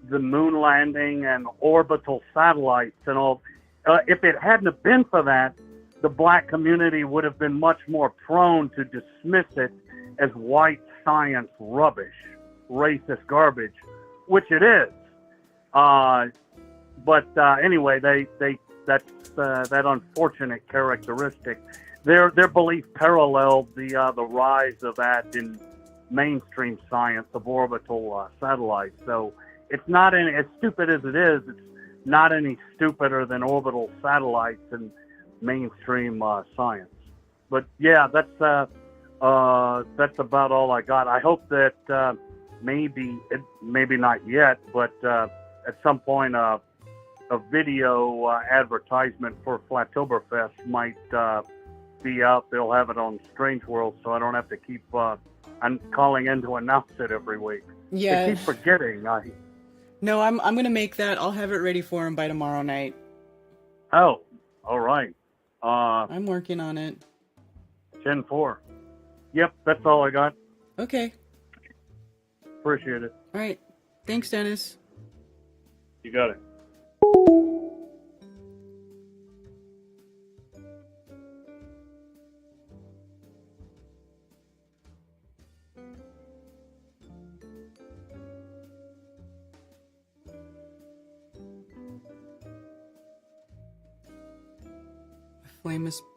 the moon landing and orbital satellites and all. If it hadn't have been for that, the black community would have been much more prone to dismiss it as white science rubbish, racist garbage, which it is. But anyway, that's that unfortunate characteristic. Their belief paralleled the rise of that in mainstream science of orbital satellites. So it's not as stupid as it is. It's not any stupider than orbital satellites and mainstream science. But yeah, that's about all I got. I hope that maybe not yet, but at some point a video advertisement for Flattoberfest might be out. They'll have it on Strange World, so I don't have to keep I'm calling in to announce it every week. Yeah. I keep forgetting. No, I'm gonna make that. I'll have it ready for him by tomorrow night. Oh, all right. I'm working on it. Gen 4. Yep, that's all I got. Okay. Appreciate it. All right. Thanks, Dennis. You got it.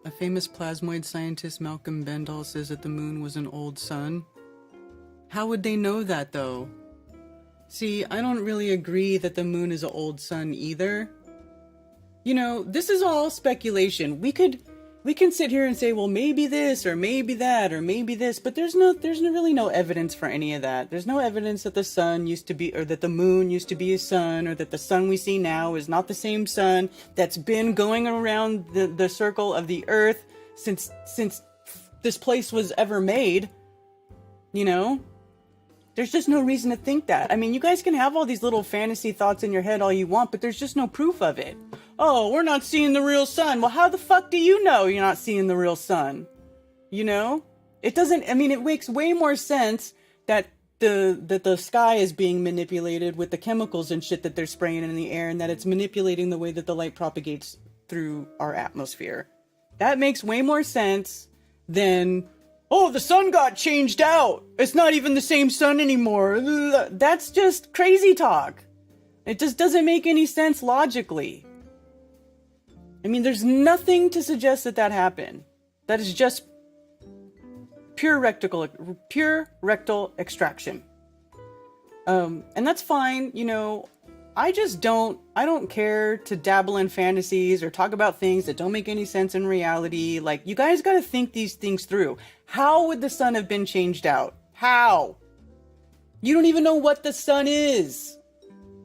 A famous plasmoid scientist, Malcolm Bendall, says that the moon was an old sun. How would they know that, though? See, I don't really agree that the moon is an old sun either. This is all speculation. We can sit here and say, well, maybe this, or maybe that, or maybe this, but there's really no evidence for any of that. There's no evidence that the sun used to be, or that the moon used to be a sun, or that the sun we see now is not the same sun that's been going around the circle of the earth since this place was ever made. There's just no reason to think that. I mean, you guys can have all these little fantasy thoughts in your head all you want, but there's just no proof of it. Oh, we're not seeing the real sun. Well, how the fuck do you know you're not seeing the real sun? It doesn't, it makes way more sense that the sky is being manipulated with the chemicals and shit that they're spraying in the air, and that it's manipulating the way that the light propagates through our atmosphere. That makes way more sense than oh, the sun got changed out. It's not even the same sun anymore. That's just crazy talk. It just doesn't make any sense logically. I mean, there's nothing to suggest that that happened. That is just pure rectal extraction. And that's fine, you know. I don't care to dabble in fantasies or talk about things that don't make any sense in reality. Like, you guys got to think these things through. How would the sun have been changed out? How? You don't even know what the sun is.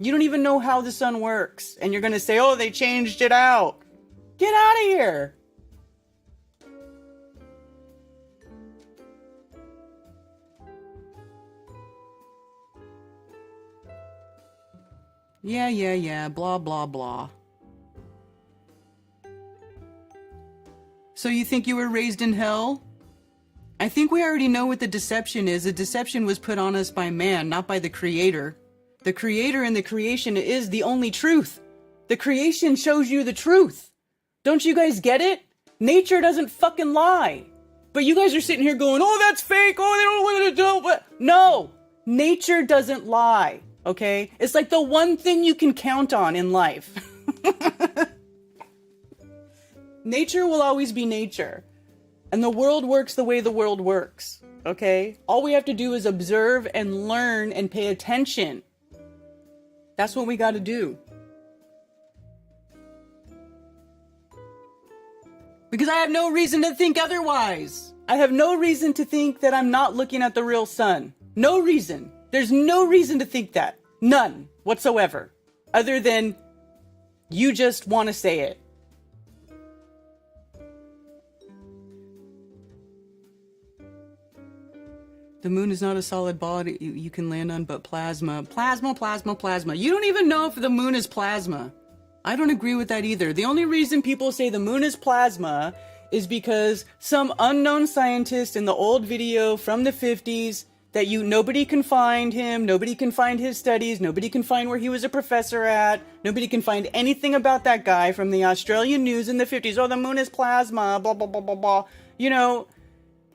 You don't even know how the sun works. And you're going to say, oh, they changed it out. Get out of here. Yeah, blah, blah, blah. So you think you were raised in hell? I think we already know what the deception is. The deception was put on us by man, not by the creator. The creator and the creation is the only truth. The creation shows you the truth. Don't you guys get it? Nature doesn't fucking lie. But you guys are sitting here going, oh, that's fake. Oh, they don't want to do it. No, nature doesn't lie. Okay? It's like the one thing you can count on in life. Nature will always be nature. And the world works the way the world works. Okay? All we have to do is observe and learn and pay attention. That's what we got to do. Because I have no reason to think otherwise. I have no reason to think that I'm not looking at the real sun. No reason. There's no reason to think that. None whatsoever. Other than you just want to say it. The moon is not a solid body you can land on, but plasma. Plasma. You don't even know if the moon is plasma. I don't agree with that either. The only reason people say the moon is plasma is because some unknown scientist in the old video from the 50s that nobody can find him, nobody can find his studies, nobody can find where he was a professor at, nobody can find anything about that guy from the Australian news in the 50s. Oh, the moon is plasma, blah, blah, blah, blah, blah. You know,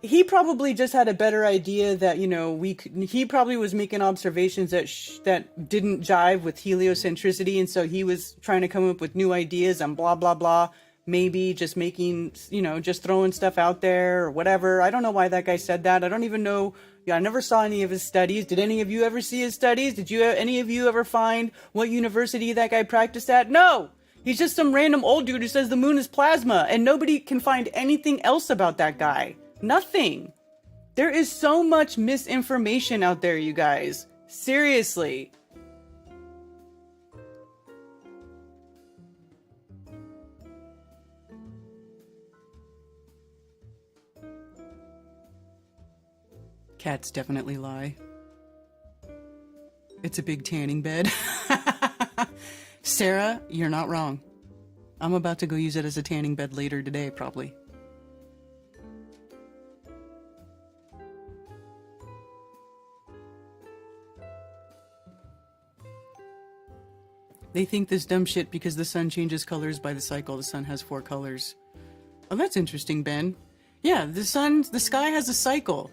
he probably just had a better idea that, you know, he probably was making observations that didn't jive with heliocentricity, and so he was trying to come up with new ideas and blah, blah, blah. Maybe just making, you know, just throwing stuff out there or whatever. I don't know why that guy said that. I don't even know. Yeah, I never saw any of his studies. Did any of you ever see his studies? Did any of you ever find what university that guy practiced at? No! He's just some random old dude who says the moon is plasma, and nobody can find anything else about that guy. Nothing. There is so much misinformation out there, you guys. Seriously. Cats definitely lie. It's a big tanning bed. Sarah, you're not wrong. I'm about to go use it as a tanning bed later today, probably. They think this dumb shit because the sun changes colors by the cycle. The sun has 4 colors. Oh, that's interesting, Ben. Yeah, the sky has a cycle.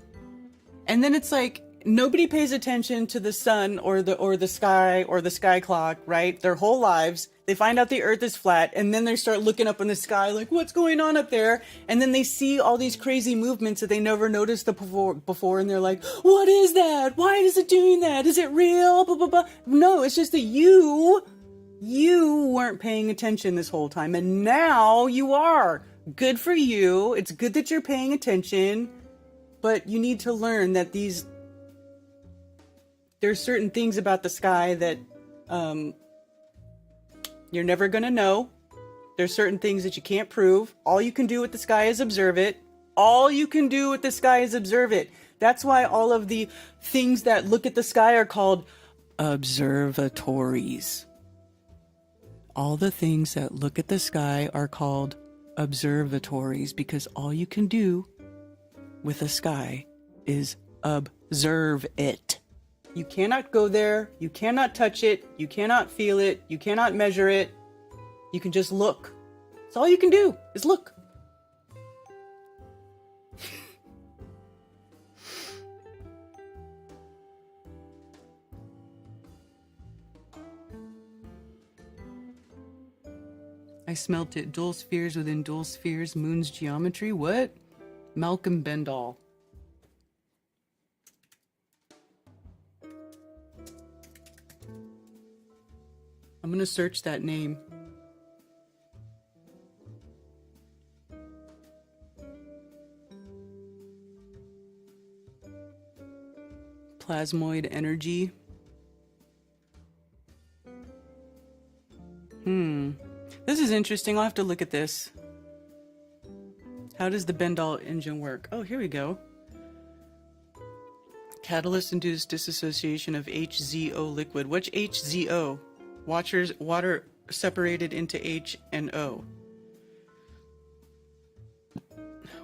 And then it's like, nobody pays attention to the sun or the sky clock, right? Their whole lives. They find out the earth is flat, and then they start looking up in the sky like, what's going on up there? And then they see all these crazy movements that they never noticed before, and they're like, what is that? Why is it doing that? Is it real? Blah, blah, blah. No, it's just that you weren't paying attention this whole time, and now you are. Good for you. It's good that you're paying attention, but you need to learn that there's certain things about the sky that you're never going to know. There's certain things that you can't prove. All you can do with the sky is observe it. All you can do with the sky is observe it. That's why all of the things that look at the sky are called observatories. All the things that look at the sky are called observatories because all you can do with the sky is observe it. You cannot go there, you cannot touch it, you cannot feel it, you cannot measure it. You can just look. That's all you can do, is look. I smelt it. Dual spheres within dual spheres. Moon's geometry. What? Malcolm Bendall. I'm gonna search that name. Plasmoid energy. This is interesting. I'll have to look at this. How does the Bendall engine work? Oh, here we go. Catalyst-induced dissociation of HZO liquid. What's HZO? Water separated into H and O.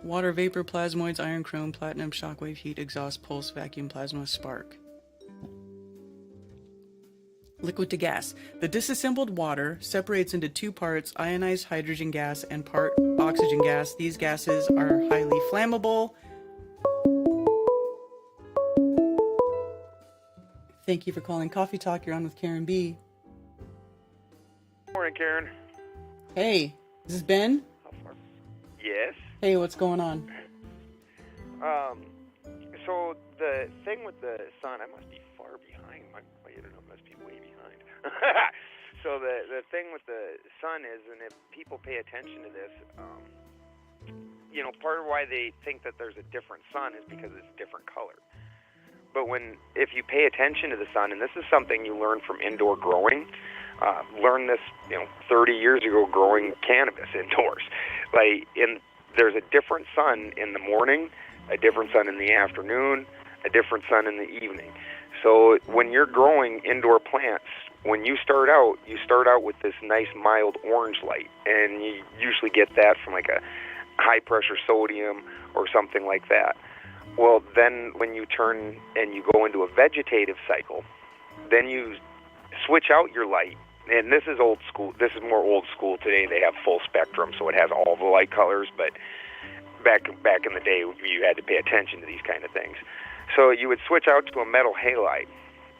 Water vapor, plasmoids, iron, chrome, platinum, shockwave, heat, exhaust, pulse, vacuum, plasma, spark. Liquid to gas. The disassembled water separates into two parts, ionized hydrogen gas and part oxygen gas. These gases are highly flammable. Thank you for calling Coffee Talk. You're on with Karen B. Morning, Karen. Hey, is this Ben? Yes. Hey, what's going on? So the thing with the sun, I must be far behind. My internet must be way behind. So the thing with the sun is, and if people pay attention to this, part of why they think that there's a different sun is because it's different color. But if you pay attention to the sun, and this is something you learn from indoor growing, learned this 30 years ago growing cannabis indoors. There's a different sun in the morning, a different sun in the afternoon, a different sun in the evening. So when you're growing indoor plants, when you start out with this nice mild orange light, and you usually get that from like a high pressure sodium or something like that. Well, then when you turn and you go into a vegetative cycle, then you switch out your light. And this is old school. This is more old school today. They have full spectrum, so it has all the light colors. But back in the day, you had to pay attention to these kind of things. So you would switch out to a metal halide,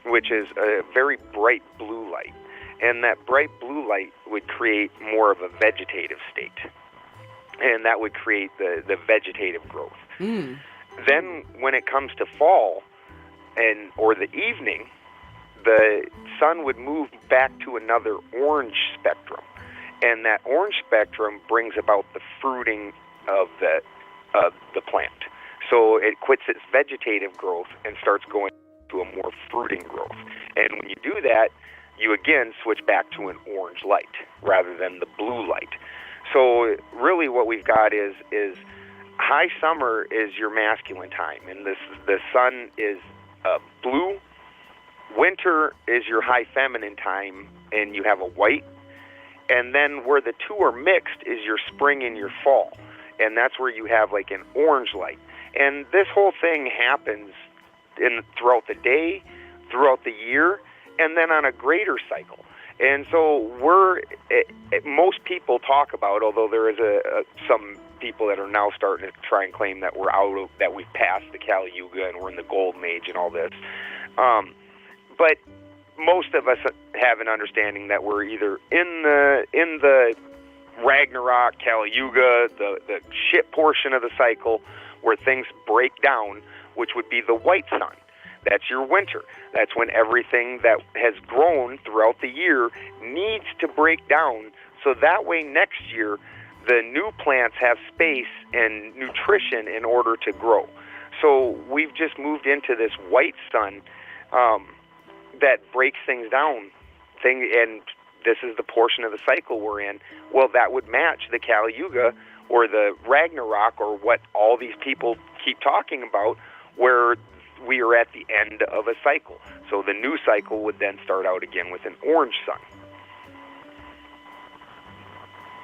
which is a very bright blue light. And that bright blue light would create more of a vegetative state. And that would create the vegetative growth. Then when it comes to fall or the evening, the sun would move back to another orange spectrum, and that orange spectrum brings about the fruiting of the plant. So it quits its vegetative growth and starts going to a more fruiting growth. And when you do that, you again switch back to an orange light rather than the blue light. So really what we've got is high summer is your masculine time, and the sun is blue. Winter is your high feminine time, and you have a white. And then where the two are mixed is your spring and your fall, and that's where you have like an orange light. And this whole thing happens throughout the day, throughout the year, and then on a greater cycle. And so most people talk about, although there is some people that are now starting to try and claim that that we've passed the Kali Yuga and we're in the Golden Age and all this. But most of us have an understanding that we're either in the Ragnarok, Kali Yuga, the shit portion of the cycle where things break down, which would be the white sun. That's your winter. That's when everything that has grown throughout the year needs to break down, so that way next year the new plants have space and nutrition in order to grow. So we've just moved into this white sun that breaks things down. And this is the portion of the cycle we're in. Well, that would match the Kali Yuga or the Ragnarok or what all these people keep talking about, where we are at the end of a cycle. So the new cycle would then start out again with an orange sun.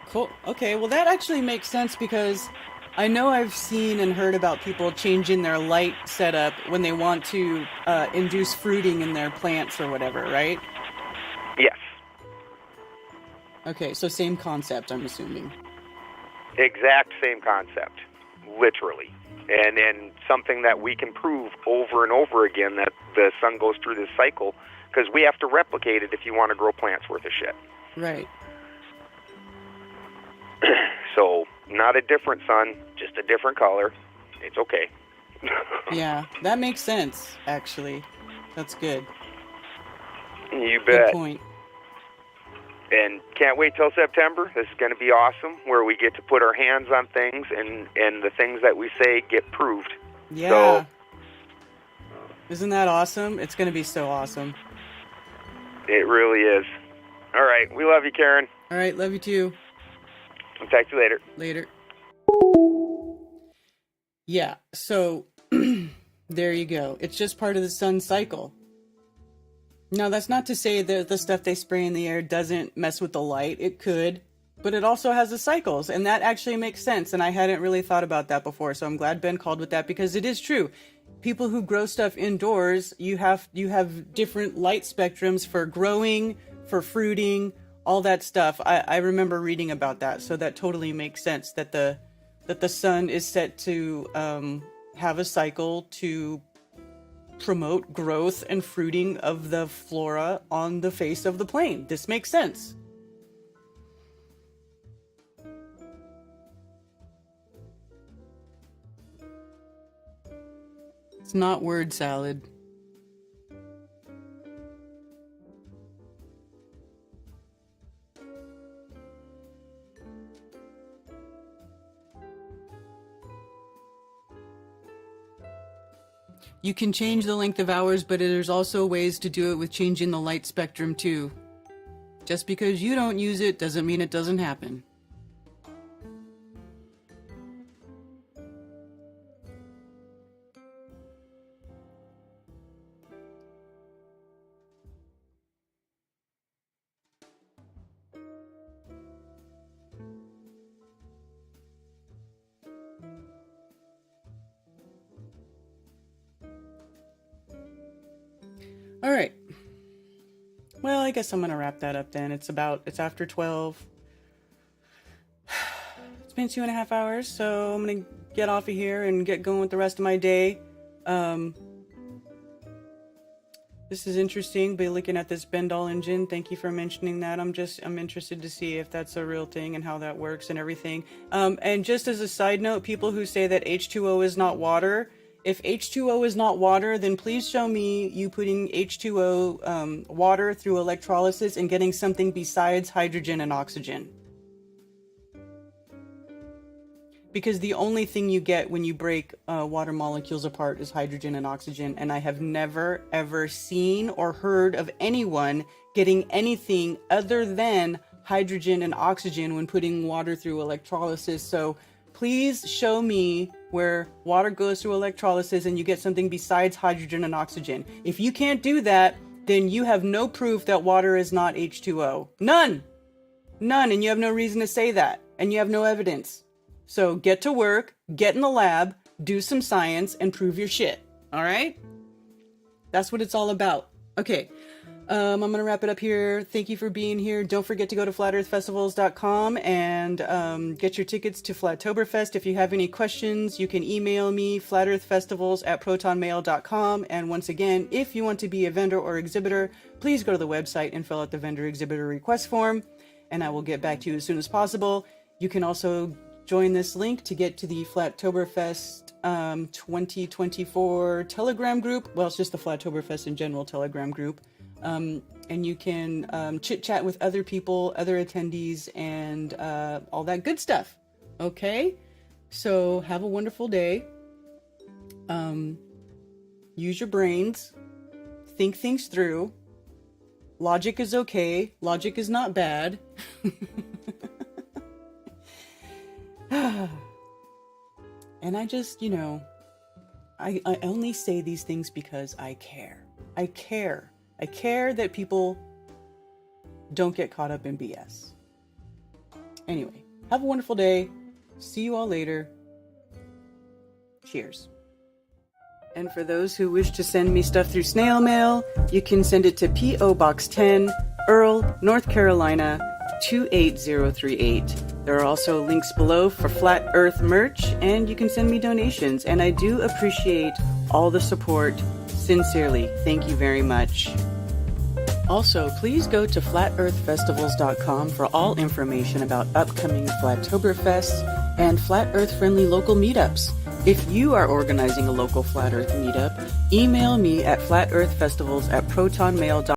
Cool. Okay, well that actually makes sense, because I know I've seen and heard about people changing their light setup when they want to induce fruiting in their plants or whatever, right? Yes. Okay, so same concept, I'm assuming. Exact same concept, literally. And something that we can prove over and over again, that the sun goes through this cycle, because we have to replicate it if you want to grow plants worth of shit. Right. not a different sun, just a different color. It's okay. Yeah, that makes sense, actually. That's good. You Good bet. point. And can't wait till September. This is going to be awesome, where we get to put our hands on things, and the things that we say get proved. Yeah. So, isn't that awesome? It's going to be so awesome. it really is. All right. We love you, Karen. All right, love you too. I'll talk to you later. Later. Yeah, so there you go. It's just part of the sun cycle. Now, that's not to say that the stuff they spray in the air doesn't mess with the light. It could, but it also has the cycles, and that actually makes sense, and I hadn't really thought about that before, so I'm glad Ben called with that, because it is true. People who grow stuff indoors, you have different light spectrums for growing, for fruiting, all that stuff. I remember reading about that, so that totally makes sense that the sun is set to have a cycle to promote growth and fruiting of the flora on the face of the plane. This makes sense. It's not word salad. You can change the length of hours, but there's also ways to do it with changing the light spectrum too. Just because you don't use it doesn't mean it doesn't happen. All right. Well, I guess I'm going to wrap that up then. It's after 12. It's been 2.5 hours, so I'm going to get off of here and get going with the rest of my day. This is interesting, be looking at this Bendall engine. Thank you for mentioning that. I'm interested to see if that's a real thing and how that works and everything. And just as a side note, people who say that H2O is not water, if H2O is not water, then please show me you putting H2O water through electrolysis and getting something besides hydrogen and oxygen. Because the only thing you get when you break water molecules apart is hydrogen and oxygen, and I have never ever seen or heard of anyone getting anything other than hydrogen and oxygen when putting water through electrolysis. So please show me where water goes through electrolysis and you get something besides hydrogen and oxygen. If you can't do that, then you have no proof that water is not H2O. None! None, and you have no reason to say that, and you have no evidence. So get to work, get in the lab, do some science, and prove your shit. All right? That's what it's all about. Okay. I'm going to wrap it up here. Thank you for being here. Don't forget to go to flatearthfestivals.com and get your tickets to Flattoberfest. If you have any questions, you can email me, flatearthfestivals@protonmail.com. And once again, if you want to be a vendor or exhibitor, please go to the website and fill out the vendor exhibitor request form, and I will get back to you as soon as possible. You can also join this link to get to the Flattoberfest 2024 Telegram group. Well, it's just the Flattoberfest in general Telegram group. And you can chit-chat with other people, other attendees, and all that good stuff. Okay? So have a wonderful day. Use your brains. Think things through. Logic is okay. Logic is not bad. And I just, I only say these things because I care. I care. I care that people don't get caught up in BS. Anyway, have a wonderful day. See you all later. Cheers. And for those who wish to send me stuff through snail mail, you can send it to P.O. Box 10, Earl, North Carolina, 28038. There are also links below for Flat Earth merch, and you can send me donations. And I do appreciate all the support. Sincerely, thank you very much. Also, please go to flatearthfestivals.com for all information about upcoming Flattoberfests and flat earth friendly local meetups. If you are organizing a local flat earth meetup, email me at flatearthfestivals@protonmail.com.